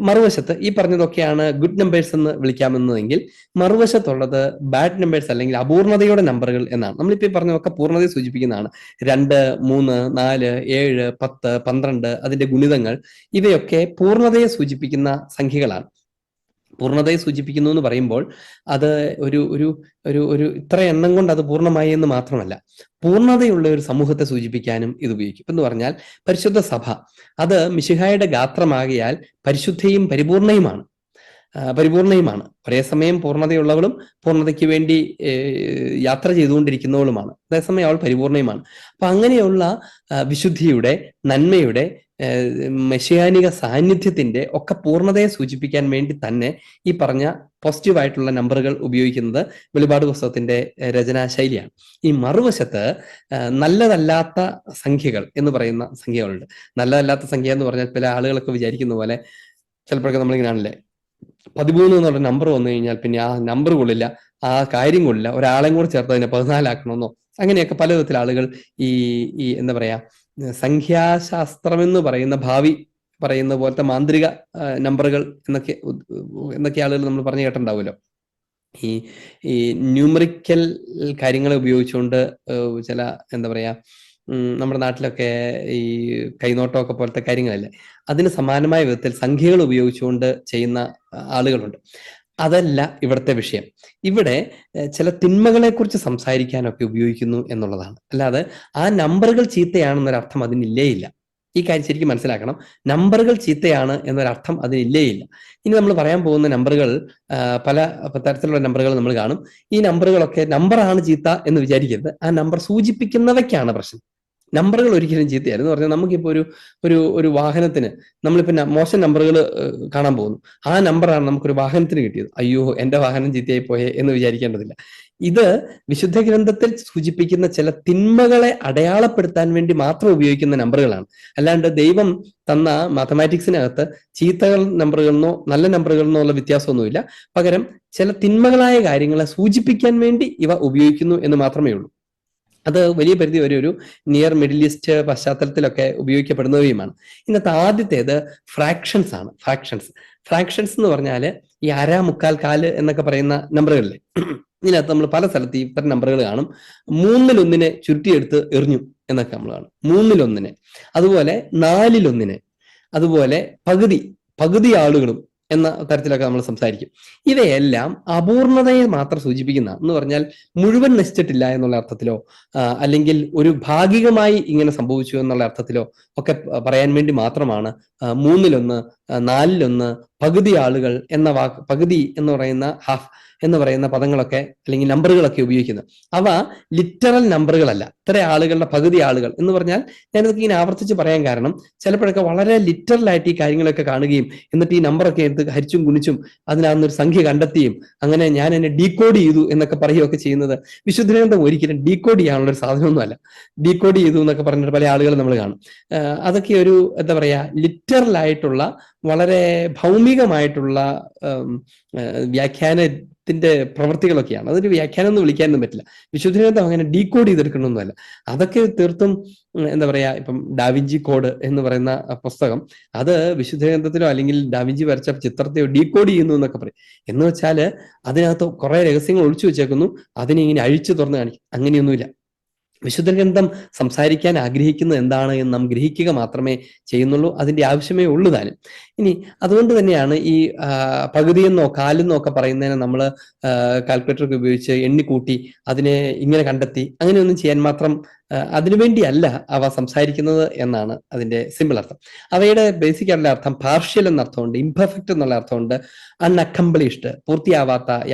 മറുവശത്ത് ഈ പറഞ്ഞതൊക്കെയാണ് ഗുഡ് നമ്പേഴ്സ് എന്ന് വിളിക്കാമെന്നതെങ്കിൽ മറുവശത്തുള്ളത് ബാഡ് നമ്പേഴ്സ് അല്ലെങ്കിൽ അപൂർണതയുടെ നമ്പറുകൾ എന്നാണ്. നമ്മളിപ്പോൾ ഈ പറഞ്ഞതൊക്കെ പൂർണ്ണതയെ സൂചിപ്പിക്കുന്നതാണ്. 2, 3, 4, 7, 10, 12 അതിന്റെ ഗുണിതങ്ങൾ ഇവയൊക്കെ പൂർണ്ണതയെ സൂചിപ്പിക്കുന്ന സംഖ്യകളാണ്. പൂർണ്ണതയെ സൂചിപ്പിക്കുന്നു എന്ന് പറയുമ്പോൾ അത് ഒരു ഇത്ര എണ്ണം കൊണ്ട് അത് പൂർണ്ണമായി എന്ന് മാത്രമല്ല, പൂർണ്ണതയുള്ള ഒരു സമൂഹത്തെ സൂചിപ്പിക്കാനും ഇത് ഉപയോഗിക്കും. എന്ന് പറഞ്ഞാൽ പരിശുദ്ധ സഭ അത് മിശിഹായുടെ ഗാത്രമാകിയാൽ പരിശുദ്ധയും പരിപൂർണയുമാണ്. ഒരേ സമയം പൂർണ്ണതയുള്ളവളും പൂർണ്ണതയ്ക്ക് വേണ്ടി യാത്ര ചെയ്തുകൊണ്ടിരിക്കുന്നവളുമാണ്. അതേസമയം അവൾ പരിപൂർണയുമാണ്. അപ്പൊ അങ്ങനെയുള്ള വിശുദ്ധിയുടെ, നന്മയുടെ, മെഷിയാനിക സാന്നിധ്യത്തിന്റെ ഒക്കെ പൂർണ്ണതയെ സൂചിപ്പിക്കാൻ വേണ്ടി തന്നെ ഈ പറഞ്ഞ പോസിറ്റീവായിട്ടുള്ള നമ്പറുകൾ ഉപയോഗിക്കുന്നത് വെളിപാട് പുസ്തകത്തിന്റെ രചനാശൈലിയാണ്. ഈ മറുവശത്ത് നല്ലതല്ലാത്ത സംഖ്യകൾ എന്ന് പറയുന്ന സംഖ്യകളുണ്ട്. നല്ലതല്ലാത്ത സംഖ്യ എന്ന് പറഞ്ഞാൽ പല ആളുകളൊക്കെ വിചാരിക്കുന്ന പോലെ ചിലപ്പോഴൊക്കെ നമ്മളിങ്ങനെയാണല്ലേ, 13 എന്നുള്ള നമ്പർ വന്നു കഴിഞ്ഞാൽ പിന്നെ ആ നമ്പർ കൊള്ളില്ല, ആ കാര്യം കൊള്ളില്ല, ഒരാളെയും കൂടെ ചേർത്ത് അതിനെ 14 ആക്കണമെന്നോ അങ്ങനെയൊക്കെ പല വിധത്തിൽ ആളുകൾ ഈ എന്താ പറയാ സംഖ്യാശാസ്ത്രം എന്ന് പറയുന്ന ഭാവി പറയുന്ന പോലത്തെ മാന്ത്രിക നമ്പറുകൾ എന്നൊക്കെ ആളുകൾ നമ്മൾ പറഞ്ഞു കേട്ടിട്ടുണ്ടാവുമല്ലോ. ഈ ന്യൂമറിക്കൽ കാര്യങ്ങളെ ഉപയോഗിച്ചുകൊണ്ട് ചില എന്താ പറയാ നമ്മുടെ നാട്ടിലൊക്കെ ഈ കൈനോട്ടമൊക്കെ പോലത്തെ കാര്യങ്ങളല്ലേ, അതിന് സമാനമായ വിധത്തിൽ സംഖ്യകൾ ഉപയോഗിച്ചുകൊണ്ട് ചെയ്യുന്ന ആളുകളുണ്ട്. അതല്ല ഇവിടുത്തെ വിഷയം. ഇവിടെ ചില തിന്മകളെ കുറിച്ച് സംസാരിക്കാനൊക്കെ ഉപയോഗിക്കുന്നു എന്നുള്ളതാണ്. അല്ലാതെ ആ നമ്പറുകൾ ചീത്തയാണെന്നൊരർത്ഥം അതിനില്ലേയില്ല. ഈ കാര്യം ശരിക്കും മനസ്സിലാക്കണം. നമ്പറുകൾ ചീത്തയാണ് എന്നൊരർത്ഥം അതിനില്ലേയില്ല. ഇനി നമ്മൾ പറയാൻ പോകുന്ന നമ്പറുകൾ പല തരത്തിലുള്ള നമ്പറുകൾ നമ്മൾ കാണും. ഈ നമ്പറുകളൊക്കെ നമ്പറാണ് ചീത്ത എന്ന് വിചാരിക്കരുത്. ആ നമ്പർ സൂചിപ്പിക്കുന്നവയ്ക്കാണ് പ്രശ്നം. നമ്പറുകൾ ഒരിക്കലും ചീത്തയായിരുന്നു എന്ന് പറഞ്ഞാൽ നമുക്കിപ്പോൾ ഒരു വാഹനത്തിന് നമ്മളിപ്പോൾ മോശം നമ്പറുകൾ കാണാൻ പോകുന്നു. ആ നമ്പറാണ് നമുക്കൊരു വാഹനത്തിന് കിട്ടിയത്. അയ്യോ എന്റെ വാഹനം ചീത്തയായി പോയേ എന്ന് വിചാരിക്കേണ്ടതില്ല. ഇത് വിശുദ്ധ ഗ്രന്ഥത്തിൽ സൂചിപ്പിക്കുന്ന ചില തിന്മകളെ അടയാളപ്പെടുത്താൻ വേണ്ടി മാത്രം ഉപയോഗിക്കുന്ന നമ്പറുകളാണ്. അല്ലാണ്ട് ദൈവം തന്ന മാത്തമാറ്റിക്സിനകത്ത് ചീത്തകൾ നമ്പറുകളെന്നോ നല്ല നമ്പറുകളെന്നോ ഉള്ള വ്യത്യാസമൊന്നുമില്ല. പകരം ചില തിന്മകളായ കാര്യങ്ങളെ സൂചിപ്പിക്കാൻ വേണ്ടി ഇവ ഉപയോഗിക്കുന്നു എന്ന് മാത്രമേ ഉള്ളൂ. അത് വലിയ പരിധി വരെ ഒരു നിയർ മിഡിൽ ഈസ്റ്റ് പശ്ചാത്തലത്തിലൊക്കെ ഉപയോഗിക്കപ്പെടുന്നവയുമാണ്. ഇന്നത്തെ ആദ്യത്തേത് ഫ്രാക്ഷൻസ് ആണ്. ഫ്രാക്ഷൻസ് എന്ന് പറഞ്ഞാല് ഈ 1/2, 3/4, 4 എന്നൊക്കെ പറയുന്ന നമ്പറുകളിലെ ഇതിനകത്ത് നമ്മൾ പല സ്ഥലത്ത് ഇത്തരം നമ്പറുകൾ കാണും. 3-1 ചുരുട്ടിയെടുത്ത് എറിഞ്ഞു എന്നൊക്കെ നമ്മൾ കാണും. 3-1, അതുപോലെ 4-1, അതുപോലെ പകുതി ആളുകളും എന്ന തരത്തിലൊക്കെ നമ്മൾ സംസാരിക്കും. ഇവയെല്ലാം അപൂർണതയെ മാത്രം സൂചിപ്പിക്കുന്ന എന്ന് പറഞ്ഞാൽ മുഴുവൻ നശിച്ചിട്ടില്ല എന്നുള്ള അർത്ഥത്തിലോ അല്ലെങ്കിൽ ഒരു ഭാഗികമായി ഇങ്ങനെ സംഭവിച്ചു എന്നുള്ള അർത്ഥത്തിലോ ഒക്കെ പറയാൻ വേണ്ടി മാത്രമാണ് 3-1, 4-1, പകുതി ആളുകൾ എന്ന വാക്ക്, പകുതി എന്ന് പറയുന്ന ഹാഫ് എന്ന് പറയുന്ന പദങ്ങളൊക്കെ അല്ലെങ്കിൽ നമ്പറുകളൊക്കെ ഉപയോഗിക്കുന്നത്. അവ ലിറ്ററൽ നമ്പറുകളല്ല. ഇത്ര ആളുകളുടെ പകുതി ആളുകൾ എന്ന് പറഞ്ഞാൽ ഞാനിതൊക്കെ ഇങ്ങനെ ആവർത്തിച്ച് പറയാൻ കാരണം ചിലപ്പോഴൊക്കെ വളരെ ലിറ്ററലായിട്ട് ഈ കാര്യങ്ങളൊക്കെ കാണുകയും എന്നിട്ട് ഈ നമ്പറൊക്കെ എടുത്ത് ഹരിച്ചും ഗുണിച്ചും അതിനകത്തൊരു സംഖ്യ കണ്ടെത്തിയും അങ്ങനെ ഞാൻ എന്നെ ഡീകോഡ് ചെയ്തു എന്നൊക്കെ പറയുകയൊക്കെ ചെയ്യുന്നത് വിശുദ്ധ ഗ്രന്ഥം ഒരിക്കലും ഡീകോഡ് ചെയ്യാനുള്ള ഒരു സാധനമൊന്നുമല്ല. ഡീകോഡ് ചെയ്തു എന്നൊക്കെ പറഞ്ഞിട്ട് പല ആളുകൾ നമ്മൾ കാണും. അതൊക്കെ ഒരു എന്താ പറയാ ലിറ്ററലായിട്ടുള്ള വളരെ ഭൗമികമായിട്ടുള്ള വ്യാഖ്യാനത്തിന്റെ പ്രവൃത്തികളൊക്കെയാണ്. അതൊരു വ്യാഖ്യാനം എന്ന് വിളിക്കാനൊന്നും പറ്റില്ല. വിശുദ്ധഗ്രന്ഥം അങ്ങനെ ഡീകോഡ് ചെയ്തെടുക്കണമെന്നല്ല. അതൊക്കെ തീർത്തും എന്താ പറയാ, ഇപ്പം ഡാവിഞ്ചി കോഡ് എന്ന് പറയുന്ന പുസ്തകം, അത് വിശുദ്ധഗ്രന്ഥത്തിലോ അല്ലെങ്കിൽ ഡാവിഞ്ചി വരച്ച ചിത്രത്തെയോ ഡീകോഡ് ചെയ്യുന്നു എന്നൊക്കെ പറയും. എന്ന് വെച്ചാല് അതിനകത്ത് കുറെ രഹസ്യങ്ങൾ ഒളിച്ചു വെച്ചേക്കുന്നു, അതിനെ ഇങ്ങനെ അഴിച്ചു തുറന്ന് കാണിക്കും. അങ്ങനെയൊന്നുമില്ല. വിശുദ്ധ ഗ്രന്ഥം സംസാരിക്കാൻ ആഗ്രഹിക്കുന്നത് എന്താണ് എന്ന് നാം ഗ്രഹിക്കുക മാത്രമേ ചെയ്യുന്നുള്ളൂ. അതിന്റെ ആവശ്യമേ ഉള്ളൂ താനും. ഇനി അതുകൊണ്ട് തന്നെയാണ് ഈ പകുതിയെന്നോ കാലെന്നോ ഒക്കെ പറയുന്നതിനെ നമ്മൾ കാൽക്കുലേറ്ററൊക്കെ ഉപയോഗിച്ച് എണ്ണിക്കൂട്ടി അതിനെ ഇങ്ങനെ കണ്ടെത്തി അങ്ങനെയൊന്നും ചെയ്യാൻ മാത്രം അതിനുവേണ്ടിയല്ല അവ സംസാരിക്കുന്നത് എന്നാണ് അതിന്റെ സിമ്പിൾ അർത്ഥം. അവയുടെ ബേസിക് ആയിട്ടുള്ള അർത്ഥം പാർഷ്യൽ എന്ന അർത്ഥമുണ്ട്, ഇംപെർഫെക്റ്റ് എന്നുള്ള അർത്ഥമുണ്ട്, അൺഅക്കംപ്ലിഷ്ഡ്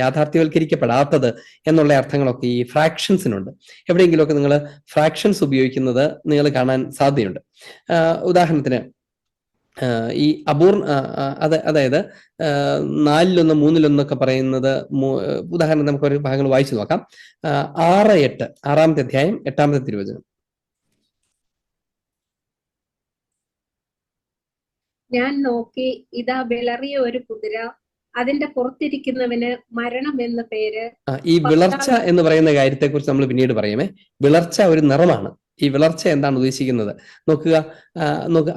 യാഥാർത്ഥ്യവൽക്കരിക്കപ്പെടാത്തത് എന്നുള്ള അർത്ഥങ്ങളൊക്കെ ഈ ഫ്രാക്ഷൻസിനുണ്ട്. എവിടെയെങ്കിലുമൊക്കെ നിങ്ങൾ ഫ്രാക്ഷൻസ് ഉപയോഗിക്കുന്നത് നിങ്ങൾ കാണാൻ സാധ്യതയുണ്ട്. ഉദാഹരണത്തിന് ഈ അതായത് 4-1, 3-1 പറയുന്നത്, ഉദാഹരണം നമുക്ക് ഒരു ഭാഗങ്ങൾ വായിച്ചു നോക്കാം. 6-8, 6-ാമത്തെ അധ്യായം 8-ാമത്തെ തിരുവചനം. ഞാൻ നോക്കി, ഇതാ വിളറിയ ഒരു കുതിര, അതിന്റെ പുറത്തിരിക്കുന്നവന് മരണം എന്ന പേര്. ഈ വിളർച്ച എന്ന് പറയുന്ന കാര്യത്തെ കുറിച്ച് നമ്മൾ പിന്നീട് പറയുമേ. വിളർച്ച ഒരു നിറമാണ്. ഈ വിളർച്ച എന്താണ് ഉദ്ദേശിക്കുന്നത് നോക്കുക.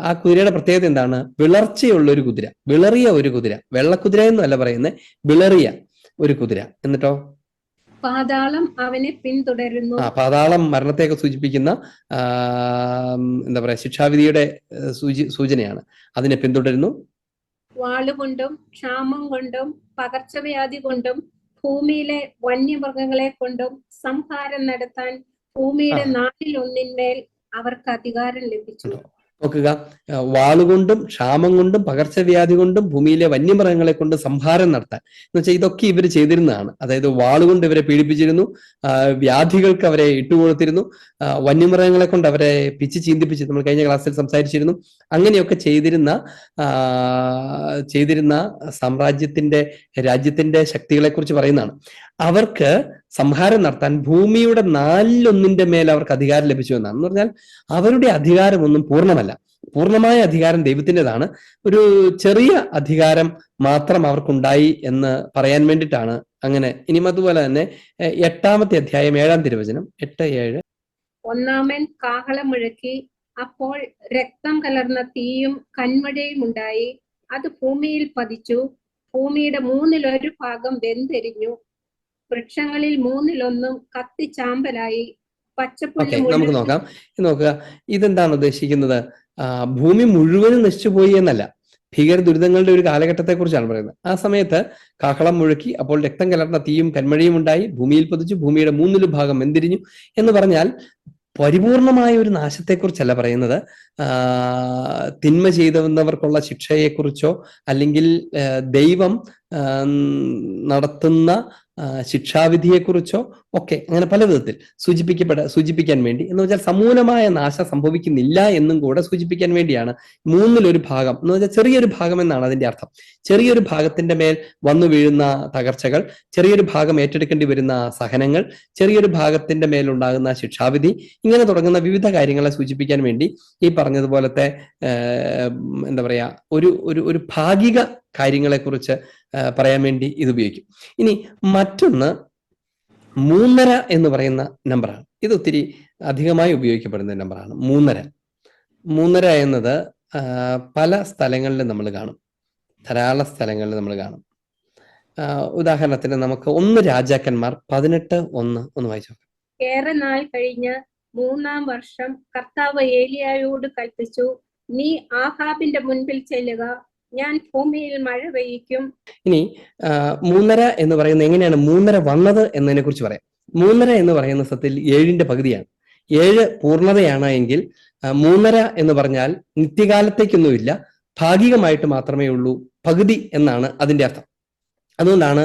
ആ കുതിരയുടെ പ്രത്യേകത എന്താണ്? വിളർച്ചയുള്ള ഒരു കുതിര, വിളറിയ ഒരു കുതിര. വെള്ളക്കുതിര എന്നല്ല പറയുന്നത്, വിളറിയ ഒരു കുതിര. എന്നിട്ടോ പാതാളം അവനെ പിന്തുടരുന്നു. പാതാളം മരണത്തെയൊക്കെ സൂചിപ്പിക്കുന്ന എന്താ പറയാ, ശിക്ഷാവിധിയുടെ സൂചനയാണ്. അതിനെ പിന്തുടരുന്നു. വാളുകൊണ്ടും ക്ഷാമം കൊണ്ടും പകർച്ചവ്യാധി കൊണ്ടും ഭൂമിയിലെ വന്യമൃഗങ്ങളെ കൊണ്ടും സംഹാരം നടത്താൻ ഭൂമിയുടെ 4-1 അവർക്ക് അധികാരം ലഭിച്ചു. നോക്കുക, വാളുകൊണ്ടും ക്ഷാമം കൊണ്ടും പകർച്ചവ്യാധി കൊണ്ടും ഭൂമിയിലെ വന്യമൃഗങ്ങളെ കൊണ്ട് സംഹാരം നടത്താൻ എന്ന് വെച്ചാൽ ഇതൊക്കെ ഇവർ ചെയ്തിരുന്നതാണ്. അതായത് വാളുകൊണ്ട് ഇവരെ പീഡിപ്പിച്ചിരുന്നു, വ്യാധികൾക്ക് അവരെ ഇട്ടുകൊടുത്തിരുന്നു, വന്യമൃഗങ്ങളെ കൊണ്ട് അവരെ പിച്ച് ചീന്തിപ്പിച്ച് നമ്മൾ കഴിഞ്ഞ ക്ലാസ്സിൽ സംസാരിച്ചിരുന്നു. അങ്ങനെയൊക്കെ ചെയ്തിരുന്ന രാജ്യത്തിന്റെ ശക്തികളെ കുറിച്ച് പറയുന്നതാണ്. അവർക്ക് സംഹാരം നടത്താൻ ഭൂമിയുടെ 4-1 മേൽ അവർക്ക് അധികാരം ലഭിച്ചു എന്നാണ്. എന്ന് പറഞ്ഞാൽ അവരുടെ അധികാരമൊന്നും പൂർണ്ണമല്ല. പൂർണ്ണമായ അധികാരം ദൈവത്തിൻ്റെതാണ്. ഒരു ചെറിയ അധികാരം മാത്രം അവർക്കുണ്ടായി എന്ന് പറയാൻ വേണ്ടിയിട്ടാണ് അങ്ങനെ. ഇനിയും അതുപോലെ തന്നെ 8-ാമത്തെ അധ്യായം 7-ാം തിരുവചനം 8-7. ഒന്നാമൻ കാഹളം മുഴക്കി, അപ്പോൾ രക്തം കലർന്ന തീയും കന്മഴയും ഉണ്ടായി. അത് ഭൂമിയിൽ പതിച്ചു. ഭൂമിയുടെ 1/3 ഭാഗം വെന്തെരിഞ്ഞു. വൃക്ഷങ്ങളിൽ 1/3 കത്തിച്ചാമ്പലായി. പച്ചപ്പുല്ല് നമുക്ക് നോക്കുക. ഇതെന്താണ് ഉദ്ദേശിക്കുന്നത്? ഭൂമി മുഴുവനും നശിച്ചുപോയി എന്നല്ല, ഭീകര ദുരിതങ്ങളുടെ ഒരു കാലഘട്ടത്തെ കുറിച്ചാണ് പറയുന്നത്. ആ സമയത്ത് കാഹളം മുഴക്കി, അപ്പോൾ രക്തം കലർന്ന തീയും കന്മഴയും ഉണ്ടായി, ഭൂമിയിൽ പതിച്ചു, ഭൂമിയുടെ 1/3 ഭാഗം വെന്തിരിഞ്ഞു എന്ന് പറഞ്ഞാൽ പരിപൂർണമായ ഒരു നാശത്തെക്കുറിച്ചല്ല പറയുന്നത്. തിന്മ ചെയ്തവർക്കുള്ള ശിക്ഷയെക്കുറിച്ചോ അല്ലെങ്കിൽ ദൈവം നടത്തുന്ന ശിക്ഷാവിധിയെക്കുറിച്ചോ ഒക്കെ അങ്ങനെ പല വിധത്തിൽ സൂചിപ്പിക്കാൻ വേണ്ടി, എന്ന് വെച്ചാൽ സമൂലമായ നാശം സംഭവിക്കുന്നില്ല എന്നും കൂടെ സൂചിപ്പിക്കാൻ വേണ്ടിയാണ് 1/3 ഭാഗം എന്ന് വെച്ചാൽ ചെറിയൊരു ഭാഗം എന്നാണ് അതിന്റെ അർത്ഥം. ചെറിയൊരു ഭാഗത്തിന്റെ മേൽ വന്നു വീഴുന്ന തകർച്ചകൾ, ചെറിയൊരു ഭാഗം ഏറ്റെടുക്കേണ്ടി വരുന്ന സഹനങ്ങൾ, ചെറിയൊരു ഭാഗത്തിന്റെ മേലുണ്ടാകുന്ന ശിക്ഷാവിധി, ഇങ്ങനെ തുടങ്ങുന്ന വിവിധ കാര്യങ്ങളെ സൂചിപ്പിക്കാൻ വേണ്ടി ഈ പറഞ്ഞതുപോലത്തെ എന്താ പറയാ ഒരു ഭാഗിക കാര്യങ്ങളെ കുറിച്ച് പറയാൻ വേണ്ടി ഇത് ഉപയോഗിക്കും. ഇനി മറ്റൊന്ന് 3.5 എന്ന് പറയുന്ന നമ്പറാണ്. ഇത് ഒത്തിരി അധികമായി ഉപയോഗിക്കപ്പെടുന്ന നമ്പറാണ് 3.5. 3.5 എന്നത് പല സ്ഥലങ്ങളിലും നമ്മൾ കാണും, ധാരാളം സ്ഥലങ്ങളിൽ നമ്മൾ കാണും. ഉദാഹരണത്തിന് നമുക്ക് 1 രാജാക്കന്മാർ 18:1 ഒന്ന് വായിച്ചു നോക്കാം. ഏറെ നാൾ കഴിഞ്ഞ് 3-ാം വർഷം കർത്താവ് ഏലിയായോട് കൽപ്പിച്ചു, നീ ആഹാബിന്റെ മുൻപിൽ ചെല്ലുക, ഞാൻ ഭൂമിയിൽ മഴ പെയ്യിക്കും. ഇനി 3.5 എന്ന് പറയുന്നത് എങ്ങനെയാണ് 3.5 വന്നത് എന്നതിനെ കുറിച്ച് പറയാം. 3.5 എന്ന് പറയുന്ന സത്യത്തിൽ 7ന്റെ പകുതിയാണ്. 7 പൂർണ്ണതയാണ് എങ്കിൽ 3.5 എന്ന് പറഞ്ഞാൽ നിത്യകാലത്തേക്കൊന്നുമില്ല, ഭാഗികമായിട്ട് മാത്രമേ ഉള്ളൂ, പകുതി എന്നാണ് അതിന്റെ അർത്ഥം. അതുകൊണ്ടാണ്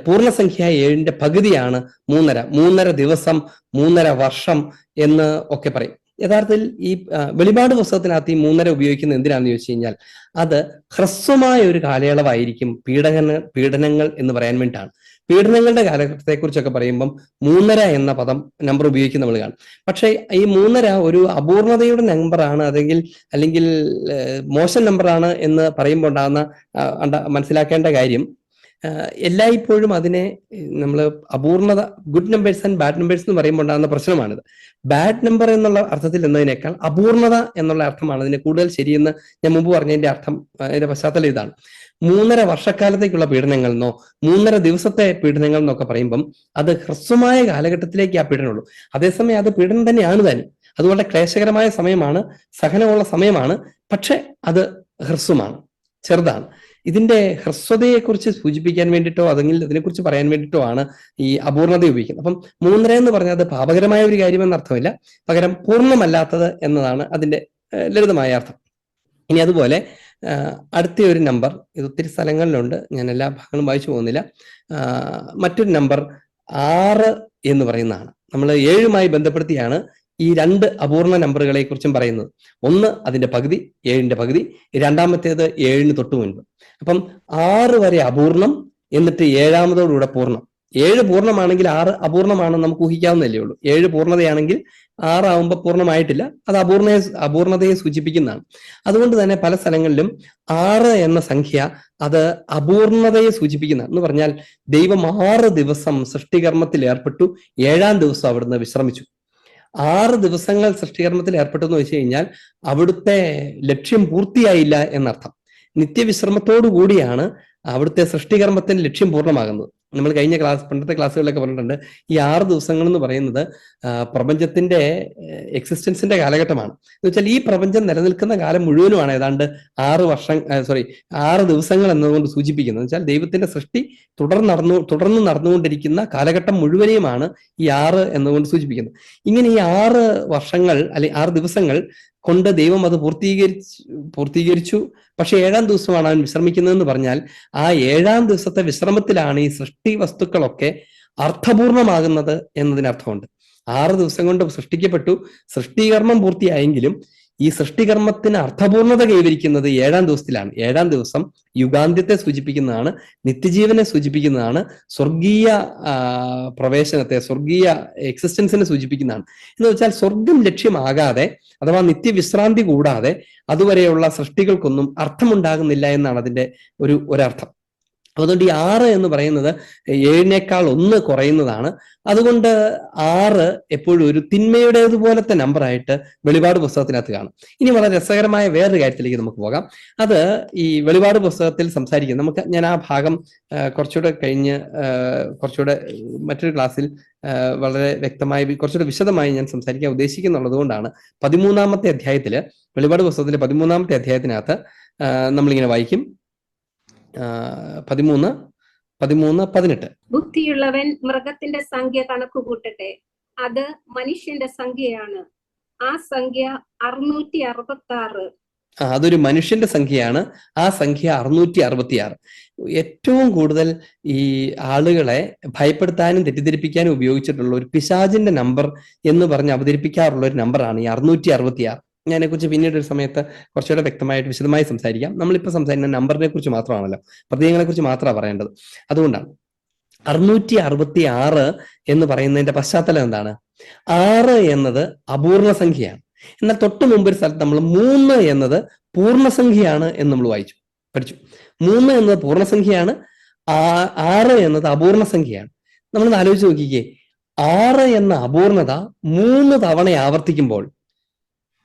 പൂർണ്ണസംഖ്യ 7ന്റെ പകുതിയാണ് 3.5. 3.5 ദിവസം, 3.5 വർഷം എന്ന് ഒക്കെ പറയും. യഥാർത്ഥത്തിൽ ഈ വെളിപാട് പുസ്തകത്തിനകത്ത് ഈ 3.5 ഉപയോഗിക്കുന്നത് എന്തിനാണെന്ന് ചോദിച്ചു കഴിഞ്ഞാൽ അത് ഹ്രസ്വമായ ഒരു കാലയളവായിരിക്കും പീഡനങ്ങൾ എന്ന് പറയാൻ വേണ്ടിയിട്ടാണ്. പീഡനങ്ങളുടെ കാലഘട്ടത്തെ കുറിച്ചൊക്കെ പറയുമ്പം 3.5 എന്ന നമ്പർ ഉപയോഗിക്കുന്ന നമ്മൾ കാണും. പക്ഷേ ഈ 3.5 ഒരു അപൂർണതയുടെ നമ്പറാണ് അല്ലെങ്കിൽ മോശം നമ്പറാണ് എന്ന് പറയുമ്പോൾ ഉണ്ടാകുന്ന മനസ്സിലാക്കേണ്ട കാര്യം, എല്ലായ്പ്പോഴും അതിനെ നമ്മൾ അപൂർണത, good numbers and bad numbers എന്ന് പറയുമ്പോൾ ഉണ്ടാകുന്ന പ്രശ്നമാണിത്. ബാഡ് നമ്പർ എന്നുള്ള അർത്ഥത്തിൽ എന്നതിനേക്കാൾ അപൂർണത എന്നുള്ള അർത്ഥമാണ് അതിന് കൂടുതൽ ശരിയെന്ന് ഞാൻ മുമ്പ് പറഞ്ഞതിന്റെ അർത്ഥം, അതിന്റെ പശ്ചാത്തലം ഇതാണ്. 3.5 വർഷക്കാലത്തേക്കുള്ള പീഡനങ്ങൾ എന്നോ 3.5 ദിവസത്തെ പീഡനങ്ങൾ എന്നൊക്കെ പറയുമ്പം അത് ഹ്രസ്വമായ കാലഘട്ടത്തിലേക്ക് ആ പീഡനമുള്ളൂ. അതേസമയം അത് പീഡനം തന്നെയാണ് താനും, അത് വളരെ ക്ലേശകരമായ സമയമാണ്, സഹനമുള്ള സമയമാണ്. പക്ഷെ അത് ഹ്രസ്വമാണ്, ചെറുതാണ്. ഇതിന്റെ ഹ്രസ്വതയെക്കുറിച്ച് സൂചിപ്പിക്കാൻ വേണ്ടിയിട്ടോ അല്ലെങ്കിൽ അതിനെക്കുറിച്ച് പറയാൻ വേണ്ടിയിട്ടോ ആണ് ഈ അപൂർണത ഉപയോഗിക്കുന്നത്. അപ്പം 3.5 എന്ന് പറഞ്ഞാൽ അത് പാപകരമായ ഒരു കാര്യമെന്ന് അർത്ഥമില്ല, പകരം പൂർണ്ണമല്ലാത്തത് എന്നതാണ് അതിന്റെ ലളിതമായ അർത്ഥം. ഇനി അതുപോലെ അടുത്ത ഒരു നമ്പർ, ഇത് ഒത്തിരി സ്ഥലങ്ങളിലുണ്ട്, ഞാൻ എല്ലാ ഭാഗങ്ങളും വായിച്ചു പോകുന്നില്ല. മറ്റൊരു നമ്പർ 6 എന്ന് പറയുന്നതാണ്. നമ്മൾ 7മായി ബന്ധപ്പെടുത്തിയാണ് ഈ 2 അപൂർണ നമ്പറുകളെ കുറിച്ചും പറയുന്നത്. ഒന്ന് അതിന്റെ പകുതി, 7ന്റെ പകുതി, രണ്ടാമത്തേത് 7ന് തൊട്ടു മുൻപ്. അപ്പം 6 വരെ അപൂർണം, എന്നിട്ട് 7ാമതോടുകൂടെ പൂർണ്ണം. 7 പൂർണ്ണമാണെങ്കിൽ 6 അപൂർണമാണെന്ന് നമുക്ക് ഊഹിക്കാവുന്നതല്ലേ ഉള്ളൂ. 7 പൂർണ്ണതയാണെങ്കിൽ 6 ആവുമ്പോൾ പൂർണ്ണമായിട്ടില്ല, അത് അപൂർണതയെ സൂചിപ്പിക്കുന്നതാണ്. അതുകൊണ്ട് തന്നെ പല സ്ഥലങ്ങളിലും 6 എന്ന സംഖ്യ അത് അപൂർണതയെ സൂചിപ്പിക്കുന്നതാണ്. എന്ന് പറഞ്ഞാൽ ദൈവം 6 ദിവസം സൃഷ്ടികർമ്മത്തിൽ ഏർപ്പെട്ടു, 7ാം ദിവസം അവിടുന്ന് വിശ്രമിച്ചു. 6 ദിവസങ്ങൾ സൃഷ്ടികർമ്മത്തിൽ ഏർപ്പെട്ടു എന്ന് വെച്ച് കഴിഞ്ഞാൽ അവിടുത്തെ ലക്ഷ്യം പൂർത്തിയായില്ല എന്നർത്ഥം. നിത്യവിശ്രമത്തോടു കൂടിയാണ് അവിടുത്തെ സൃഷ്ടികർമ്മത്തിന്റെ ലക്ഷ്യം പൂർണ്ണമാകുന്നത്. നമ്മൾ കഴിഞ്ഞ പണ്ടത്തെ ക്ലാസ്സുകളിലൊക്കെ പറഞ്ഞിട്ടുണ്ട്, ഈ 6 ദിവസങ്ങൾ എന്ന് പറയുന്നത് പ്രപഞ്ചത്തിന്റെ എക്സിസ്റ്റൻസിന്റെ കാലഘട്ടമാണ്. എന്ന് വെച്ചാൽ ഈ പ്രപഞ്ചം നിലനിൽക്കുന്ന കാലം മുഴുവനുമാണ് ഏതാണ്ട് 6 ദിവസങ്ങൾ എന്നതുകൊണ്ട് സൂചിപ്പിക്കുന്നത്. എന്ന് വെച്ചാൽ ദൈവത്തിന്റെ സൃഷ്ടി തുടർന്ന് നടന്നുകൊണ്ടിരിക്കുന്ന കാലഘട്ടം മുഴുവനെയുമാണ് ഈ 6 എന്നുകൊണ്ട് സൂചിപ്പിക്കുന്നത്. ഇങ്ങനെ ഈ 6 വർഷങ്ങൾ അല്ലെങ്കിൽ 6 ദിവസങ്ങൾ കൊണ്ട് ദൈവം അത് പൂർത്തീകരിച്ചു. പക്ഷെ 7ാം ദിവസമാണ് അവൻ വിശ്രമിക്കുന്നതെന്ന് പറഞ്ഞാൽ ആ 7ാം ദിവസത്തെ വിശ്രമത്തിലാണ് ഈ സൃഷ്ടി വസ്തുക്കളൊക്കെ അർത്ഥപൂർണമാകുന്നത് എന്നതിനർത്ഥമുണ്ട്. 6 ദിവസം കൊണ്ട് സൃഷ്ടിക്കപ്പെട്ടു, സൃഷ്ടികർമ്മം പൂർത്തിയായെങ്കിലും ഈ സൃഷ്ടികർമ്മത്തിന് അർത്ഥപൂർണത കൈവരിക്കുന്നത് 7ാം ദിവസത്തിലാണ്. 7ാം ദിവസം യുഗാന്ത്യത്തെ സൂചിപ്പിക്കുന്നതാണ്, നിത്യജീവനെ സൂചിപ്പിക്കുന്നതാണ്, സ്വർഗീയ പ്രവേശനത്തെ, സ്വർഗീയ എക്സിസ്റ്റൻസിനെ സൂചിപ്പിക്കുന്നതാണ്. എന്ന് വെച്ചാൽ സ്വർഗം ലക്ഷ്യമാകാതെ അഥവാ നിത്യവിശ്രാന്തി കൂടാതെ അതുവരെയുള്ള സൃഷ്ടികൾക്കൊന്നും അർത്ഥമുണ്ടാകുന്നില്ല എന്നാണ് അതിന്റെ ഒരർത്ഥം. അതുകൊണ്ട് ഈ 6 എന്ന് പറയുന്നത് 7നേക്കാൾ 1 കുറയുന്നതാണ്. അതുകൊണ്ട് 6 എപ്പോഴും ഒരു തിന്മയുടേതുപോലത്തെ നമ്പറായിട്ട് വെളിപാട് പുസ്തകത്തിനകത്ത് കാണും. ഇനി വളരെ രസകരമായ വേറൊരു കാര്യത്തിലേക്ക് നമുക്ക് പോകാം. അത് ഈ വെളിപാട് പുസ്തകത്തിൽ സംസാരിക്കുന്നത്, ഞാൻ ആ ഭാഗം കുറച്ചുകൂടെ കഴിഞ്ഞ് കുറച്ചുകൂടെ മറ്റൊരു ക്ലാസ്സിൽ വളരെ വ്യക്തമായി കുറച്ചുകൂടെ വിശദമായി ഞാൻ സംസാരിക്കാൻ ഉദ്ദേശിക്കുന്നുള്ളത് കൊണ്ടാണ്. 13ാമത്തെ അധ്യായത്തില്, വെളിപാട് പുസ്തകത്തിലെ 13ാമത്തെ അധ്യായത്തിനകത്ത് നമ്മളിങ്ങനെ വായിക്കും, 13:18. ബുദ്ധിയുള്ളവൻ മൃഗത്തിന്റെ സംഖ്യ കണക്കുകൂട്ടട്ടെ, അത് മനുഷ്യന്റെ സംഖ്യയാണ്, ആ സംഖ്യ 666. അതൊരു മനുഷ്യന്റെ സംഖ്യയാണ്, ആ സംഖ്യ 666. ഏറ്റവും കൂടുതൽ ഈ ആളുകളെ ഭയപ്പെടുത്താനും തെറ്റിദ്ധരിപ്പിക്കാനും ഉപയോഗിച്ചിട്ടുള്ള ഒരു പിശാചിന്റെ നമ്പർ എന്ന് പറഞ്ഞ് അവതരിപ്പിക്കാറുള്ള ഒരു നമ്പറാണ് ഈ 666. അതിനെക്കുറിച്ച് പിന്നീട് ഒരു സമയത്ത് കുറച്ചുകൂടെ വ്യക്തമായിട്ട് വിശദമായി സംസാരിക്കാം. നമ്മളിപ്പോൾ സംസാരിക്കുന്ന നമ്പറിനെ കുറിച്ച് മാത്രമാണല്ലോ, പ്രതീകങ്ങളെ കുറിച്ച് മാത്രമാണ് പറയേണ്ടത്. അതുകൊണ്ടാണ് 666 എന്ന് പറയുന്നതിന്റെ പശ്ചാത്തലം എന്താണ്? 6 എന്നത് അപൂർണ സംഖ്യയാണ്. എന്നാൽ തൊട്ട് മുമ്പ് ഒരു സ്ഥലത്ത് നമ്മൾ 3 എന്നത് പൂർണ്ണസംഖ്യയാണ് എന്ന് നമ്മൾ പഠിച്ചു. 3 എന്നത് പൂർണ്ണസംഖ്യയാണ്, 6 എന്നത് അപൂർണ സംഖ്യയാണ്. നമ്മളൊന്ന് ആലോചിച്ച് നോക്കിക്കേ, 6 എന്ന അപൂർണത 3 തവണ ആവർത്തിക്കുമ്പോൾ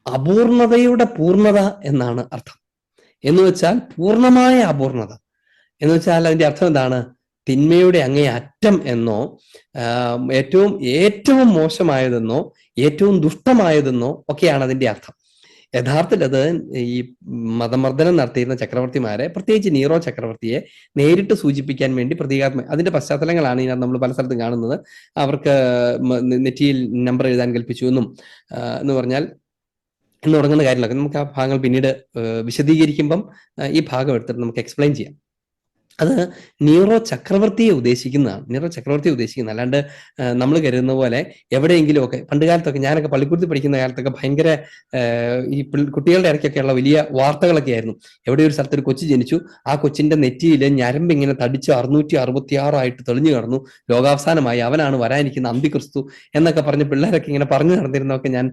അപൂർണതയുടെ പൂർണ്ണത എന്നാണ് അർത്ഥം. എന്ന് വെച്ചാൽ പൂർണ്ണമായ അപൂർണത എന്ന് വെച്ചാൽ അതിന്റെ അർത്ഥം എന്താണ്? തിന്മയുടെ അങ്ങേ അറ്റം എന്നോ ഏറ്റവും മോശമായതെന്നോ ഏറ്റവും ദുഷ്ടമായതെന്നോ ഒക്കെയാണ് അതിന്റെ അർത്ഥം. യഥാർത്ഥത്തിൽ അത് ഈ മതമർദ്ദനം നടത്തിയിരുന്ന ചക്രവർത്തിമാരെ, പ്രത്യേകിച്ച് നീറോ ചക്രവർത്തിയെ നേരിട്ട് സൂചിപ്പിക്കാൻ വേണ്ടി പ്രതീകാത്മക അതിന്റെ പശ്ചാത്തലങ്ങളാണ് ഇതിനകത്ത് നമ്മൾ പല സ്ഥലത്തും കാണുന്നത്. അവർക്ക് നെറ്റിയിൽ നമ്പർ എഴുതാൻ കൽപ്പിച്ചു എന്നും എന്ന് പറഞ്ഞാൽ എന്ന് തുടങ്ങുന്ന കാര്യങ്ങളൊക്കെ നമുക്ക് ആ ഭാഗങ്ങൾ പിന്നീട് വിശദീകരിക്കുമ്പം ഈ ഭാഗം എടുത്തിട്ട് നമുക്ക് എക്സ്പ്ലെയിൻ ചെയ്യാം. അത് നീറോ ചക്രവർത്തിയെ ഉദ്ദേശിക്കുന്നതാണ്. നീറോ ചക്രവർത്തിയെ ഉദ്ദേശിക്കുന്നത്, അല്ലാണ്ട് നമ്മൾ കരുതുന്ന പോലെ എവിടെയെങ്കിലുമൊക്കെ പണ്ട് കാലത്തൊക്കെ, ഞാനൊക്കെ പള്ളിക്കൂടത്തിൽ പഠിക്കുന്ന കാലത്തൊക്കെ ഭയങ്കര ഈ കുട്ടികളുടെ ഇടയ്ക്കൊക്കെയുള്ള വലിയ വാർത്തകളൊക്കെ ആയിരുന്നു. എവിടെ ഒരു സ്ഥലത്ത് ഒരു കൊച്ചു ജനിച്ചു, ആ കൊച്ചിന്റെ നെറ്റിയിൽ ഞരമ്പ് ഇങ്ങനെ തടിച്ച് 666 ആയിട്ട് തെളിഞ്ഞു കിടന്നു, ലോകാവസാനമായി, അവനാണ് വരാനിരിക്കുന്ന അന്തിക്രിസ്തു എന്നൊക്കെ പറഞ്ഞ് പിള്ളേരൊക്കെ ഇങ്ങനെ പറഞ്ഞു നടന്നിരുന്നതൊക്കെ ഞാൻ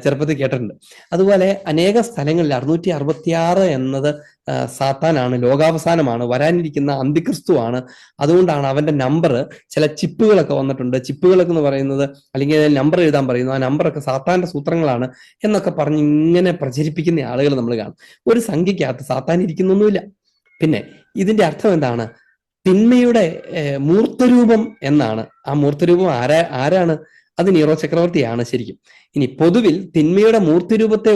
ചെറുപ്പത്തിൽ കേട്ടിട്ടുണ്ട്. അതുപോലെ അനേക സ്ഥലങ്ങളിൽ 666 എന്നത് സാത്താനാണ്, ലോകാവസാനമാണ്, വരാനിരിക്കുന്ന അന്തിക്രിസ്തുവാണ്. അതുകൊണ്ടാണ് അവന്റെ നമ്പർ, ചില ചിപ്പുകളൊക്കെ വന്നിട്ടുണ്ട്, ചിപ്പുകളൊക്കെ എന്ന് പറയുന്നത്, അല്ലെങ്കിൽ നമ്പർ എഴുതാൻ പറയുന്നു, ആ നമ്പറൊക്കെ സാത്താന്റെ സൂത്രങ്ങളാണ് എന്നൊക്കെ പറഞ്ഞ് ഇങ്ങനെ പ്രചരിപ്പിക്കുന്ന ആളുകൾ നമ്മൾ കാണും. ഒരു സംഖ്യക്കകത്ത് സാത്താൻ ഇരിക്കുന്നൊന്നുമില്ല. പിന്നെ ഇതിന്റെ അർത്ഥം എന്താണ്? തിന്മയുടെ മൂർത്തരൂപം എന്നാണ്. ആ മൂർത്തരൂപം ആരാണ്? അത് നീറോ ചക്രവർത്തിയാണ് ശരിക്കും. ഇനി പൊതുവിൽ തിന്മയുടെ മൂർത്തിരൂപത്തെ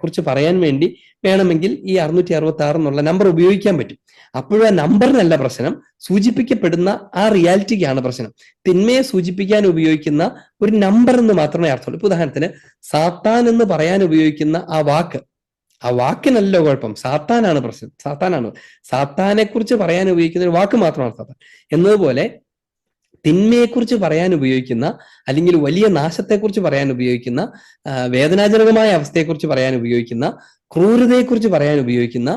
കുറിച്ച് പറയാൻ വേണ്ടി വേണമെങ്കിൽ ഈ 666 എന്നുള്ള നമ്പർ ഉപയോഗിക്കാൻ പറ്റും. അപ്പോഴും ആ നമ്പറിനല്ല പ്രശ്നം, സൂചിപ്പിക്കപ്പെടുന്ന ആ റിയാലിറ്റിക്കാണ് പ്രശ്നം. തിന്മയെ സൂചിപ്പിക്കാൻ ഉപയോഗിക്കുന്ന ഒരു നമ്പർ എന്ന് മാത്രമേ അർത്ഥമുള്ളൂ. ഇപ്പൊ ഉദാഹരണത്തിന് സാത്താൻ എന്ന് പറയാൻ ഉപയോഗിക്കുന്ന ആ വാക്കിനല്ലോ കുഴപ്പം, സാത്താനാണ് പ്രശ്നം. സാത്താനെ കുറിച്ച് പറയാൻ ഉപയോഗിക്കുന്ന ഒരു വാക്ക് മാത്രമാണ് സാത്താൻ. എന്നതുപോലെ തിന്മയെക്കുറിച്ച് പറയാൻ ഉപയോഗിക്കുന്ന, അല്ലെങ്കിൽ വലിയ നാശത്തെക്കുറിച്ച് പറയാൻ ഉപയോഗിക്കുന്ന, വേദനാജനകമായ അവസ്ഥയെക്കുറിച്ച് പറയാൻ ഉപയോഗിക്കുന്ന, ക്രൂരതയെക്കുറിച്ച് പറയാൻ ഉപയോഗിക്കുന്ന,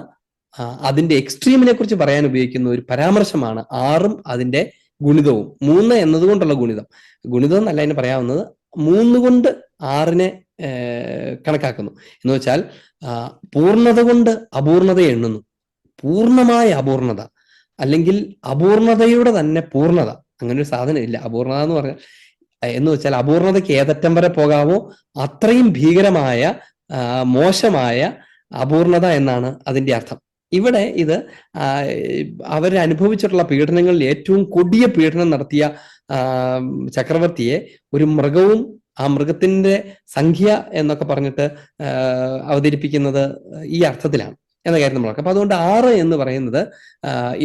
അതിന്റെ എക്സ്ട്രീമിനെ കുറിച്ച് പറയാൻ ഉപയോഗിക്കുന്ന ഒരു പരാമർശമാണ് 6ഉം അതിന്റെ ഗുണിതവും. 3 എന്നതുകൊണ്ടുള്ള ഗുണിതം എന്നല്ല അതിന് പറയാവുന്നത്, 3 കൊണ്ട് 6നെ കണക്കാക്കുന്നു. എന്ന് വെച്ചാൽ പൂർണ്ണത കൊണ്ട് അപൂർണതയെ എണ്ണുന്നു. പൂർണ്ണമായ അപൂർണത, അല്ലെങ്കിൽ അപൂർണതയുടെ തന്നെ പൂർണ്ണത, അങ്ങനെ ഒരു സാധനം ഇല്ല. അപൂർണത എന്ന് പറഞ്ഞാൽ, എന്ന് വെച്ചാൽ അപൂർണതയ്ക്ക് ഏതറ്റം വരെ പോകാമോ അത്രയും ഭീകരമായ മോശമായ അപൂർണത എന്നാണ് അതിന്റെ അർത്ഥം. ഇവിടെ ഇത് അവരനുഭവിച്ചിട്ടുള്ള പീഡനങ്ങളിൽ ഏറ്റവും കൊടിയ പീഡനം നടത്തിയ ചക്രവർത്തിയെ ഒരു മൃഗവും ആ മൃഗത്തിന്റെ സംഖ്യ എന്നൊക്കെ പറഞ്ഞിട്ട് അവതരിപ്പിക്കുന്നത് ഈ അർത്ഥത്തിലാണ് എന്ന കാര്യം നമ്മൾ നോക്കാം. അപ്പൊ അതുകൊണ്ട് 6 എന്ന് പറയുന്നത്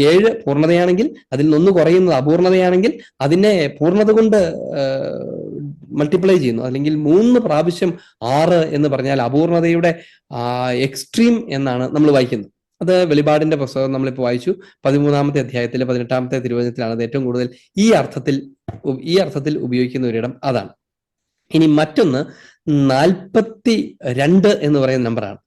7 പൂർണ്ണതയാണെങ്കിൽ, അതിൽ നിന്ന് കുറയുന്നത് അപൂർണതയാണെങ്കിൽ അതിനെ പൂർണ്ണത കൊണ്ട് മൾട്ടിപ്ലൈ ചെയ്യുന്നു. അല്ലെങ്കിൽ 3 പ്രാവശ്യം 6 എന്ന് പറഞ്ഞാൽ അപൂർണതയുടെ എക്സ്ട്രീം എന്നാണ് നമ്മൾ വായിക്കുന്നത്. അത് വെളിപാടിന്റെ പുസ്തകം നമ്മളിപ്പോൾ വായിച്ചു, 13-ാമത്തെ അധ്യായത്തിൽ 18-ാമത്തെ തിരുവചനത്തിലാണ് അത് ഏറ്റവും കൂടുതൽ ഈ അർത്ഥത്തിൽ ഉപയോഗിക്കുന്ന ഒരിടം അതാണ്. ഇനി മറ്റൊന്ന് 42 എന്ന് പറയുന്ന നമ്പറാണ്.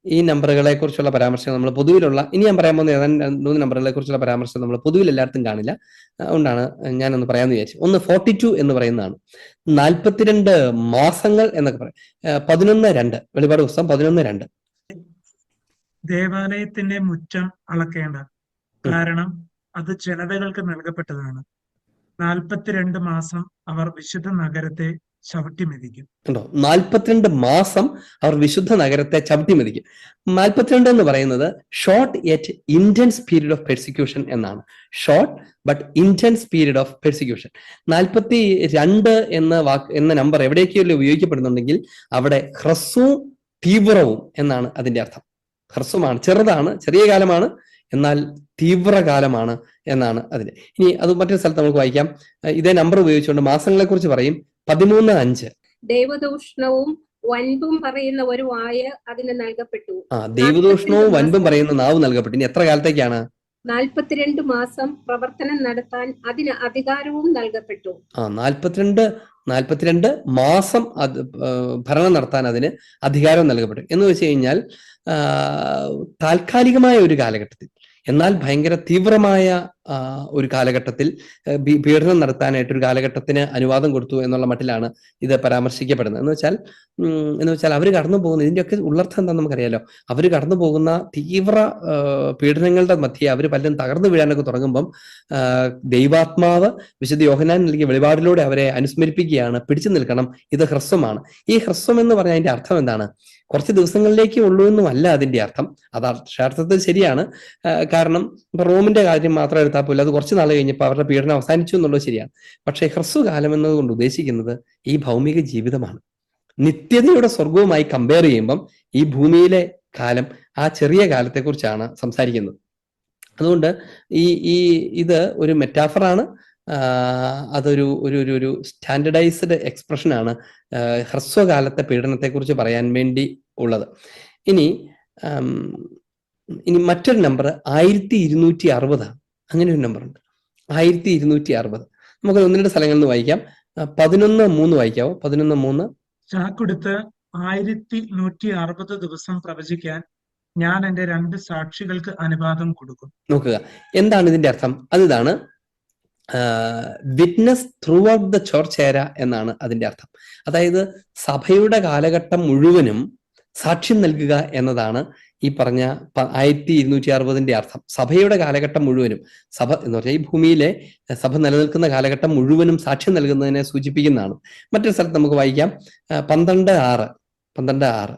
ഈ നമ്പറുകളെ കുറിച്ചുള്ള പരാമർശം നമ്മൾ പൊതുവിലുള്ള, ഇനി ഞാൻ പറയാൻ പോകുന്ന ഏതാണ്ട് 3 നമ്പറുകളെ കുറിച്ചുള്ള പരാമർശം നമ്മൾ പൊതുവിൽ എല്ലായിടത്തും കാണില്ല. അതുകൊണ്ടാണ് ഞാനൊന്ന് പറയാമെന്ന് വിചാരിച്ചു. ഒന്ന് 42 എന്ന് പറയുന്നതാണ്. 42 മാസങ്ങൾ എന്നൊക്കെ പറയും. 11:2 വെളിപാട് പുസ്തകം 11:2. ദേവാലയത്തിന്റെ മുറ്റം അളക്കേണ്ട, കാരണം അത് ജനതകൾക്ക് നൽകപ്പെട്ടതാണ്. 42 മാസം അവർ വിശുദ്ധ നഗരത്തെ ചവിട്ടി മെതിക്കും. ഉണ്ടോ? 42 മാസം അവർ വിശുദ്ധ നഗരത്തെ ചവിട്ടി മെതിക്കും. 42 എന്ന് പറയുന്നത് short yet intense period of persecution എന്നാണ്. Short but intense period of persecution. 42 എന്ന നമ്പർ എവിടേക്കെങ്കിലും ഉപയോഗിക്കപ്പെടുന്നുണ്ടെങ്കിൽ അവിടെ ഹ്രസ്വവും തീവ്രവും എന്നാണ് അതിന്റെ അർത്ഥം. ഹ്രസ്വമാണ്, ചെറുതാണ്, ചെറിയ കാലമാണ്, എന്നാൽ തീവ്രകാലമാണ് എന്നാണ് അതിന്. ഇനി അത് മറ്റൊരു സ്ഥലത്ത് നമുക്ക് വായിക്കാം. ഇതേ നമ്പർ ഉപയോഗിച്ചുകൊണ്ട് മാസങ്ങളെ കുറിച്ച് പറയും. 13:5. ദൈവദൂഷണവും വൻപും പറയുന്ന ഒരു വായ അതിന് നൽകപ്പെട്ടു. ദൈവദൂഷണവും വൻപും പറയുന്ന നാവ് നൽകപ്പെട്ടു. ഇനി എത്ര കാലത്തേക്കാണ്? 42 മാസം പ്രവർത്തനം നടത്താൻ അതിന് അധികാരവും നൽകപ്പെട്ടു. 42 മാസം ഭരണം നടത്താൻ അതിന് അധികാരം നൽകപ്പെട്ടു. എന്ന് വെച്ച് കഴിഞ്ഞാൽ താൽക്കാലികമായ ഒരു കാലഘട്ടത്തിൽ, എന്നാൽ ഭയങ്കര തീവ്രമായ ഒരു കാലഘട്ടത്തിൽ പീഡനം നടത്താനായിട്ട് ഒരു കാലഘട്ടത്തിന് അനുവാദം കൊടുത്തു എന്നുള്ള മട്ടിലാണ് ഇത് പരാമർശിക്കപ്പെടുന്നത്. എന്ന് വെച്ചാൽ അവർ കടന്നു പോകുന്ന, ഇതിന്റെയൊക്കെ ഉള്ളർത്ഥം എന്താണെന്ന് നമുക്കറിയാലോ. അവർ കടന്നു പോകുന്ന തീവ്ര പീഡനങ്ങളുടെ മധ്യേ അവർ പലരും തകർന്നു വീഴാനൊക്കെ തുടങ്ങുമ്പം ദൈവാത്മാവ് വിശുദ്ധ യോഹന്നാൻ നൽകിയ വെളിപാടിലൂടെ അവരെ അനുസ്മരിപ്പിക്കുകയാണ്, പിടിച്ചു നിൽക്കണം, ഇത് ഹ്രസ്വമാണ്. ഈ ഹ്രസ്വം എന്ന് പറഞ്ഞാൽ അതിന്റെ അർത്ഥം എന്താണ്? കുറച്ച് ദിവസങ്ങളിലേക്ക് ഉള്ളൂ എന്നുമല്ല അതിന്റെ അർത്ഥം. അത് അക്ഷരാർത്ഥത്തിൽ ശരിയാണ്. കാരണം ഇപ്പൊ റോമിന്റെ കാര്യം മാത്രം എടുത്താൽ പോലും അത് കുറച്ച് നാൾ കഴിഞ്ഞപ്പോൾ അവരുടെ പീഡനം അവസാനിച്ചു എന്നുള്ളത് ശരിയാണ്. പക്ഷേ ഹ്രസ്വകാലം എന്നതുകൊണ്ട് ഉദ്ദേശിക്കുന്നത് ഈ ഭൗമിക ജീവിതമാണ്. നിത്യതയുടെ സ്വർഗവുമായി കമ്പയർ ചെയ്യുമ്പം ഈ ഭൂമിയിലെ കാലം ആ ചെറിയ കാലത്തെക്കുറിച്ചാണ് സംസാരിക്കുന്നത്. അതുകൊണ്ട് ഇത് ഒരു മെറ്റാഫറാണ്. അതൊരു ഒരു സ്റ്റാൻഡർഡൈസ്ഡ് എക്സ്പ്രഷനാണ് ഹ്രസ്വകാലത്തെ പീഡനത്തെക്കുറിച്ച് പറയാൻ വേണ്ടി ഉള്ളത്. ഇനി മറ്റൊരു നമ്പർ 1260. അങ്ങനെ ഒരു നമ്പർ ഉണ്ട്. 1260. നമുക്ക് ഒന്ന് രണ്ട് സ്ഥലങ്ങളിൽ നിന്ന് വായിക്കാം. 11:3 വായിക്കാവോ? 11:3. ചാക്കൊടുത്ത് 1160 ദിവസം പ്രവചിക്കാൻ ഞാൻ എന്റെ 2 സാക്ഷികൾക്ക് അനുവാദം കൊടുക്കും. നോക്കുക, എന്താണ് ഇതിന്റെ അർത്ഥം? അതിതാണ് witness throughout the church era എന്നാണ് അതിന്റെ അർത്ഥം. അതായത് സഭയുടെ കാലഘട്ടം മുഴുവനും സാക്ഷ്യം നൽകുക എന്നതാണ് ഈ പറഞ്ഞ 1260 അർത്ഥം. സഭയുടെ കാലഘട്ടം മുഴുവനും, സഭ എന്ന് പറഞ്ഞാൽ ഈ ഭൂമിയിലെ സഭ നിലനിൽക്കുന്ന കാലഘട്ടം മുഴുവനും സാക്ഷ്യം നൽകുന്നതിനെ സൂചിപ്പിക്കുന്നതാണ്. മറ്റൊരു സ്ഥലത്ത് നമുക്ക് വായിക്കാം 12:6.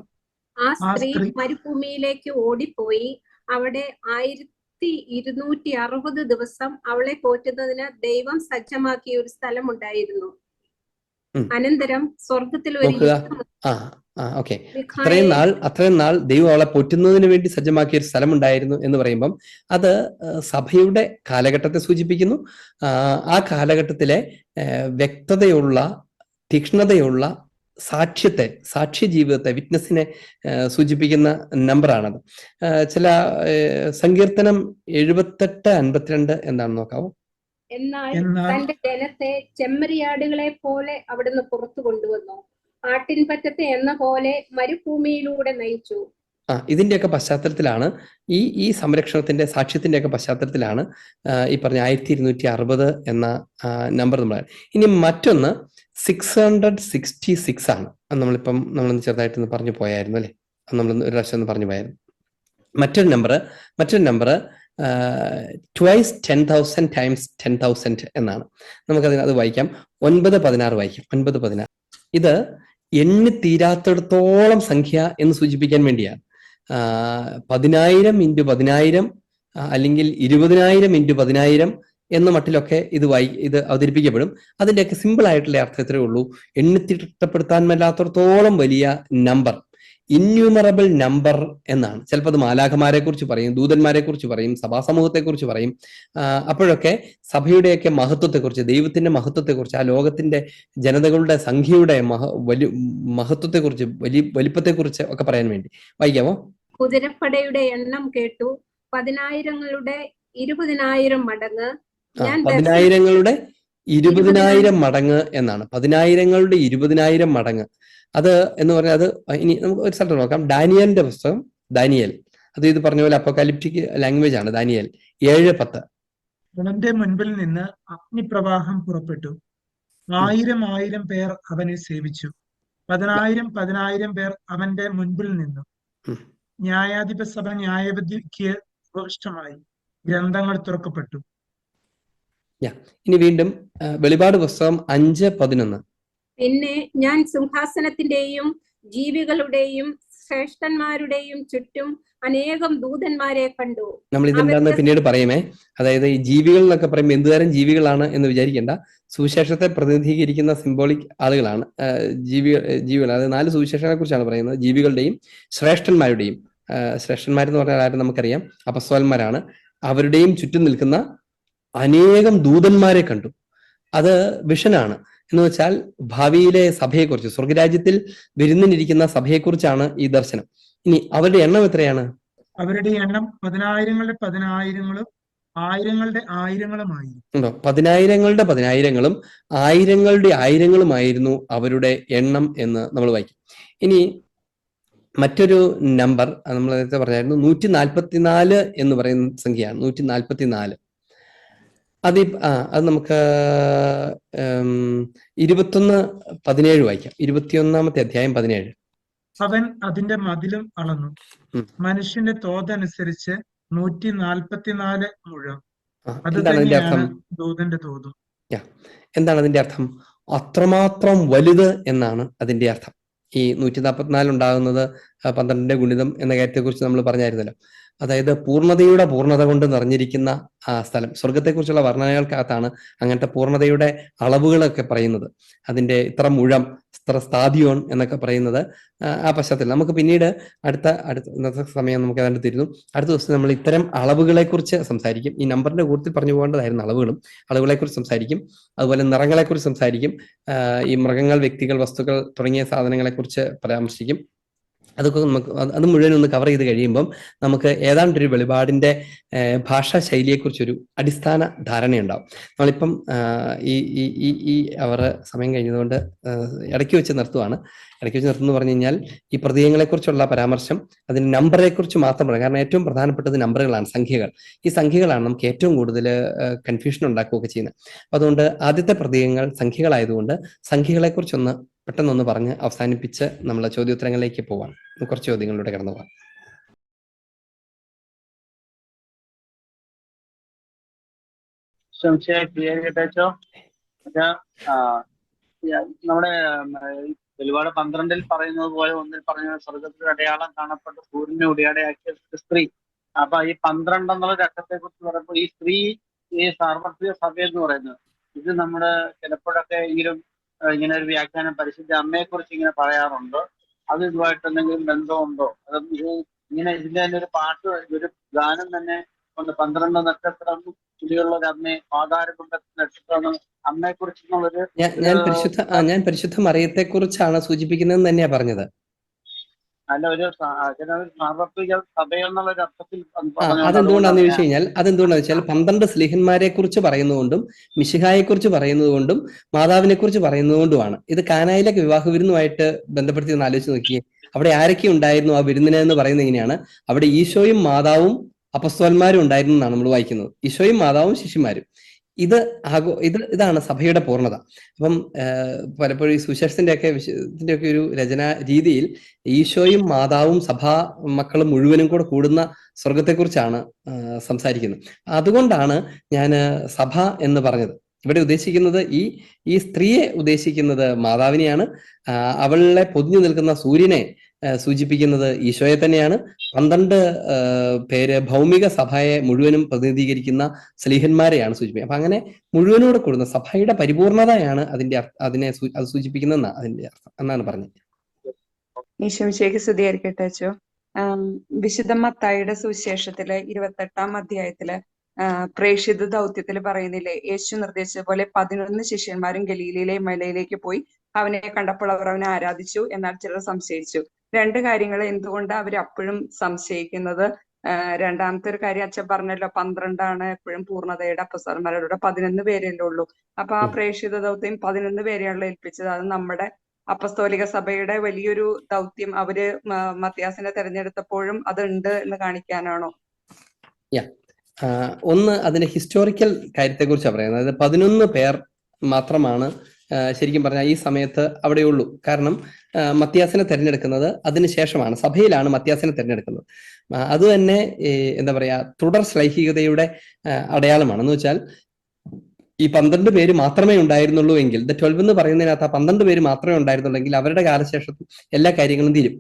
ആ സ്ത്രീ മരുഭൂമിയിലേക്ക് ഓടിപ്പോയി അവിടെ 1260 ദിവസം അവളെ പോറ്റുന്നതിന് ദൈവം സജ്ജമാക്കിയ ഒരു സ്ഥലമുണ്ടായിരുന്നു. അനന്തരം സ്വർഗത്തിൽ ഒരു ഓക്കെ, അത്രയും നാൾ ദൈവം അവളെ പോറ്റുന്നതിന് വേണ്ടി സജ്ജമാക്കിയ ഒരു സ്ഥലം ഉണ്ടായിരുന്നു എന്ന് പറയുമ്പം അത് സഭയുടെ കാലഘട്ടത്തെ സൂചിപ്പിക്കുന്നു. ആ കാലഘട്ടത്തിലെ വ്യക്തതയുള്ള, തീക്ഷ്ണതയുള്ള സാക്ഷ്യത്തെ, സാക്ഷ്യ ജീവിതത്തെ, വിറ്റ്നസിനെ സൂചിപ്പിക്കുന്ന നമ്പറാണത്. ചില സങ്കീർത്തനം 78:52 എന്താണെന്ന് നോക്കാവോ? എന്നാൽ തന്റെ ജനത്തെ ചെമ്മരിയാടുകളെ പോലെ അവിടുന്ന് പുറത്തു കൊണ്ടുവന്നു, ആട്ടിൻപറ്റത്തെ എന്ന പോലെ മരുഭൂമിയിലൂടെ നയിച്ചു. ഇതിന്റെയൊക്കെ പശ്ചാത്തലത്തിലാണ് ഈ സംരക്ഷണത്തിന്റെ, സാക്ഷ്യത്തിന്റെ ഒക്കെ പശ്ചാത്തലത്തിലാണ് ഈ പറഞ്ഞ 1260 എന്ന നമ്പർ നമ്മൾ. ഇനി മറ്റൊന്ന് 666 ആണ്. നമ്മൾ ചെറുതായിട്ടൊന്ന് പറഞ്ഞു പോയായിരുന്നു അല്ലെ, നമ്മൾ ഒരു പ്രാവശ്യം ഒന്ന് പറഞ്ഞു പോയായിരുന്നു. മറ്റൊരു നമ്പർ twice 10,000 times 10,000 എന്നാണ്. അത് വായിക്കാം. 9:16 വായിക്കാം. 9:16. ഇത് എണ്ണി തീരാത്തിടത്തോളം സംഖ്യ എന്ന് സൂചിപ്പിക്കാൻ വേണ്ടിയാണ്. 10,000 × 10,000 അല്ലെങ്കിൽ 20,000 × 10,000 എന്ന മട്ടിലൊക്കെ ഇത് അവതരിപ്പിക്കപ്പെടും. അതിന്റെയൊക്കെ സിമ്പിൾ ആയിട്ടുള്ള അർത്ഥത്തിലേ ഉള്ളൂ. എണ്ണിത്തിട്ടപ്പെടുത്താൻ മേലാത്തടത്തോളം വലിയ നമ്പർ, ഇന്യൂമറബിൾ നമ്പർ എന്നാണ്. ചിലപ്പോൾ അത് മാലാഖമാരെ കുറിച്ച് പറയും, ദൂതന്മാരെ കുറിച്ച് പറയും, സഭാസമൂഹത്തെ കുറിച്ച് പറയും. അപ്പോഴൊക്കെ സഭയുടെയൊക്കെ മഹത്വത്തെക്കുറിച്ച്, ദൈവത്തിന്റെ മഹത്വത്തെക്കുറിച്ച്, ആ ലോകത്തിന്റെ ജനതകളുടെ സംഖ്യയുടെ മഹത്വത്തെക്കുറിച്ച്, വലിപ്പത്തെക്കുറിച്ച് ഒക്കെ പറയാൻ വേണ്ടി. വായിക്കാമോ? കുതിരപ്പടയുടെ എണ്ണം കേട്ടു, 10,000ങ്ങളുടെ 20,000 മടങ്ങ്. 10,000ങ്ങളുടെ 20,000 മടങ്ങ് എന്നാണ്. 10,000ങ്ങളുടെ 20,000 മടങ്ങ്. അത് എന്ന് പറഞ്ഞാൽ അത് ഇനി നമുക്ക് ഒരു സ്ഥലത്ത് നോക്കാം. ഡാനിയലിന്റെ പുസ്തകം, ദാനിയേൽ, അത് ഇത് പറഞ്ഞ പോലെ അപ്പോകാലിപ്റ്റിക് ലാംഗ്വേജ് ആണ്. ദാനിയേൽ 7:10. അവന്റെ മുൻപിൽ നിന്ന് അഗ്നിപ്രവാഹം പുറപ്പെട്ടു, 1000 പേർ അവനെ സേവിച്ചു, 10,000 പേർ അവന്റെ മുൻപിൽ നിന്നു. ന്യായാധിപ സഭ ന്യായവിധിക്ക് ഉപവിഷ്ടമായി, ഗ്രന്ഥങ്ങൾ തുറക്കപ്പെട്ടു. ഇനി വീണ്ടും വെളിപാട് പുസ്തകം 5:11. പിന്നെ ഞാൻ സിംഹാസനത്തിന്റെയും ജീവികളുടെയും ശ്രേഷ്ഠന്മാരുടെയും ചുറ്റും അനേകം ദൂതന്മാരെ കണ്ടു. നമ്മൾ ഇതെന്താന്ന് പിന്നീട് പറയുമേ. അതായത് ഈ ജീവികൾ എന്നൊക്കെ പറയുമ്പോൾ എന്തുതരം ജീവികളാണ് എന്ന് വിചാരിക്കേണ്ട. സുവിശേഷത്തെ പ്രതിനിധീകരിക്കുന്ന സിംബോളിക് ആളുകളാണ് ജീവികൾ. അതായത് 4 സുവിശേഷങ്ങളെ കുറിച്ചാണ് പറയുന്നത്. ജീവികളുടെയും ശ്രേഷ്ഠന്മാരുടെയും. ശ്രേഷ്ഠന്മാരെന്ന് പറഞ്ഞാൽ ആരും നമുക്കറിയാം, അപ്പസ്തോലന്മാരാണ്. അവരുടെയും ചുറ്റും നിൽക്കുന്ന അനേകം ദൂതന്മാരെ കണ്ടു. അത് വിഷനാണ്. എന്ന് വെച്ചാൽ ഭാവിയിലെ സഭയെക്കുറിച്ച്, സ്വർഗരാജ്യത്തിൽ വിരുന്നിനിരിക്കുന്ന സഭയെക്കുറിച്ചാണ് ഈ ദർശനം. ഇനി അവരുടെ എണ്ണം എത്രയാണ്? അവരുടെ എണ്ണം 10,000ങ്ങളുടെ 10,000ങ്ങളും 1000ങ്ങളുടെ 1000ങ്ങളുമായിരുന്നു. ഉണ്ടോ? 10,000ങ്ങളുടെ 10,000ങ്ങളും 1000ങ്ങളുടെ 1000ങ്ങളുമായിരുന്നു അവരുടെ എണ്ണം എന്ന് നമ്മൾ വായിക്കും. ഇനി മറ്റൊരു നമ്പർ നമ്മൾ നേരത്തെ പറഞ്ഞായിരുന്നു, 144 എന്ന് പറയുന്ന സംഖ്യയാണ്. 144. അത് നമുക്ക് 21:17 വായിക്കാം. 21-ാമത്തെ അധ്യായം 17. അവൻ അതിന്റെ മതിലും അളന്നു, മനുഷ്യന്റെ തോതനുസരിച്ച് 144 മുഴം. അത് തന്നെയാണ് ദൂതന്റെ തോതും. എന്താണ് അതിന്റെ അർത്ഥം? അത്രമാത്രം വലുത് എന്നാണ് അതിന്റെ അർത്ഥം. ഈ 144 ഉണ്ടാകുന്നത് 12ന്റെ ഗുണിതം എന്ന കാര്യത്തെക്കുറിച്ച് നമ്മൾ പറഞ്ഞായിരുന്നല്ലോ. അതായത് പൂർണ്ണതയുടെ പൂർണ്ണത കൊണ്ട് നിറഞ്ഞിരിക്കുന്ന ആ സ്ഥലം. സ്വർഗത്തെക്കുറിച്ചുള്ള വർണ്ണനകൾക്കകത്താണ് അങ്ങനത്തെ പൂർണ്ണതയുടെ അളവുകളൊക്കെ പറയുന്നത്. അതിന്റെ ഇത്ര മുഴം, ഇത്ര സ്ഥാദിയോൺ എന്നൊക്കെ പറയുന്നത് ആ പശ്ചാത്തലം. നമുക്ക് പിന്നീട് ഇന്നത്തെ സമയം നമുക്ക് ഏതാണ്ട് തരുന്നു. അടുത്ത ദിവസം നമ്മൾ ഇത്തരം അളവുകളെ കുറിച്ച് സംസാരിക്കും. ഈ നമ്പറിന്റെ കൂട്ടത്തിൽ പറഞ്ഞു പോകേണ്ടതായിരുന്നു അളവുകളെ കുറിച്ച് സംസാരിക്കും. അതുപോലെ നിറങ്ങളെ കുറിച്ച് സംസാരിക്കും. ഈ മൃഗങ്ങൾ, വ്യക്തികൾ, വസ്തുക്കൾ തുടങ്ങിയ സാധനങ്ങളെ കുറിച്ച് പരാമർശിക്കും. അതൊക്കെ നമുക്ക് അത് മുഴുവൻ ഒന്ന് കവർ ചെയ്ത് കഴിയുമ്പം നമുക്ക് ഏതാണ്ടൊരു വെളിപാടിന്റെ ഭാഷാ ശൈലിയെക്കുറിച്ചൊരു അടിസ്ഥാന ധാരണയുണ്ടാവും. നമ്മളിപ്പം ഈ അവർ സമയം കഴിഞ്ഞതുകൊണ്ട് ഇടയ്ക്ക് വെച്ച് നിർത്തുവാണ്. ഇടയ്ക്ക് വെച്ച് നിർത്തുന്നു പറഞ്ഞു കഴിഞ്ഞാൽ ഈ പ്രതീകങ്ങളെക്കുറിച്ചുള്ള പരാമർശം അതിന് നമ്പറെ കുറിച്ച് മാത്രം പറയാം. കാരണം ഏറ്റവും പ്രധാനപ്പെട്ടത് നമ്പറുകളാണ്, സംഖ്യകൾ. ഈ സംഖ്യകളാണ് നമുക്ക് ഏറ്റവും കൂടുതൽ കൺഫ്യൂഷൻ ഉണ്ടാക്കുകയൊക്കെ ചെയ്യുന്നത്. അപ്പൊ അതുകൊണ്ട് ആദ്യത്തെ പ്രതീകങ്ങൾ സംഖ്യകളായതുകൊണ്ട് സംഖ്യകളെക്കുറിച്ചൊന്ന് പെട്ടെന്നൊന്ന് പറഞ്ഞ് അവസാനിപ്പിച്ച് നമ്മൾ ചോദ്യോത്തരങ്ങളിലേക്ക് പോവാം. കുറച്ച് ചോദ്യങ്ങളിലൂടെ കടന്നു പോകാം. നമ്മുടെ വെളിപാട് 12 പറയുന്നത് പോലെ 1 പറഞ്ഞ സ്വർഗത്തിൽ അടയാളം കാണപ്പെട്ട സൂര്യനെ ഉടയാടയാക്കിയ സ്ത്രീ. അപ്പൊ ഈ 12 എന്നുള്ള രക്തത്തെ കുറിച്ച് പറയുമ്പോൾ ഈ സ്ത്രീ ഈ സാർവത്രിക സഭ എന്ന് പറയുന്നത് ഇത് നമ്മുടെ ചിലപ്പോഴൊക്കെ ഇങ്ങനെ ഒരു വ്യാഖ്യാനം പരിശുദ്ധ അമ്മയെ കുറിച്ച് ഇങ്ങനെ പറയാറുണ്ട്. അത് ഇതുമായിട്ട് എന്തെങ്കിലും ബന്ധമുണ്ടോ? അത് ഇങ്ങനെ ഇതിന്റെ തന്നെ ഒരു പാട്ട്, ഒരു ഗാനം തന്നെ ഉണ്ട്. 12 നക്ഷത്രം പുലിയുള്ള ഒരു അമ്മയെ പാതാരകുണ്ട നക്ഷത്രം അമ്മയെ കുറിച്ചുള്ളൊരു ഞാൻ പരിശുദ്ധ മറിയത്തെ കുറിച്ചാണ് സൂചിപ്പിക്കുന്നതെന്ന് തന്നെയാ പറഞ്ഞത്. അല്ല, ഒരു സാർവത്രിക സഭയെന്നുള്ള ഒരു അർത്ഥത്തിൽ അതെന്തുകൊണ്ടാന്ന് ചോദിച്ചു കഴിഞ്ഞാൽ 12 സ്ലീഹന്മാരെ കുറിച്ച് പറയുന്നതുകൊണ്ടും മിശിഹായെ കുറിച്ച് പറയുന്നതുകൊണ്ടും മാതാവിനെ കുറിച്ച് പറയുന്നതുകൊണ്ടുമാണ്. ഇത് കാനായിലെ വിവാഹ വിരുന്നുമായിട്ട് ബന്ധപ്പെടുത്തി ഒന്ന് ആലോചിച്ച് നോക്കിയേ. അവിടെ ആരൊക്കെ ഉണ്ടായിരുന്നു ആ വിരുന്നിന് എന്ന് പറയുന്നത് ഇങ്ങനെയാണ്. അവിടെ ഈശോയും മാതാവും അപ്പസ്തോലന്മാരും ഉണ്ടായിരുന്നു എന്നാണ് നമ്മൾ വായിക്കുന്നത്. ഈശോയും മാതാവും ശിഷ്യന്മാരും. ഇതാണ് സഭയുടെ പൂർണ്ണത. അപ്പം പലപ്പോഴും ഈ സുശേഷത്തിന്റെ ഒക്കെ ഒരു രചനാ രീതിയിൽ ഈശോയും മാതാവും സഭാ മക്കളും മുഴുവനും കൂടെ കൂടുന്ന സ്വർഗത്തെക്കുറിച്ചാണ് സംസാരിക്കുന്നത്. അതുകൊണ്ടാണ് ഞാൻ സഭ എന്ന് പറഞ്ഞത്. ഇവിടെ ഉദ്ദേശിക്കുന്നത് ഈ സ്ത്രീയെ ഉദ്ദേശിക്കുന്നത് മാതാവിനെയാണ്. അവളെ പൊതിഞ്ഞു നിൽക്കുന്ന സൂര്യനെ സൂചിപ്പിക്കുന്നത് ഈശോയെ തന്നെയാണ്. 12 പേര് ഭൗമിക സഭയെ മുഴുവനും പ്രതിനിധീകരിക്കുന്ന സ്ലീഹന്മാരെയാണ് സൂചിപ്പിക്കുന്നത്. അപ്പൊ അങ്ങനെ മുഴുവനോട് കൂടുന്ന സഭയുടെ പരിപൂർണതയാണ് അതിനെ സൂചിപ്പിക്കുന്ന അതിന്റെ അർത്ഥം എന്നാണ് പറഞ്ഞത്. ഈശോമിശിഹായ്ക്ക് സ്തുതിയായിരിക്കട്ടെ അച്ചോ. വിശുദ്ധ മത്തായിയുടെ സുവിശേഷത്തില് 28-ാം അധ്യായത്തില് പ്രേക്ഷിത ദൗത്യത്തിൽ പറയുന്നില്ലേ, യേശു നിർദ്ദേശിച്ച പോലെ 11 ശിഷ്യന്മാരും ഗലീലയിലെ മലയിലേക്ക് പോയി അവനെ കണ്ടപ്പോൾ അവർ അവനെ ആരാധിച്ചു, എന്നാൽ ചിലർ സംശയിച്ചു. 2 കാര്യങ്ങൾ എന്തുകൊണ്ട് അവർ അപ്പോഴും സംശയിക്കുന്നത്? രണ്ടാമത്തെ ഒരു കാര്യം അച്ഛൻ പറഞ്ഞല്ലോ, 12 എപ്പോഴും പൂർണ്ണതയുടെ അപ്പസ്തോലന്മാരുടെ 11 പേരല്ലേ ഉള്ളൂ. അപ്പൊ ആ പ്രേക്ഷിത ദൗത്യം 11 പേരെയാണല്ലോ ഏൽപ്പിച്ചത്. അത് നമ്മുടെ അപ്പസ്തോലിക സഭയുടെ വലിയൊരു ദൗത്യം. അവര് മത്തിയാസിനെ തെരഞ്ഞെടുത്തപ്പോഴും അതുണ്ട് എന്ന് കാണിക്കാനാണോ? ഒന്ന് അതിന്റെ ഹിസ്റ്റോറിക്കൽ കാര്യത്തെ കുറിച്ചാണ് പറയുന്നത്. അതായത് 11 പേർ മാത്രമാണ് ശരിക്കും പറഞ്ഞാൽ ഈ സമയത്ത് അവിടെയുള്ളൂ. കാരണം മത്തിയാസിനെ തെരഞ്ഞെടുക്കുന്നത് അതിനുശേഷമാണ്, സഭയിലാണ് മത്തിയാസിനെ തെരഞ്ഞെടുക്കുന്നത്. അത് തന്നെ എന്താ പറയാ, തുടർ ശ്ലൈഹികതയുടെ അടയാളമാണ്. എന്ന് വെച്ചാൽ ഈ 12 പേര് മാത്രമേ ഉണ്ടായിരുന്നുള്ളൂ എങ്കിൽ, 12 എന്ന് പറയുന്നതിനകത്ത് ആ 12 പേര് മാത്രമേ ഉണ്ടായിരുന്നുള്ളെങ്കിൽ അവരുടെ കാലശേഷത്തിൽ എല്ലാ കാര്യങ്ങളും തീരും.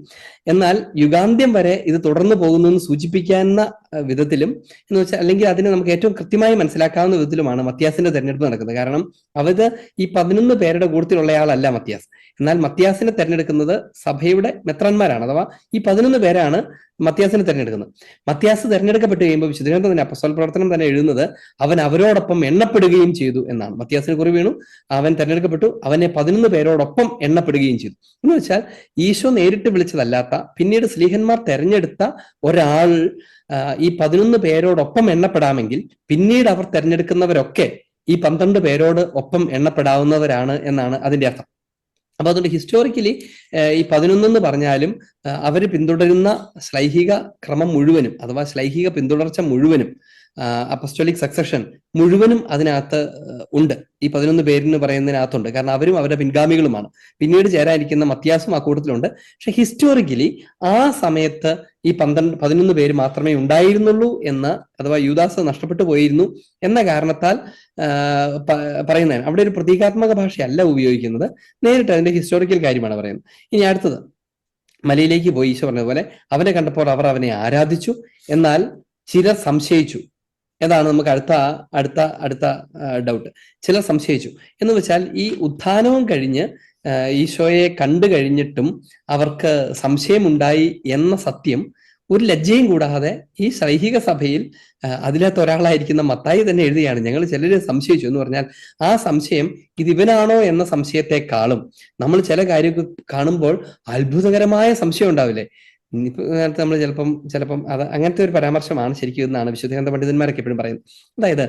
എന്നാൽ യുഗാന്ത്യം വരെ ഇത് തുടർന്നു പോകുന്നു എന്ന് സൂചിപ്പിക്കാവുന്ന വിധത്തിലും എന്ന് വെച്ചാൽ, അല്ലെങ്കിൽ അതിനെ നമുക്ക് ഏറ്റവും കൃത്യമായി മനസ്സിലാക്കാവുന്ന വിധത്തിലുമാണ് മത്തിയാസിന്റെ തെരഞ്ഞെടുപ്പ് നടക്കുന്നത്. കാരണം അവര് ഈ 11 പേരുടെ കൂട്ടത്തിലുള്ളയാളല്ല മത്തിയാസ്. എന്നാൽ മത്തിയാസിനെ തെരഞ്ഞെടുക്കുന്നത് സഭയുടെ മെത്രാന്മാരാണ്. അഥവാ ഈ 11 പേരാണ് മത്തിയാസിനെ തെരഞ്ഞെടുക്കുന്നത്. മത്തിയാസ് തെരഞ്ഞെടുക്കപ്പെട്ട് കഴിയുമ്പോൾ വിശുദ്ധ അപ്പസ്തോല പ്രവർത്തനം തന്നെ എഴുതുന്നത് അവൻ അവരോടൊപ്പം എണ്ണപ്പെടുകയും ചെയ്തു എന്നാണ്. മത്തിയാസിന് കുറി വീണു, അവൻ തെരഞ്ഞെടുക്കപ്പെട്ടു, അവനെ 11 പേരോടൊപ്പം എണ്ണപ്പെടുകയും ചെയ്തു. എന്ന് വെച്ചാൽ ഈശോ നേരിട്ട് വിളിച്ചതല്ലാത്ത, പിന്നീട് സ്ലീഹന്മാർ തെരഞ്ഞെടുത്ത ഒരാൾ ഈ 11 പേരോടൊപ്പം എണ്ണപ്പെടാമെങ്കിൽ പിന്നീട് അവർ തെരഞ്ഞെടുക്കുന്നവരൊക്കെ ഈ 12 പേരോട് ഒപ്പം എണ്ണപ്പെടാവുന്നവരാണ് എന്നാണ് അതിന്റെ അർത്ഥം. അപ്പൊ അതുകൊണ്ട് ഹിസ്റ്റോറിക്കലി ഈ 11 എന്ന് പറഞ്ഞാലും അവർ പിന്തുടരുന്ന ശ്ലൈഹിക ക്രമം മുഴുവനും, അഥവാ ശ്ലൈഹിക പിന്തുടർച്ച മുഴുവനും, അപ്പസ്റ്റോലിക് സക്സഷൻ മുഴുവനും അതിനകത്ത് ഉണ്ട്. ഈ 11 പേരെന്ന് പറയുന്നതിനകത്തുണ്ട്. കാരണം അവരും അവരുടെ പിൻഗാമികളുമാണ്. പിന്നീട് ചേരാനിരിക്കുന്ന മത്തിയാസും ആ കൂട്ടത്തിലുണ്ട്. പക്ഷെ ഹിസ്റ്റോറിക്കലി ആ സമയത്ത് ഈ 11 പേര് മാത്രമേ ഉണ്ടായിരുന്നുള്ളൂ എന്ന്, അഥവാ യൂദാസ് നഷ്ടപ്പെട്ടു പോയിരുന്നു എന്ന കാരണത്താൽ പറയുന്നതാണ്. അവിടെ ഒരു പ്രതീകാത്മക ഭാഷയല്ല ഉപയോഗിക്കുന്നത്, നേരിട്ട് അതിന്റെ ഹിസ്റ്റോറിക്കൽ കാര്യമാണ് പറയുന്നത്. ഇനി അടുത്തത്, മലയിലേക്ക് പോയി ഈശോ പറഞ്ഞതുപോലെ അവനെ കണ്ടപ്പോൾ അവർ അവനെ ആരാധിച്ചു, എന്നാൽ ചിലർ സംശയിച്ചു. ഏതാണ് നമുക്ക് അടുത്ത ഡൗട്ട്. ചിലർ സംശയിച്ചു എന്ന് വെച്ചാൽ ഈ ഉത്ഥാനവും കഴിഞ്ഞ് ഈശോയെ കണ്ടു കഴിഞ്ഞിട്ടും അവർക്ക് സംശയമുണ്ടായി എന്ന സത്യം ഒരു ലജ്ജയും കൂടാതെ ഈ ശൈഹിക സഭയിൽ അതിനകത്ത് ഒരാളായിരിക്കുന്ന മത്തായി തന്നെ എഴുതുകയാണ്, ഞങ്ങൾ ചിലര് സംശയിച്ചു എന്ന് പറഞ്ഞാൽ ആ സംശയം ഇത് ഇവനാണോ എന്ന സംശയത്തെക്കാളും നമ്മൾ ചില കാര്യങ്ങൾ കാണുമ്പോൾ അത്ഭുതകരമായ സംശയം ഉണ്ടാവില്ലേ. ഇപ്പൊ നമ്മൾ ചിലപ്പം അത് അങ്ങനത്തെ ഒരു പരാമർശമാണ് ശരിക്കും എന്നാണ് വിശുദ്ധഗ്രന്ഥ പണ്ഡിതന്മാരൊക്കെ എപ്പോഴും പറയുന്നത്. അതായത്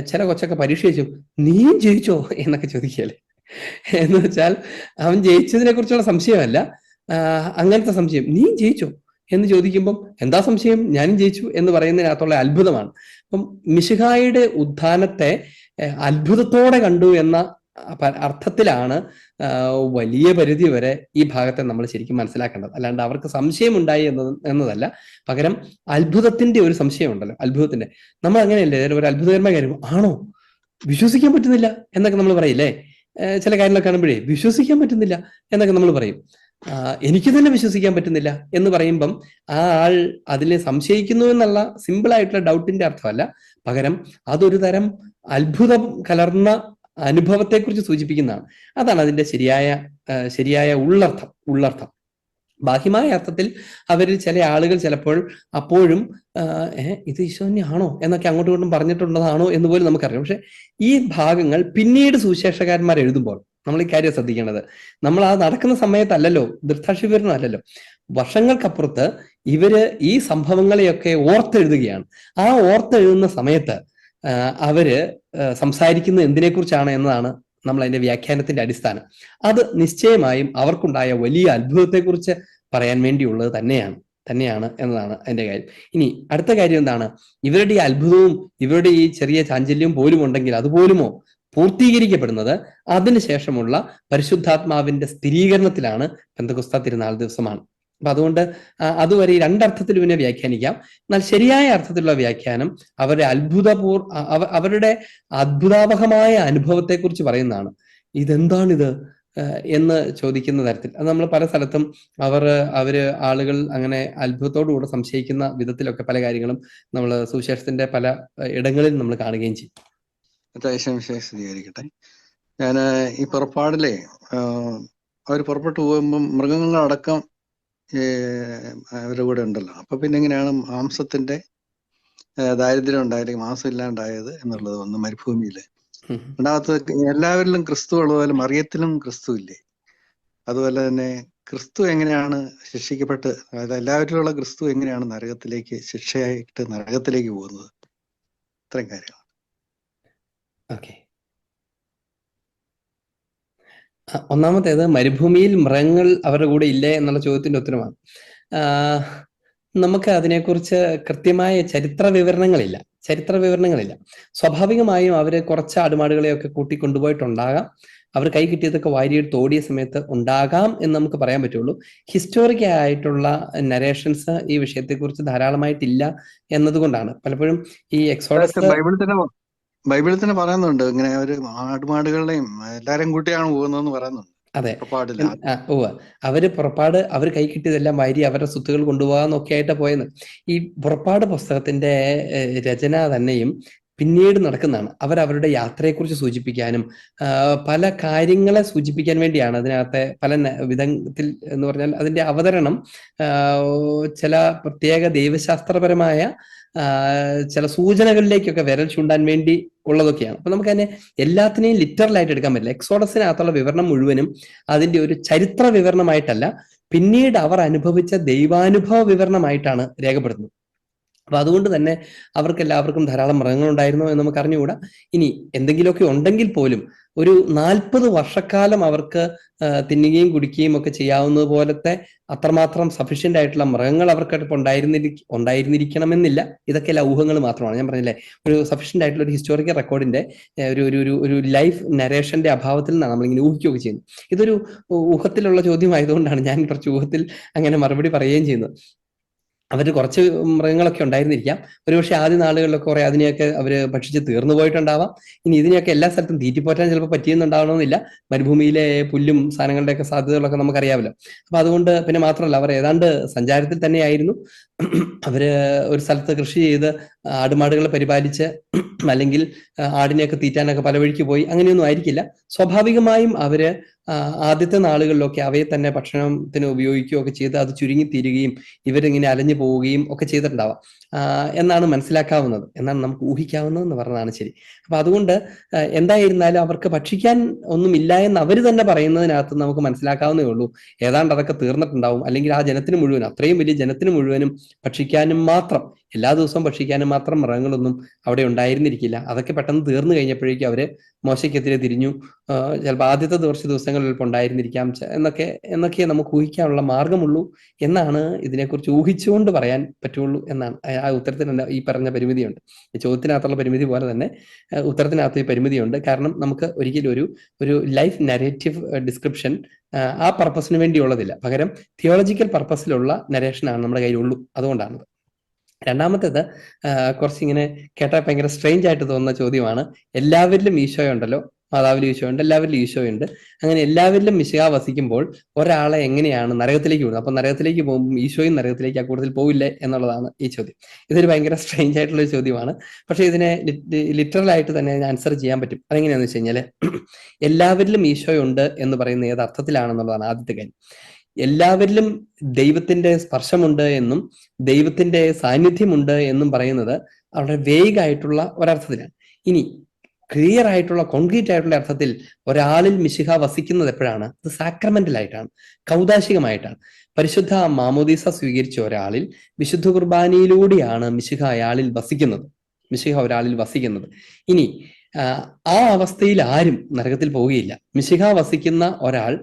ചില കൊച്ചൊക്കെ പരീക്ഷ ചോദിച്ചു നീ ജയിച്ചോ എന്നൊക്കെ ചോദിക്കുകയല്ലേ. എന്ന് വെച്ചാൽ അവൻ ജയിച്ചതിനെ കുറിച്ചുള്ള സംശയമല്ല, അങ്ങനത്തെ സംശയം, നീ ജയിച്ചോ എന്ന് ചോദിക്കുമ്പം എന്താ സംശയം, ഞാനും ജയിച്ചു എന്ന് പറയുന്നതിനകത്തുള്ള അത്ഭുതമാണ്. അപ്പം മിശിഹായുടെ ഉത്ഥാനത്തെ അത്ഭുതത്തോടെ കണ്ടു എന്ന അർത്ഥത്തിലാണ് വലിയ പരിധി വരെ ഈ ഭാഗത്തെ നമ്മൾ ശരിക്കും മനസ്സിലാക്കേണ്ടത്. അല്ലാണ്ട് അവർക്ക് സംശയം ഉണ്ടായി എന്നതല്ല, പകരം അത്ഭുതത്തിന്റെ ഒരു സംശയം ഉണ്ടല്ലോ, അത്ഭുതത്തിന്റെ. നമ്മൾ അങ്ങനെയല്ലേ ഒരു അത്ഭുതകരമായ കാര്യം ആണോ വിശ്വസിക്കാൻ പറ്റുന്നില്ല എന്നൊക്കെ നമ്മൾ പറയില്ലേ. ചില കാര്യങ്ങളൊക്കെ കാണുമ്പോഴേ വിശ്വസിക്കാൻ പറ്റുന്നില്ല എന്നൊക്കെ നമ്മൾ പറയും. എനിക്ക് തന്നെ വിശ്വസിക്കാൻ പറ്റുന്നില്ല എന്ന് പറയുമ്പം ആ ആൾ അതിൽ സംശയിക്കുന്നു എന്നുള്ള സിമ്പിൾ ആയിട്ടുള്ള ഡൗട്ടിന്റെ അർത്ഥമല്ല, പകരം അതൊരു തരം അത്ഭുതം കലർന്ന അനുഭവത്തെക്കുറിച്ച് സൂചിപ്പിക്കുന്നതാണ്. അതാണ് അതിന്റെ ശരിയായ ഉള്ളർത്ഥം. ബാഹ്യമായ അർത്ഥത്തിൽ അവരിൽ ചില ആളുകൾ ചിലപ്പോൾ അപ്പോഴും ഇത് ഈശോന്യാണോ എന്നൊക്കെ അങ്ങോട്ടും ഇങ്ങോട്ടും പറഞ്ഞിട്ടുള്ളതാണോ എന്ന് പോലും നമുക്കറിയാം. പക്ഷെ ഈ ഭാഗങ്ങൾ പിന്നീട് സുവിശേഷകാരന്മാർ എഴുതുമ്പോൾ നമ്മൾ ഈ കാര്യം ശ്രദ്ധിക്കേണ്ടത്, നമ്മൾ ആ നടക്കുന്ന സമയത്തല്ലല്ലോ, ദൃക്സാക്ഷിവിവരണം അല്ലല്ലോ, വർഷങ്ങൾക്കപ്പുറത്ത് ഇവര് ഈ സംഭവങ്ങളെയൊക്കെ ഓർത്തെഴുതുകയാണ്. ആ ഓർത്തെഴുതുന്ന സമയത്ത് അവര് സംസാരിക്കുന്നത് എന്തിനെക്കുറിച്ചാണ് എന്നതാണ് നമ്മൾ അതിന്റെ വ്യാഖ്യാനത്തിന്റെ അടിസ്ഥാനം. അത് നിശ്ചയമായും അവർക്കുണ്ടായ വലിയ അത്ഭുതത്തെക്കുറിച്ച് പറയാൻ വേണ്ടിയുള്ളത് തന്നെയാണ് എന്നതാണ് അതിന്റെ കാര്യം. ഇനി അടുത്ത കാര്യം എന്താണ്, ഇവരുടെ ഈ അത്ഭുതവും ഇവരുടെ ഈ ചെറിയ ചാഞ്ചല്യവും പോലും ഉണ്ടെങ്കിൽ അതുപോലുമോ പൂർത്തീകരിക്കപ്പെടുന്നത് അതിനുശേഷമുള്ള പരിശുദ്ധാത്മാവിന്റെ സ്ഥിരീകരണത്തിലാണ് പെന്തക്കോസ്താ തിരുനാൾ ദിവസമാണ്. അപ്പൊ അതുകൊണ്ട് അതുവരെ ഈ രണ്ടർത്ഥത്തിൽ പിന്നെ വ്യാഖ്യാനിക്കാം. എന്നാൽ ശരിയായ അർത്ഥത്തിലുള്ള വ്യാഖ്യാനം അവരുടെ അത്ഭുതാവഹമായ അനുഭവത്തെക്കുറിച്ച് പറയുന്നതാണ്. ഇതെന്താണിത് എന്ന് ചോദിക്കുന്ന തരത്തിൽ അത് നമ്മൾ പല സ്ഥലത്തും അവര് ആളുകൾ അങ്ങനെ അത്ഭുതത്തോടുകൂടെ സംശയിക്കുന്ന വിധത്തിലൊക്കെ പല കാര്യങ്ങളും നമ്മൾ സുവിശേഷത്തിന്റെ പല ഇടങ്ങളിൽ നമ്മൾ കാണുകയും ചെയ്യും. സ്ഥിരീകരിക്കട്ടെ. ഞാൻ ഈ പുറപ്പാടിലെ അവർ പുറപ്പെട്ടു പോകുമ്പം മൃഗങ്ങളടക്കം അവരുടെ കൂടെ ഉണ്ടല്ലോ. അപ്പൊ പിന്നെ എങ്ങനെയാണ് മാംസത്തിന്റെ ദാരിദ്ര്യം ഉണ്ടായാലും മാംസം ഇല്ലാണ്ടായത് എന്നുള്ളത് ഒന്ന് മരുഭൂമിയില്. രണ്ടാമത്തെ എല്ലാവരിലും ക്രിസ്തു ഉള്ളതുപോലെ മറിയത്തിലും ക്രിസ്തു ഇല്ലേ? അതുപോലെ തന്നെ ക്രിസ്തു എങ്ങനെയാണ് ശിക്ഷിക്കപ്പെട്ട്, അതായത് എല്ലാവരിലുള്ള ക്രിസ്തു എങ്ങനെയാണ് ശിക്ഷയായിട്ട് നരകത്തിലേക്ക് പോകുന്നത്? ഇത്രയും കാര്യങ്ങൾ. ഓക്കെ, ഒന്നാമത്തേത് മരുഭൂമിയിൽ മൃഗങ്ങൾ അവരുടെ കൂടെ ഇല്ലേ എന്നുള്ള ചോദ്യത്തിന്റെ ഉത്തരമാണ്. നമുക്ക് അതിനെക്കുറിച്ച് കൃത്യമായ ചരിത്ര വിവരണങ്ങളില്ല. സ്വാഭാവികമായും അവര് കുറച്ച് ആടുമാടുകളെയൊക്കെ കൂട്ടിക്കൊണ്ടുപോയിട്ടുണ്ടാകാം, അവർ കൈ കിട്ടിയതൊക്കെ വാരിയെടുത്ത് ഓടിയ സമയത്ത് ഉണ്ടാകാം എന്ന് നമുക്ക് പറയാൻ പറ്റുള്ളൂ. ഹിസ്റ്റോറിക്കൽ ആയിട്ടുള്ള നരേഷൻസ് ഈ വിഷയത്തെക്കുറിച്ച് ധാരാളമായിട്ടില്ല എന്നതുകൊണ്ടാണ് പലപ്പോഴും ഈ എക്സോഡസ് ബൈബിളിൽ തന്നെ പറയുന്നുണ്ട്, ഇങ്ങനെ ഒരു ആടുമാടുകളെയും എല്ലാരെയും കൂട്ടിയാണ് പോകുന്നതെന്ന് പറയുന്നുണ്ട്. അതെ, പുറപ്പാട് അവർ കൈ കിട്ടിയതെല്ലാം വാരി അവരുടെ സ്വത്തുകൾ കൊണ്ടുപോകാന്നൊക്കെ ആയിട്ട് പോയെന്ന്. ഈ പുറപ്പാട് പുസ്തകത്തിന്റെ രചന തന്നെയും പിന്നീട് നടക്കുന്നതാണ്. അവരുടെ യാത്രയെക്കുറിച്ച് സൂചിപ്പിക്കാനും പല കാര്യങ്ങളെ സൂചിപ്പിക്കാൻ വേണ്ടിയാണ് അതിനകത്തെ പല വിധത്തിൽ എന്ന് പറഞ്ഞാൽ അതിന്റെ അവതരണം ചില പ്രത്യേക ദൈവശാസ്ത്രപരമായ ചില സൂചനകളിലേക്കൊക്കെ വിരൽ ചൂണ്ടാൻ വേണ്ടി ഉള്ളതൊക്കെയാണ്. അപ്പൊ നമുക്ക് തന്നെ എല്ലാത്തിനെയും ലിറ്ററലായിട്ട് എടുക്കാൻ പറ്റില്ല. എക്സോഡസിനകത്തുള്ള വിവരണം മുഴുവനും അതിന്റെ ഒരു ചരിത്ര വിവരണമായിട്ടല്ല, പിന്നീട് അവർ അനുഭവിച്ച ദൈവാനുഭവ വിവരണമായിട്ടാണ് രേഖപ്പെടുത്തുന്നത്. അപ്പൊ അതുകൊണ്ട് തന്നെ അവർക്കെല്ലാവർക്കും ധാരാളം മൃഗങ്ങളുണ്ടായിരുന്നോ എന്ന് നമുക്ക് അറിഞ്ഞുകൂടാ. ഇനി എന്തെങ്കിലുമൊക്കെ ഉണ്ടെങ്കിൽ പോലും ഒരു 40 വർഷക്കാലം അവർക്ക് തിന്നുകയും കുടിക്കുകയും ഒക്കെ ചെയ്യാവുന്നത് പോലത്തെ അത്രമാത്രം സഫീഷ്യന്റ് ആയിട്ടുള്ള മൃഗങ്ങൾ അവർക്ക് ഉണ്ടായിരുന്നിരിക്കണമെന്നില്ല. ഇതൊക്കെ എല്ലാ ഊഹങ്ങൾ മാത്രമാണ്. ഞാൻ പറഞ്ഞില്ലേ, ഒരു സഫീഷ്യന്റ് ആയിട്ടുള്ള ഒരു ഹിസ്റ്റോറിക്കൽ റെക്കോർഡിന്റെ ഒരു ലൈഫ് നരേഷന്റെ അഭാവത്തിൽ നിന്നാണ് നമ്മളിങ്ങനെ ഊഹിക്കുകയൊക്കെ ചെയ്യുന്നത്. ഇതൊരു ഊഹത്തിലുള്ള ചോദ്യമായതുകൊണ്ടാണ് ഞാൻ കുറച്ച് ഊഹത്തിൽ അങ്ങനെ മറുപടി പറയുകയും ചെയ്യുന്നത്. അവര് കുറച്ച് മൃഗങ്ങളൊക്കെ ഉണ്ടായിരുന്നിരിക്കാം. ഒരുപക്ഷെ ആദ്യ നാളുകളിലൊക്കെ കുറെ അതിനെയൊക്കെ അവര് ഭക്ഷിച്ച് തീർന്നു പോയിട്ടുണ്ടാവാം. ഇനി ഇതിനെയൊക്കെ എല്ലാ സ്ഥലത്തും തീറ്റിപ്പോറ്റാൻ ചിലപ്പോൾ പറ്റിയെന്നുണ്ടാവണമെന്നില്ല. മരുഭൂമിയിലെ പുല്ലും സാധനങ്ങളുടെയൊക്കെ സാധ്യതകളൊക്കെ നമുക്കറിയാമല്ലോ. അപ്പൊ അതുകൊണ്ട് പിന്നെ മാത്രമല്ല, അവർ ഏതാണ്ട് സഞ്ചാരത്തിൽ തന്നെയായിരുന്നു. അവര് ഒരു സ്ഥലത്ത് കൃഷി ചെയ്ത് ആടുമാടുകളെ പരിപാലിച്ച് അല്ലെങ്കിൽ ആടിനെയൊക്കെ തീറ്റാനൊക്കെ പല വഴിക്ക് പോയി, അങ്ങനെയൊന്നും ആയിരിക്കില്ല. സ്വാഭാവികമായും അവര് ആദ്യത്തെ നാളുകളിലൊക്കെ അവയെ തന്നെ ഭക്ഷണത്തിന് ഉപയോഗിക്കുകയൊക്കെ ചെയ്ത് അത് ചുരുങ്ങിത്തീരുകയും ഇവരിങ്ങനെ അലഞ്ഞു പോവുകയും ഒക്കെ ചെയ്തിട്ടുണ്ടാവാം എന്നാണ് മനസ്സിലാക്കാവുന്നത്, എന്നാണ് നമുക്ക് ഊഹിക്കാവുന്നതെന്ന് പറഞ്ഞതാണ് ശരി. അപ്പൊ അതുകൊണ്ട് എന്തായിരുന്നാലും അവർക്ക് ഭക്ഷിക്കാൻ ഒന്നുമില്ല എന്ന് അവർ തന്നെ പറയുന്നതിനകത്ത് നമുക്ക് മനസ്സിലാക്കാവുന്നേ ഉള്ളൂ ഏതാണ്ട് അതൊക്കെ തീർന്നിട്ടുണ്ടാവും, അല്ലെങ്കിൽ ആ ജനത്തിന് മുഴുവൻ, അത്രയും വലിയ ജനത്തിന് മുഴുവനും ഭക്ഷിക്കാനും മാത്രം, എല്ലാ ദിവസവും ഭക്ഷിക്കാനും മാത്രം മൃഗങ്ങളൊന്നും അവിടെ ഉണ്ടായിരുന്നിരിക്കില്ല. അതൊക്കെ പെട്ടെന്ന് തീർന്നു കഴിഞ്ഞപ്പോഴേക്കും അവര് മോശയ്ക്കെതിരെ തിരിഞ്ഞു. ചിലപ്പോൾ ആദ്യത്തെ ദിവസങ്ങളിൽ ചിലപ്പോൾ ഉണ്ടായിരുന്നിരിക്കാം എന്നൊക്കെ നമുക്ക് ഊഹിക്കാനുള്ള മാർഗമുള്ളൂ എന്നാണ് ഇതിനെക്കുറിച്ച് ഊഹിച്ചുകൊണ്ട് പറയാൻ പറ്റുള്ളൂ എന്നാണ്. ആ ഉത്തരത്തിന് ഈ പറഞ്ഞ പരിമിതിയുണ്ട്. ഈ ചോദ്യത്തിനകത്തുള്ള പരിമിതി പോലെ തന്നെ ഉത്തരത്തിനകത്ത് ഈ പരിമിതിയുണ്ട്. കാരണം നമുക്ക് ഒരിക്കലും ഒരു ലൈഫ് നരേറ്റീവ് ഡിസ്ക്രിപ്ഷൻ ആ പർപ്പസിന് വേണ്ടിയുള്ളതില്ല, പകരം തിയോളജിക്കൽ പർപ്പസിലുള്ള നരേഷനാണ് നമ്മുടെ കയ്യിലുള്ളൂ. അതുകൊണ്ടാണ്. രണ്ടാമത്തേത് കുറച്ചിങ്ങനെ കേട്ടാൽ ഭയങ്കര സ്ട്രേഞ്ച് ആയിട്ട് തോന്നുന്ന ചോദ്യമാണ്. എല്ലാവരിലും ഈശോയുണ്ടല്ലോ, മാതാവിലും ഈശോയുണ്ട്, എല്ലാവരിലും ഈശോയുണ്ട്. അങ്ങനെ എല്ലാവരിലും മിശിഹ വസിക്കുമ്പോൾ ഒരാളെ എങ്ങനെയാണ് നരകത്തിലേക്ക് വിടുന്നത്? അപ്പൊ നരകത്തിലേക്ക് പോകുമ്പോൾ ഈശോയും നരകത്തിലേക്ക് ആ കൂടുതൽ പോവില്ലേ എന്നുള്ളതാണ് ഈ ചോദ്യം. ഇതൊരു ഭയങ്കര സ്ട്രേഞ്ച് ആയിട്ടുള്ള ഒരു ചോദ്യമാണ്. പക്ഷെ ഇതിനെ ലിറ്ററൽ ആയിട്ട് തന്നെ ആൻസർ ചെയ്യാൻ പറ്റും. അതെങ്ങനെയാണെന്ന് വെച്ച് കഴിഞ്ഞാൽ, എല്ലാവരിലും ഈശോയുണ്ട് എന്ന് പറയുന്ന ഏത് അർത്ഥത്തിലാണെന്നുള്ളതാണ് ആദ്യത്തെ കാര്യം. എല്ലാവരിലും ദൈവത്തിന്റെ സ്പർശമുണ്ട് എന്നും ദൈവത്തിന്റെ സാന്നിധ്യമുണ്ട് എന്നും പറയുന്നത് വളരെ വേഗ് ആയിട്ടുള്ള ഒരർത്ഥത്തിലാണ്. ഇനി ക്ലിയർ ആയിട്ടുള്ള കോൺക്രീറ്റ് ആയിട്ടുള്ള അർത്ഥത്തിൽ ഒരാളിൽ മിശിഹ വസിക്കുന്നത് എപ്പോഴാണ്? അത് സാക്രമെന്റൽ ആയിട്ടാണ്, കൗദാശികമായിട്ടാണ്. പരിശുദ്ധ മാമോദീസ സ്വീകരിച്ച ഒരാളിൽ വിശുദ്ധ കുർബാനയിലൂടെയാണ് മിശിഹ അയാളിൽ വസിക്കുന്നത്, മിശിഹ ഒരാളിൽ വസിക്കുന്നത്. ഇനി ആ അവസ്ഥയിൽ ആരും നരകത്തിൽ പോവുകയില്ല. മിശിഹ വസിക്കുന്ന ഒരാൾ,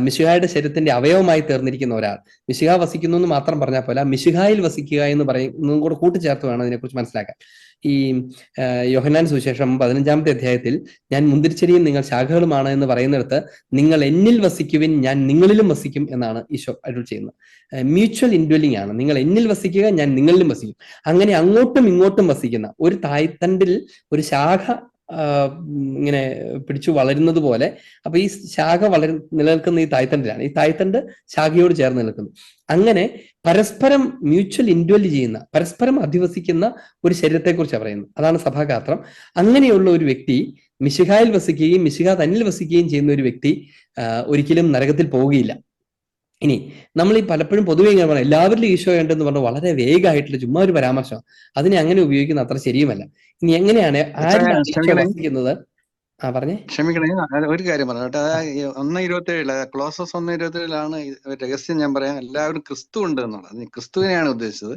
മിശിഹായുടെ ശരീരത്തിന്റെ അവയവമായി തീർന്നിരിക്കുന്ന ഒരാൾ, മിശിഹ വസിക്കുന്നു എന്ന് മാത്രം പറഞ്ഞാൽ പോലെ മിശിഹായിൽ വസിക്കുക എന്ന് പറയുന്നതും കൂടെ കൂട്ടിച്ചേർത്ത് വേണം അതിനെക്കുറിച്ച് മനസ്സിലാക്കാൻ. ഈ യോഹന്നാൻ സുവിശേഷം 15-ാമത്തെ അധ്യായത്തിൽ ഞാൻ മുന്തിരിച്ചെടിയും നിങ്ങൾ ശാഖകളുമാണ് എന്ന് പറയുന്നിടത്ത് നിങ്ങൾ എന്നിൽ വസിക്കുവിൻ ഞാൻ നിങ്ങളിലും വസിക്കും എന്നാണ് ഈശോ അരുൾ ചെയ്യുന്നത്. മ്യൂച്വൽ ഇൻഡ്വെല്ലിംഗ് ആണ്. നിങ്ങൾ എന്നിൽ വസിക്കുക, ഞാൻ നിങ്ങളിലും വസിക്കും. അങ്ങനെ അങ്ങോട്ടും ഇങ്ങോട്ടും വസിക്കുന്ന ഒരു തായ്തണ്ടിൽ ഒരു ശാഖ ഇങ്ങനെ പിടിച്ചു വളരുന്നത് പോലെ, അപ്പൊ ഈ ശാഖ നിലനിൽക്കുന്ന ഈ തായ്തണ്ടിലാണ്, ഈ തായ്തണ്ട് ശാഖയോട് ചേർന്ന് നിൽക്കുന്നു. അങ്ങനെ പരസ്പരം മ്യൂച്വൽ ഇൻഡ്വെല് ചെയ്യുന്ന, പരസ്പരം അധിവസിക്കുന്ന ഒരു ശരീരത്തെക്കുറിച്ചാണ് പറയുന്നത്. അതാണ് സഭാഗാത്രം. അങ്ങനെയുള്ള ഒരു വ്യക്തി മിശിഹായിൽ വസിക്കുകയും മിശിഹ തന്നിൽ വസിക്കുകയും ചെയ്യുന്ന ഒരു വ്യക്തി ഒരിക്കലും നരകത്തിൽ പോവുകയില്ല. ഇനി നമ്മൾ ഈ പലപ്പോഴും പൊതുവെ ഇങ്ങനെ പറയാം എല്ലാവരിലും ഈശോ ഉണ്ടെന്ന് പറഞ്ഞാൽ വളരെ വേഗമായിട്ടുള്ള ചുമ്മാ ഒരു പരാമർശം, അതിനെ അങ്ങനെ ഉപയോഗിക്കുന്ന അത്ര ശരിയുമല്ല. ഇനി എങ്ങനെയാണ് ആരിലാണ് ഈശോ വസിക്കുന്നത്? പറഞ്ഞേ, ക്ഷമിക്കണേ, ഒരു കാര്യം പറഞ്ഞോട്ടെ. 1:27 ക്ലോസസ് 1:27 രഹസ്യം ഞാൻ പറയാം. എല്ലാവരും ക്രിസ്തു ഉണ്ട് എന്നുള്ളത്, ക്രിസ്തുവിനെയാണ് ഉദ്ദേശിച്ചത്,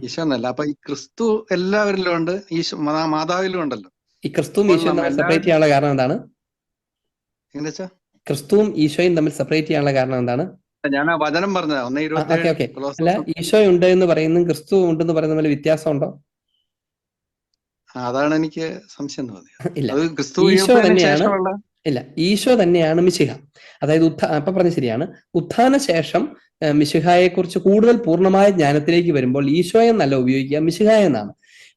ഈശോ എന്നല്ല. അപ്പൊ ഈ ക്രിസ്തു എല്ലാവരിലും ഉണ്ട്, ഈശോ മാതാവിലും ഉണ്ടല്ലോ. ഈ ക്രിസ്തുവും ഈശോയും തമ്മിൽ സെപ്പറേറ്റ് ചെയ്യാനുള്ള കാരണം എന്താണ്? എങ്ങനെ വെച്ചാ ക്രിസ്തുവും ഈശോയും തമ്മിൽ സെപ്പറേറ്റ് ചെയ്യാനുള്ള കാരണം എന്താണ്? ഞാൻ ആ വചനം പറഞ്ഞത് 1:27. അല്ല, ഈശോ ഉണ്ട് എന്ന് പറയുന്നതും ക്രിസ്തു ഉണ്ടെന്ന് പറയുന്ന പോലെ വ്യത്യാസമുണ്ടോ? അതാണ് എനിക്ക് സംശയം തോന്നിയത്. ഇല്ല, അത് ക്രിസ്തു ഈശോ തന്നെയാണ്. ഇല്ല, ഈശോ തന്നെയാണ് മിശിഹ. അതായത് അപ്പൊ പറഞ്ഞ ശരിയാണ്. ഉത്ഥാന ശേഷം മിശിഹായെ കുറിച്ച് കൂടുതൽ പൂർണ്ണമായ ജ്ഞാനത്തിലേക്ക് വരുമ്പോൾ ഈശോയെ എന്നല്ല ഉപയോഗിക്കുക, മിശിഹായ എന്നാണ്.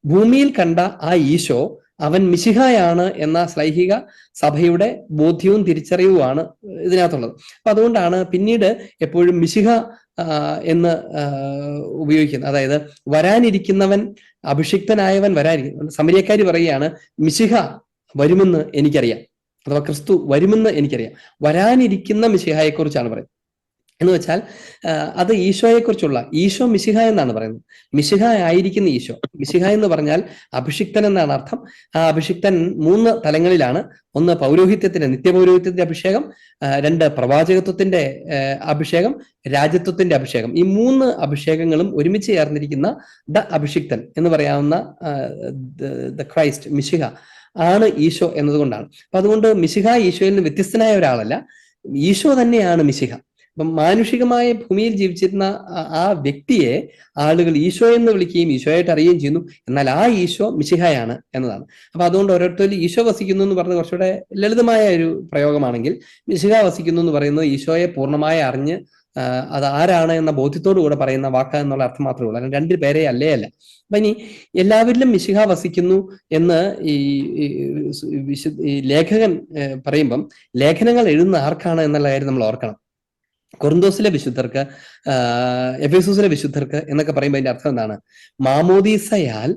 ഭൂമിയിൽ കണ്ട ആ ഈശോ അവൻ മിശിഹായാണ് എന്ന ശ്ലൈഹിക സഭയുടെ ബോധ്യവും തിരിച്ചറിവുമാണ് ഇതിനകത്തുള്ളത്. അപ്പൊ അതുകൊണ്ടാണ് പിന്നീട് എപ്പോഴും മിശിഹ എന്ന് ഉപയോഗിക്കുന്നത്. അതായത് വരാനിരിക്കുന്നവൻ, അഭിഷിക്തനായവൻ വരാനിരിക്കുന്നു. സമരിയക്കാരി പറയുകയാണ് മിശിഹ വരുമെന്ന് എനിക്കറിയാം, അഥവാ ക്രിസ്തു വരുമെന്ന് എനിക്കറിയാം. വരാനിരിക്കുന്ന മിശിഹായെ കുറിച്ചാണ് പറയുന്നത്. എന്ന് വെച്ചാൽ അത് ഈശോയെക്കുറിച്ചുള്ള, ഈശോ മിശിഹ എന്നാണ് പറയുന്നത്. മിശിഹ ആയിരിക്കുന്ന ഈശോ. മിശിഹ എന്ന് പറഞ്ഞാൽ അഭിഷിക്തൻ എന്നാണ് അർത്ഥം. ആ അഭിഷിക്തൻ 3 തലങ്ങളിലാണ്. ഒന്ന് പൗരോഹിത്യത്തിന്റെ, നിത്യപൗരോഹിത്യത്തിന്റെ അഭിഷേകം, 2 പ്രവാചകത്വത്തിന്റെ അഭിഷേകം, രാജ്യത്വത്തിന്റെ അഭിഷേകം. ഈ 3 അഭിഷേകങ്ങളും ഒരുമിച്ച് ചേർന്നിരിക്കുന്ന ദ അഭിഷിക്തൻ എന്ന് പറയാവുന്ന ദ ക്രൈസ്റ്റ്, മിശിഹ ആണ് ഈശോ എന്നതുകൊണ്ടാണ്. അപ്പൊ അതുകൊണ്ട് മിശിഹ ഈശോയിൽ നിന്ന് വ്യത്യസ്തനായ ഒരാളല്ല, ഈശോ തന്നെയാണ് മിശിഹ. അപ്പം മാനുഷികമായ ഭൂമിയിൽ ജീവിച്ചിരുന്ന ആ വ്യക്തിയെ ആളുകൾ ഈശോ എന്ന് വിളിക്കുകയും ഈശോയായിട്ട് അറിയുകയും ചെയ്യുന്നു. എന്നാൽ ആ ഈശോ മിശിഹായാണ് എന്നതാണ്. അപ്പൊ അതുകൊണ്ട് ഓരോരുത്തരും ഈശോ വസിക്കുന്നു എന്ന് പറഞ്ഞ് കുറച്ചുകൂടെ ലളിതമായ ഒരു പ്രയോഗമാണെങ്കിൽ, മിശിഹ വസിക്കുന്നു എന്ന് പറയുന്നത് ഈശോയെ പൂർണ്ണമായി അറിഞ്ഞ് അത് ആരാണ് എന്ന ബോധ്യത്തോടു കൂടെ പറയുന്ന വാക്ക എന്നുള്ള അർത്ഥം മാത്രമേ ഉള്ളൂ. കാരണം 2 പേരെ അല്ലേ അല്ല. അപ്പൊ ഇനി എല്ലാവരിലും മിശിഹ വസിക്കുന്നു എന്ന് ഈ ലേഖകൻ പറയുമ്പം ലേഖനങ്ങൾ എഴുതുന്ന ആർക്കാണ് എന്നുള്ള കാര്യം നമ്മൾ ഓർക്കണം. കൊറിന്തോസിലെ വിശുദ്ധർക്ക്, എഫേസൂസിലെ വിശുദ്ധർക്ക് എന്നൊക്കെ പറയുമ്പോൾ അതിന്റെ അർത്ഥം എന്താണ്? മാമോദീസയാൽ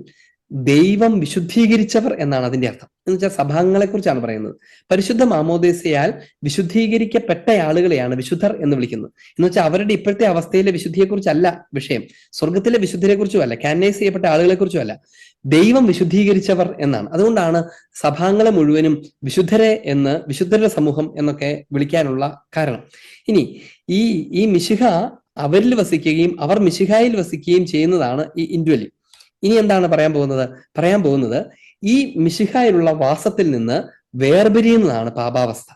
ദൈവം വിശുദ്ധീകരിച്ചവർ എന്നാണ് അതിന്റെ അർത്ഥം. എന്ന് വെച്ചാൽ സഭാംഗങ്ങളെ കുറിച്ചാണ് പറയുന്നത്. പരിശുദ്ധ മാമോദീസയാൽ വിശുദ്ധീകരിക്കപ്പെട്ട ആളുകളെയാണ് വിശുദ്ധർ എന്ന് വിളിക്കുന്നത്. എന്ന് വെച്ചാൽ അവരുടെ ഇപ്പോഴത്തെ അവസ്ഥയിലെ വിശുദ്ധിയെക്കുറിച്ചല്ല വിഷയം, സ്വർഗത്തിലെ വിശുദ്ധരെ കുറിച്ചുമല്ല, കാനൈസ് ചെയ്യപ്പെട്ട ആളുകളെ കുറിച്ചുമല്ല, ദൈവം വിശുദ്ധീകരിച്ചവർ എന്നാണ്. അതുകൊണ്ടാണ് സഭാംഗങ്ങളെ മുഴുവനും വിശുദ്ധരെ എന്ന്, വിശുദ്ധരുടെ സമൂഹം എന്നൊക്കെ വിളിക്കാനുള്ള കാരണം. ഇനി ഈ മിശിഹ അവരിൽ വസിക്കുകയും അവർ മിശിഹായിൽ വസിക്കുകയും ചെയ്യുന്നതാണ് ഈ ഇൻഡ്വെല്ലിംഗ്. ഇനി എന്താണ് പറയാൻ പോകുന്നത് ഈ മിശിഹായിലുള്ള വാസത്തിൽ നിന്ന് വേർപിരിയുന്നതാണ് പാപാവസ്ഥ.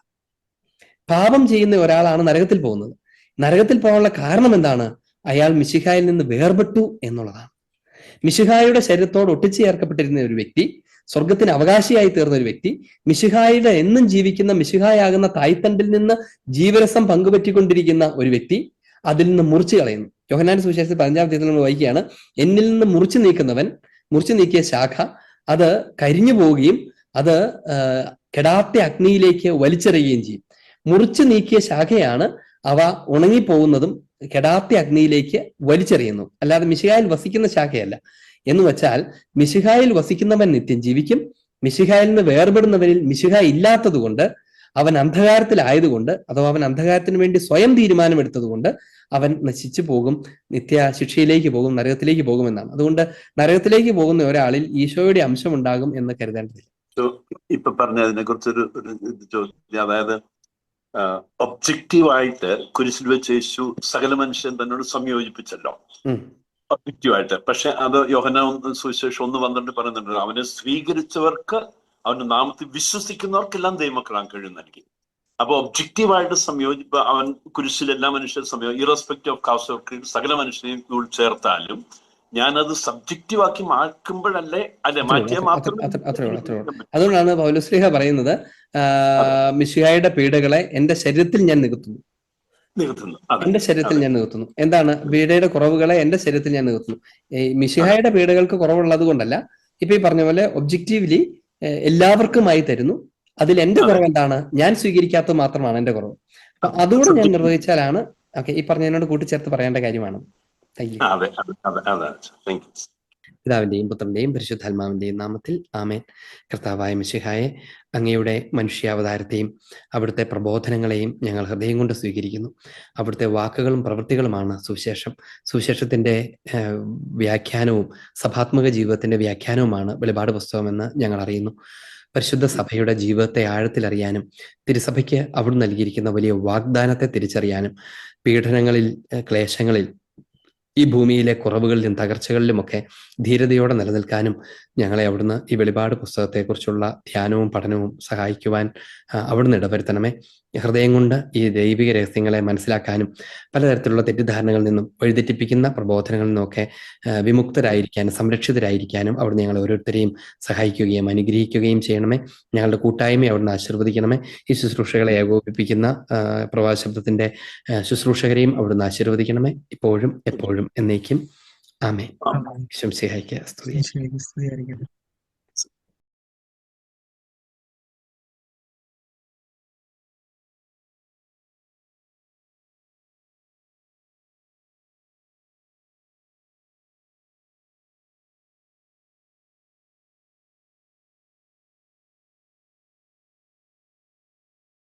പാപം ചെയ്യുന്ന ഒരാളാണ് നരകത്തിൽ പോകുന്നത്. നരകത്തിൽ പോകാനുള്ള കാരണം എന്താണ്? അയാൾ മിശിഹായിൽ നിന്ന് വേർപെട്ടു എന്നുള്ളതാണ്. മിശിഹായുടെ ശരീരത്തോട് ഒട്ടിച്ചേർക്കപ്പെട്ടിരുന്ന ഒരു വ്യക്തി, സ്വർഗത്തിന് അവകാശിയായി തീർന്ന ഒരു വ്യക്തി, മിശിഹായുടെ എന്നും ജീവിക്കുന്ന മിശിഹായാകുന്ന തായ്തണ്ടിൽ നിന്ന് ജീവരസം പങ്കുപറ്റിക്കൊണ്ടിരിക്കുന്ന ഒരു വ്യക്തി അതിൽ നിന്ന് മുറിച്ചു കളയുന്നു. യോഹന്നാന്റെ സുവിശേഷത്തിൽ 15-ാം അധ്യായത്തിൽ നമ്മൾ വായിക്കുകയാണ്, എന്നിൽ നിന്ന് മുറിച്ചു നീക്കിയ ശാഖ അത് കരിഞ്ഞു പോവുകയും അത് കെടാത്ത അഗ്നിയിലേക്ക് വലിച്ചെറിയുകയും ചെയ്യും. മുറിച്ചു നീക്കിയ ശാഖയാണ് അവ ഉണങ്ങിപ്പോകുന്നതും കെടാത്ത അഗ്നിയിലേക്ക് വലിച്ചെറിയുന്നു, അല്ലാതെ മിശിഹായിൽ വസിക്കുന്ന ശാഖയല്ല. എന്ന് വെച്ചാൽ മിശിഹായിൽ വസിക്കുന്നവൻ നിത്യം ജീവിക്കും. മിശിഹായിൽ നിന്ന് വേർപെടുന്നവരിൽ മിശിഹ ഇല്ലാത്തത് കൊണ്ട്, അവൻ അന്ധകാരത്തിലായതുകൊണ്ട്, അഥവാ അവൻ അന്ധകാരത്തിന് വേണ്ടി സ്വയം തീരുമാനമെടുത്തത് കൊണ്ട് അവൻ നശിച്ചു പോകും, നിത്യ ശിക്ഷയിലേക്ക് പോകും, നരകത്തിലേക്ക് പോകുമെന്നാണ്. അതുകൊണ്ട് നരകത്തിലേക്ക് പോകുന്ന ഒരാളിൽ ഈശോയുടെ അംശം ഉണ്ടാകും എന്ന് കരുതേണ്ടതില്ല. ഇപ്പൊ പറഞ്ഞതിനെ കുറിച്ചൊരു ചോദ്യം, അതായത് ഒബ്ജക്റ്റീവായിട്ട് കുരിശിൽ വെച്ച് യേശു സകല മനുഷ്യൻ തന്നോട് സംയോജിപ്പിച്ചല്ലോ, ഒബ്ജക്റ്റീവായിട്ട്. പക്ഷെ അത് യോഹന്നാൻ സുവിശേഷം 1:12 പറയുന്നുണ്ട്, അവനെ സ്വീകരിച്ചവർക്ക്, അവന്റെ നാമത്തിൽ വിശ്വസിക്കുന്നവർക്കെല്ലാം ദൈവമക്കളാൻ കഴിയും നൽകി. അപ്പൊ ഒബ്ജക്റ്റീവായിട്ട് അവൻ കുരിശിൽ എല്ലാ മനുഷ്യരും irrespective of caste of creed സകല മനുഷ്യരെയും ചേർത്താലും ഞാനത് സബ്ജക്റ്റീവ് ആക്കി മാറ്റുമ്പോഴല്ലേ മാറ്റിയാൽ മാത്രം. അതുകൊണ്ടാണ് പൗലോസ്ലീഹ പറയുന്നത്, മിശിഹായുടെ പീഡകളെ എന്റെ ശരീരത്തിൽ ഞാൻ നികത്തുന്നു. എന്റെ ശരീരത്തിൽ ഞാൻ നികത്തുന്നു. എന്താണ് പീഡയുടെ കുറവുകളെ എന്റെ ശരീരത്തിൽ ഞാൻ നികത്തുന്നു. മിശിഹായുടെ പീഡകൾക്ക് കുറവുള്ളത് കൊണ്ടല്ല, ഇപ്പൊ ഈ പറഞ്ഞ പോലെ ഒബ്ജക്റ്റീവ്ലി എല്ലാവർക്കുമായി തരുന്നു. അതിൽ എന്റെ കുറവ് എന്താണ്? ഞാൻ സ്വീകരിക്കാത്തത് മാത്രമാണ് എന്റെ കുറവ്. അപ്പൊ അതുകൂടെ ഞാൻ നിർവഹിച്ചാലാണ് ഈ പറഞ്ഞതിനോട് കൂട്ടിച്ചേർത്ത് പറയേണ്ട കാര്യമാണ്. പിതാവിന്റെയും പുത്രന്റെയും പരിശുദ്ധാത്മാവിന്റെയും നാമത്തിൽ ആമേൻ. കർത്താവായ മിശിഹായെ, അങ്ങയുടെ മനുഷ്യാവതാരത്തെയും അവിടുത്തെ പ്രബോധനങ്ങളെയും ഞങ്ങൾ ഹൃദയം കൊണ്ട് സ്വീകരിക്കുന്നു. അവിടുത്തെ വാക്കുകളും പ്രവൃത്തികളുമാണ് സുവിശേഷം. സുവിശേഷത്തിന്റെ വ്യാഖ്യാനവും സഭാത്മക ജീവിതത്തിന്റെ വ്യാഖ്യാനവുമാണ് വെളിപാട് പുസ്തകമെന്ന് ഞങ്ങൾ അറിയുന്നു. പരിശുദ്ധ സഭയുടെ ജീവിതത്തെ ആഴത്തിലറിയാനും തിരുസഭയ്ക്ക് അവിടുന്ന് നൽകിയിരിക്കുന്ന വലിയ വാഗ്ദാനത്തെ തിരിച്ചറിയാനും പീഡനങ്ങളിൽ, ക്ലേശങ്ങളിൽ, ഈ ഭൂമിയിലെ കുറവുകളിലും തകർച്ചകളിലുമൊക്കെ ധീരതയോടെ നിലനിൽക്കാനും ഞങ്ങളെ അവിടുന്ന് ഈ വെളിപാട് പുസ്തകത്തെക്കുറിച്ചുള്ള ധ്യാനവും പഠനവും സഹായിക്കുവാൻ അവിടുന്ന് ഇടവരുത്തണമേ. ഹൃദയം കൊണ്ട് ഈ ദൈവിക രഹസ്യങ്ങളെ മനസ്സിലാക്കാനും പലതരത്തിലുള്ള തെറ്റിദ്ധാരണകളിൽ നിന്നും വഴിതെറ്റിപ്പിക്കുന്ന പ്രബോധനങ്ങളിൽ നിന്നുമൊക്കെ വിമുക്തരായിരിക്കാനും സംരക്ഷിതരായിരിക്കാനും അവിടുന്ന് ഞങ്ങളെ ഓരോരുത്തരെയും സഹായിക്കുകയും അനുഗ്രഹിക്കുകയും ചെയ്യണമേ. ഞങ്ങളുടെ കൂട്ടായ്മയെ അവിടുന്ന് ആശീർവദിക്കണമേ. ഈ ശുശ്രൂഷകളെ ഏകോപിപ്പിക്കുന്ന പ്രവാചകത്വത്തിന്റെ ശുശ്രൂഷകരെയും അവിടുന്ന് ആശീർവദിക്കണമേ, ഇപ്പോഴും എപ്പോഴും എന്നേക്കും. ആമേൻ. ശംസിഹായിക്ക് സ്തുതി.